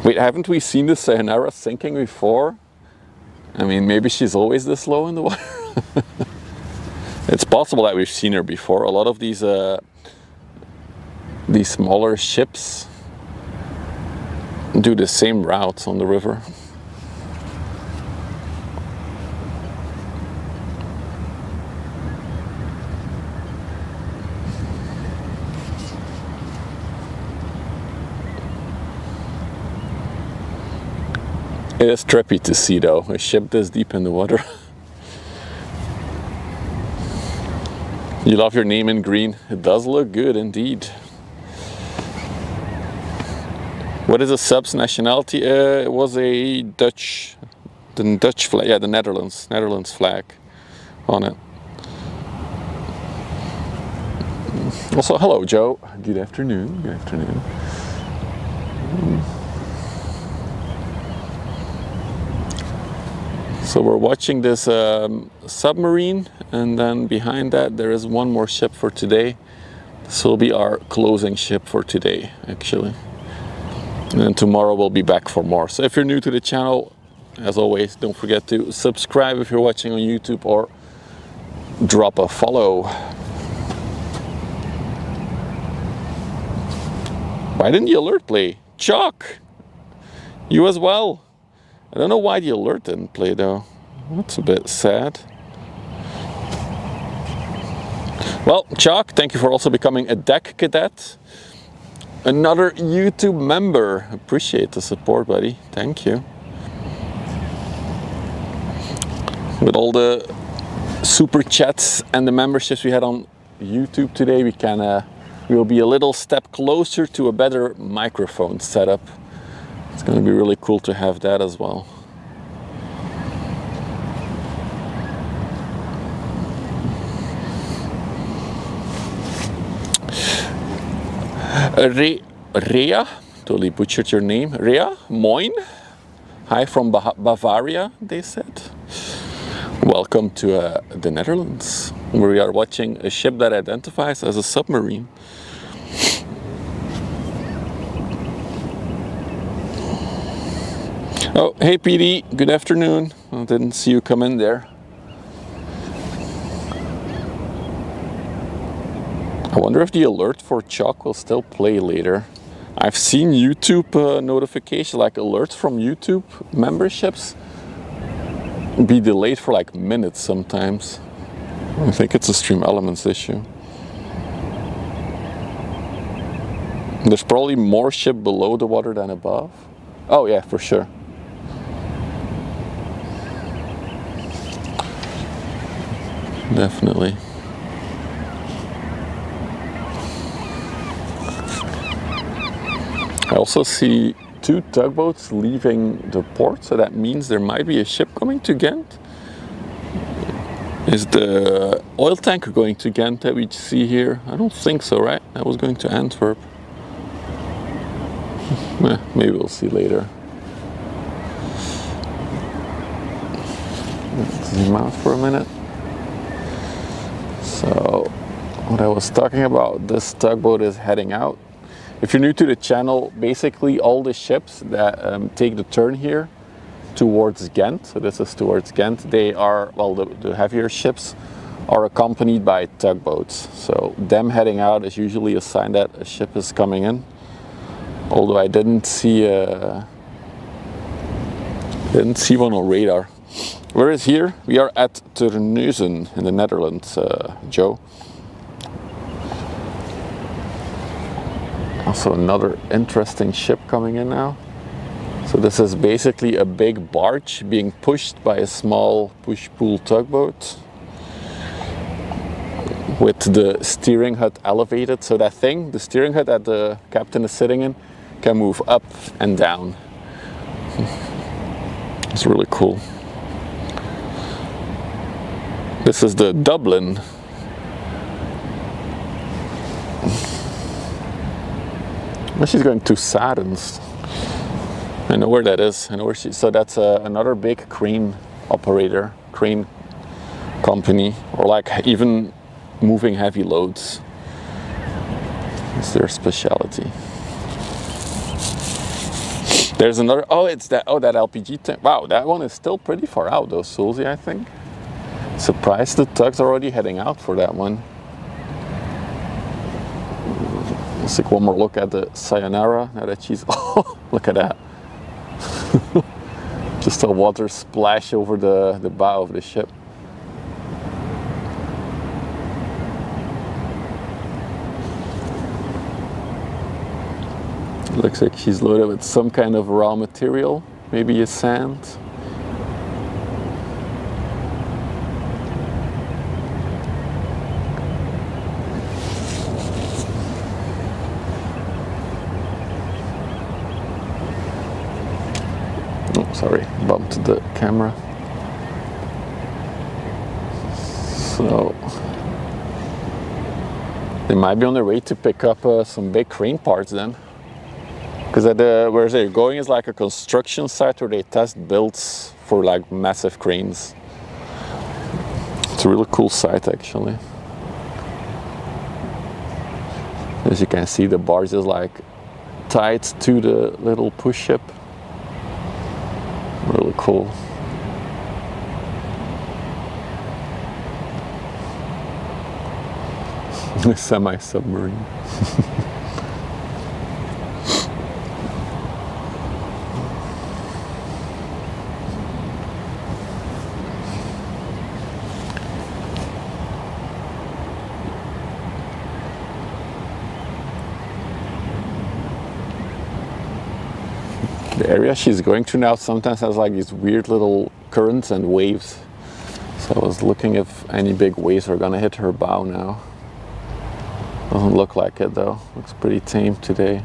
Wait, haven't we seen the Sayonara sinking before? I mean, maybe she's always this low in the water. It's possible that we've seen her before. A lot of these smaller ships do the same routes on the river. It is trippy to see though, a ship this deep in the water. You love your name in green. It does look good indeed. What is a sub's nationality? It was a Dutch the Dutch flag, yeah, the Netherlands flag on it. Also, hello, Joe. Good afternoon. Good afternoon. So we're watching this submarine, and then behind that there is one more ship for today. This will be our closing ship for today, actually. And then tomorrow we'll be back for more. So if you're new to the channel, as always, don't forget to subscribe if you're watching on YouTube, or drop a follow. Why didn't the alert play? Chuck! You as well. I don't know why the alert didn't play though. That's a bit sad. Well, Chuck, thank you for also becoming a deck cadet. Another YouTube member. Appreciate the support, buddy. Thank you. With all the super chats and the memberships we had on YouTube today, we will be a little step closer to a better microphone setup. It's going to be really cool to have that as well. Rea, totally butchered your name. Rea, moin. Hi from Bavaria, they said. Welcome to the Netherlands, where we are watching a ship that identifies as a submarine. Oh, hey PD, good afternoon. I didn't see you come in there. I wonder if the alert for Chuck will still play later. I've seen YouTube notifications, like alerts from YouTube memberships, be delayed for like minutes sometimes. I think it's a Stream Elements issue. There's probably more ship below the water than above. Oh yeah, for sure. Definitely. I also see 2 tugboats leaving the port, so that means there might be a ship coming to Ghent. Is the oil tanker going to Ghent that we see here? I don't think so, right? That was going to Antwerp. Maybe we'll see later. Let's zoom out for a minute. So, what I was talking about, this tugboat is heading out. If you're new to the channel, basically all the ships that take the turn here towards Ghent, so this is towards Ghent, they are, well, the heavier ships are accompanied by tugboats. So them heading out is usually a sign that a ship is coming in. Although I didn't see one on radar. Whereas here, we are at Terneuzen in the Netherlands, Joe. Also another interesting ship coming in now. So this is basically a big barge being pushed by a small push-pull tugboat with the steering hut elevated. So that thing, the steering hut that the captain is sitting in, can move up and down. It's really cool. This is the Dublin. Well, she's going to Sadens. I know where that is. I know where so that's another big crane operator, crane company, or like even moving heavy loads. It's their specialty. There's another. Oh, it's that. Oh, that LPG tank. Wow, that one is still pretty far out, though, Sulzi, I think. Surprised the tugs are already heading out for that one. Let's take one more look at the Sayonara, now that she's, oh, look at that. Just a water splash over the bow of the ship. It looks like she's loaded with some kind of raw material, maybe a sand. sorry, bumped the camera. So they might be on their way to pick up some big crane parts then. Because where they're going is like a construction site where they test builds for like massive cranes. It's a really cool site actually. As you can see, the barge is like tied to the little push ship. Really cool. A semi-submarine. The area she's going through now sometimes has like these weird little currents and waves. So I was looking if any big waves are gonna hit her bow now. Doesn't look like it though. Looks pretty tame today.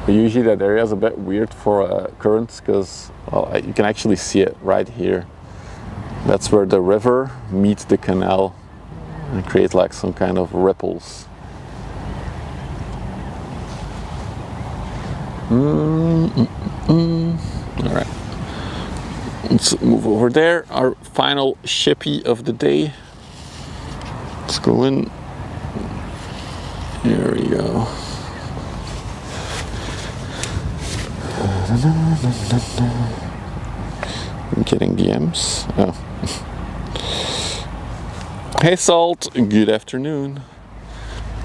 But usually that area is a bit weird for currents because well, you can actually see it right here. That's where the river meets the canal and create like some kind of ripples. Alright, let's move over there. Our final shippy of the day. Let's go in. Here we go. I'm getting DMs. Oh. Hey Salt, good afternoon.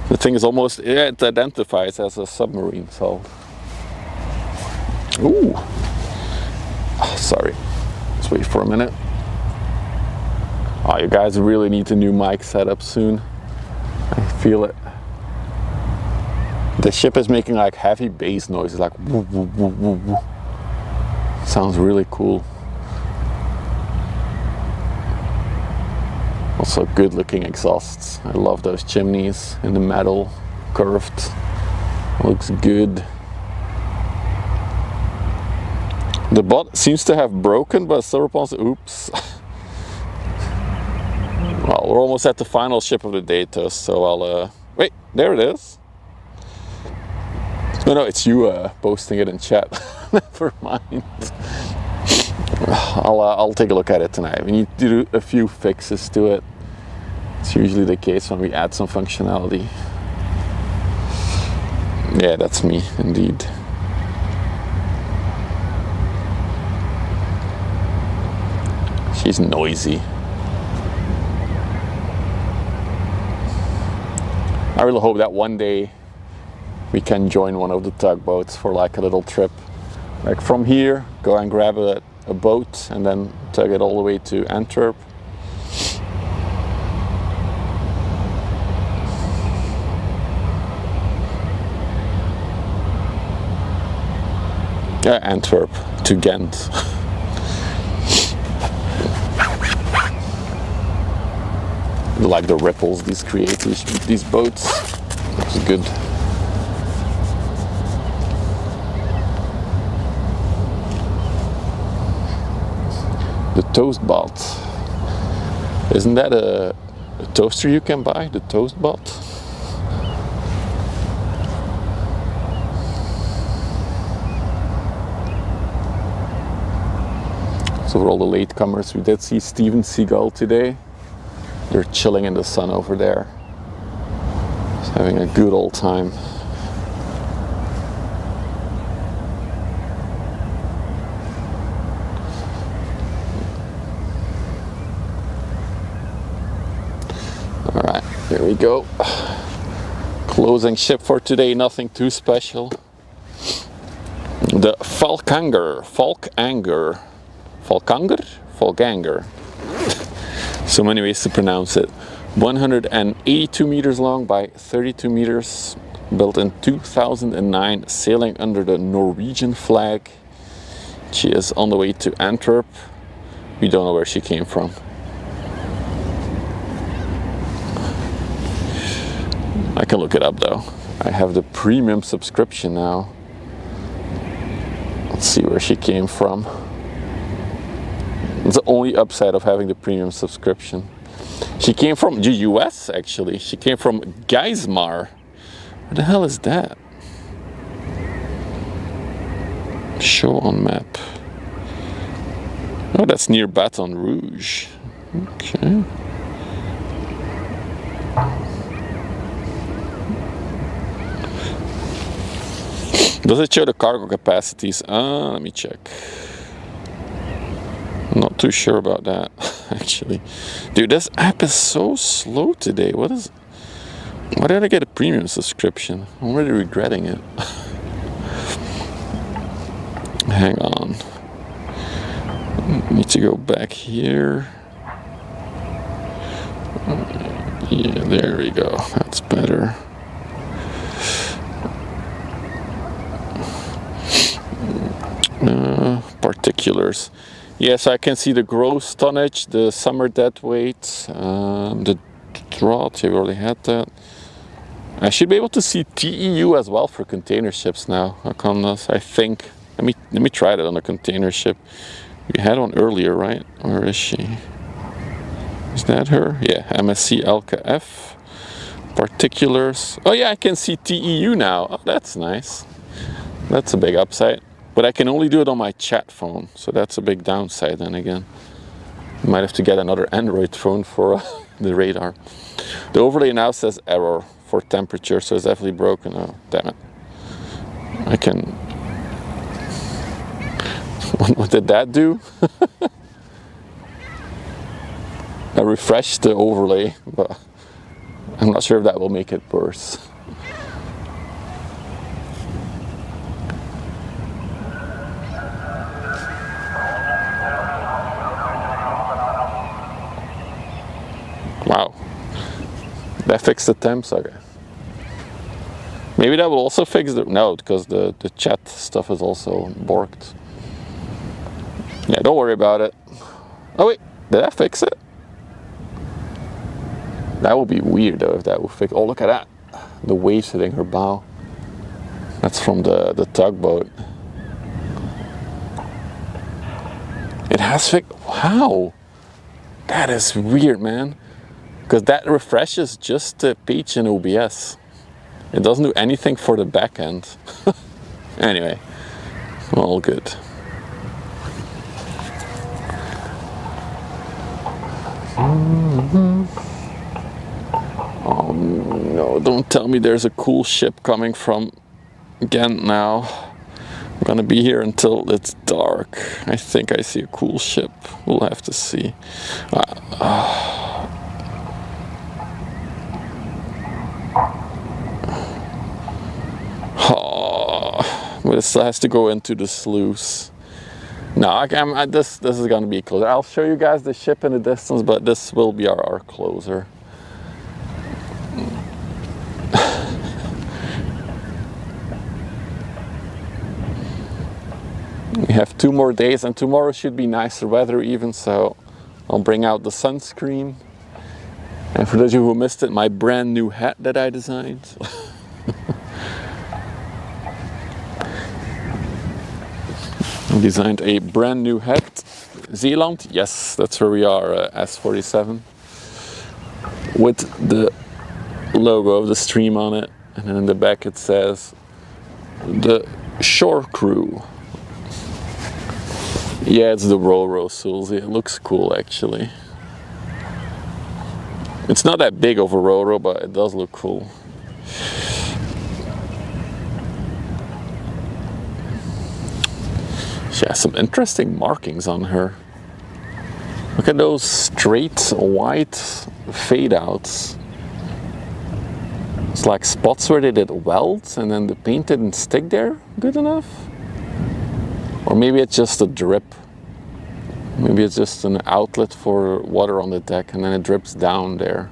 The thing is almost, yeah, it identifies as a submarine, Salt. Ooh. Oh, sorry. Let's wait for a minute. Oh, you guys really need a new mic setup soon. I feel it. The ship is making like heavy bass noises, like woo, woo, woo, woo, woo. Sounds really cool. Also good looking exhausts. I love those chimneys in the metal, curved. Looks good. The bot seems to have broken, but still responds, oops. Well, we're almost at the final ship of the day, Toast, so I'll, wait, there it is. No, it's you posting it in chat. Never mind. I'll take a look at it tonight. We need to do a few fixes to it. It's usually the case when we add some functionality. Yeah, that's me, indeed. She's noisy. I really hope that one day we can join one of the tugboats for like a little trip. Like from here, go and grab a boat and then tug it all the way to Antwerp. Yeah, Antwerp to Ghent. Like the ripples these create, these boats. Looks good. The Toast Bot. Isn't that a toaster you can buy? The Toast Bot? So for all the latecomers, we did see Steven Seagull today. They're chilling in the sun over there. Just having a good old time. Alright, here we go. Closing ship for today, nothing too special. The Falkanger. So many ways to pronounce it. 182 meters long by 32 meters, built in 2009, sailing under the Norwegian flag. She is on the way to Antwerp. We don't know where she came from. I can look it up though. I have the premium subscription now. Let's see where she came from. It's the only upside of having the premium subscription. She came from the US actually. She came from Geismar. Where the hell is that? Show on map. Oh, that's near Baton Rouge. Okay. Does it show the cargo capacities? Let me check. I'm not too sure about that, actually. Dude, this app is so slow today. Why did I get a premium subscription? I'm already regretting it. Hang on. Need to go back here. Yeah, there we go. That's better. Particulars. Yes, I can see the gross tonnage, the summer dead weight, the draught. You already had that. I should be able to see TEU as well for container ships now. I think. Let me try that on a container ship. We had one earlier, right? Where is she? Is that her? Yeah, MSC Elka F. Particulars. Oh yeah, I can see TEU now. Oh, that's nice. That's a big upside. But I can only do it on my chat phone, so that's a big downside then again. I might have to get another Android phone for the radar. The overlay now says error for temperature, so it's definitely broken. Oh, damn it. I can... What did that do? I refreshed the overlay, but I'm not sure if that will make it worse. Wow, that fixed the temps, okay. Maybe that will also fix the, no, because the chat stuff is also borked. Yeah, don't worry about it. Oh wait, did that fix it? That would be weird though if that would fix, oh look at that. The waves hitting her bow. That's from the tugboat. It has fixed, wow. That is weird, man. Because that refreshes just the page in OBS. It doesn't do anything for the back end. Anyway, all good. Oh no, don't tell me there's a cool ship coming from Ghent now. I'm gonna be here until it's dark. I think I see a cool ship. We'll have to see. Oh, this has to go into the sluice. No, this is going to be a closer. I'll show you guys the ship in the distance, but this will be our closer. We have 2 more days, and tomorrow should be nicer weather even, so I'll bring out the sunscreen. And for those of you who missed it, my brand new hat that I designed. I designed a brand new hat. Zeeland, yes, that's where we are, S47. With the logo of the stream on it. And then in the back it says, the shore crew. Yeah, it's the Ro-Ro Sulzy. It looks cool actually. It's not that big of a Ro-Ro, but it does look cool. She has some interesting markings on her. Look at those straight white fade outs. It's like spots where they did welds and then the paint didn't stick there good enough. Or maybe it's just a drip. Maybe it's just an outlet for water on the deck and then it drips down there.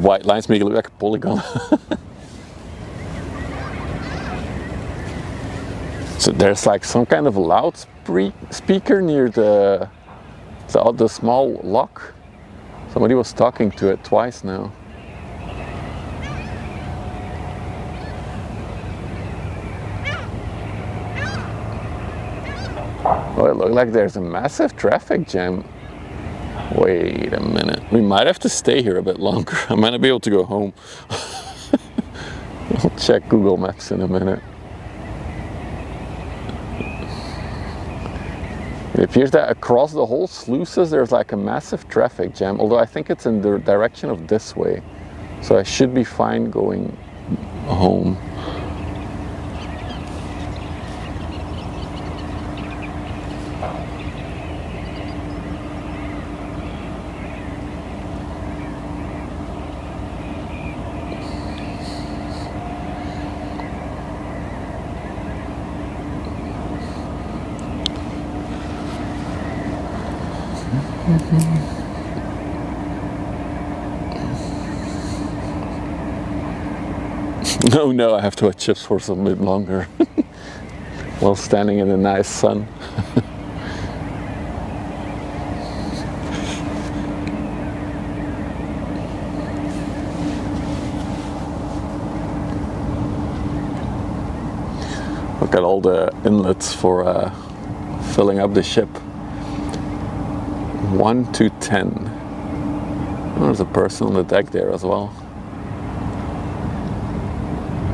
white lines make it look like a polygon. So there's like some kind of loudspeaker near the small lock. Somebody was talking to it twice now. Oh, it looks like there's a massive traffic jam. Wait a minute. We might have to stay here a bit longer. I might not be able to go home. I'll check Google Maps in a minute. It appears that across the whole sluices there's like a massive traffic jam, although I think it's in the direction of this way. So I should be fine going home. No, I have to watch chips for some bit longer while standing in the nice sun. Look at all the inlets for filling up the ship. 1 to 10. Oh, there's a person on the deck there as well.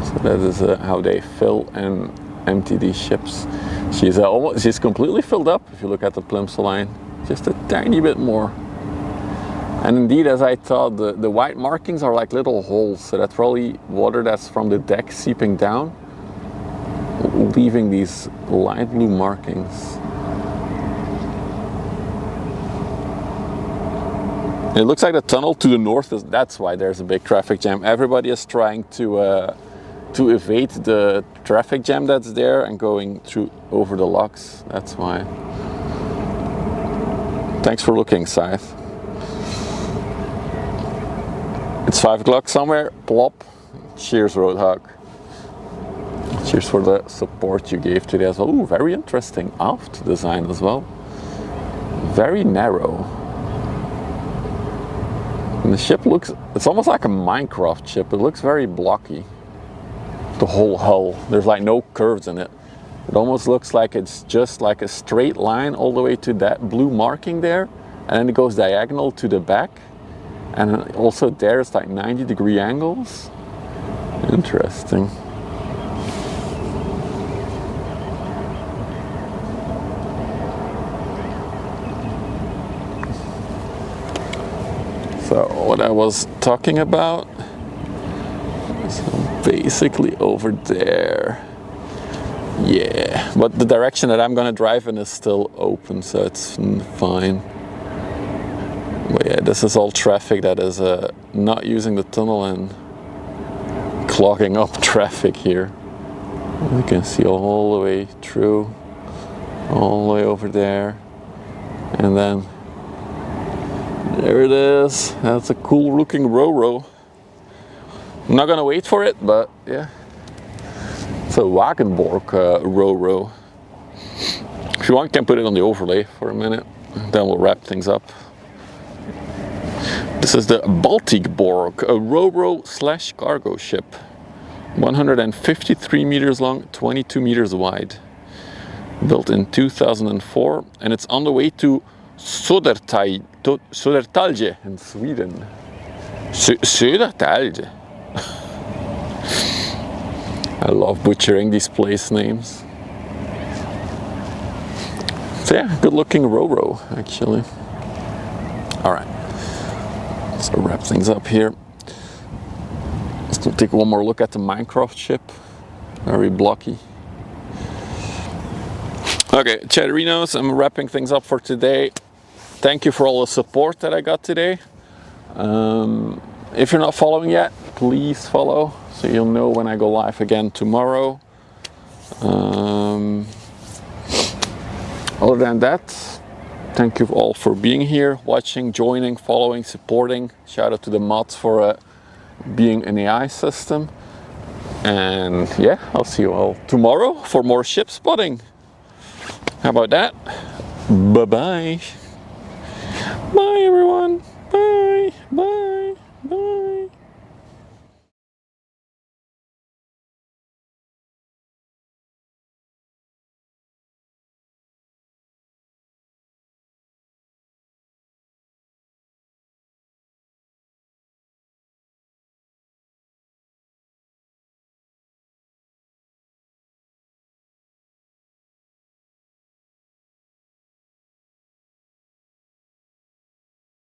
So that is how they fill and empty these ships. She's completely filled up if you look at the plimsoll line. Just a tiny bit more. And indeed, as I thought, the white markings are like little holes. So that's probably water that's from the deck seeping down, leaving these light blue markings. It looks like the tunnel to the north that's why there's a big traffic jam. Everybody is trying to evade the traffic jam that's there and going through over the locks. That's why. Thanks for looking, Scythe. It's 5 o'clock somewhere. Plop. Cheers, Roadhog. Cheers for the support you gave today as well. Ooh, very interesting aft design as well. Very narrow. And the ship looks, it's almost like a Minecraft ship. It looks very blocky. The whole hull. There's like no curves in it. It almost looks like it's just like a straight line all the way to that blue marking there. And then it goes diagonal to the back. And also there's like 90-degree angles. Interesting. So what I was talking about is basically over there. Yeah, but the direction that I'm gonna drive in is still open, so it's fine. But yeah, this is all traffic that is not using the tunnel and clogging up traffic here. You can see all the way through, all the way over there, and then there it is. That's a cool looking Ro-Ro. I'm not gonna wait for it, but yeah. It's a Wagenborg Ro-Ro. If you want, you can put it on the overlay for a minute. Then we'll wrap things up. This is the Baltic Borg, a Ro-Ro / cargo ship. 153 meters long, 22 meters wide. Built in 2004, and it's on the way to Södertälje in Sweden. Södertälje. I love butchering these place names. So yeah, good looking Ro-Ro actually. Alright, let's wrap things up here. Let's take one more look at the Minecraft ship. Very blocky. Okay, Chatterinos, I'm wrapping things up for today. Thank you for all the support that I got today. If you're not following yet, please follow so you'll know when I go live again tomorrow. Other than that, thank you all for being here, watching, joining, following, supporting. Shout out to the mods for being an AI system. And yeah, I'll see you all tomorrow for more ship spotting. How about that? Bye-bye. Bye everyone. Bye. Bye.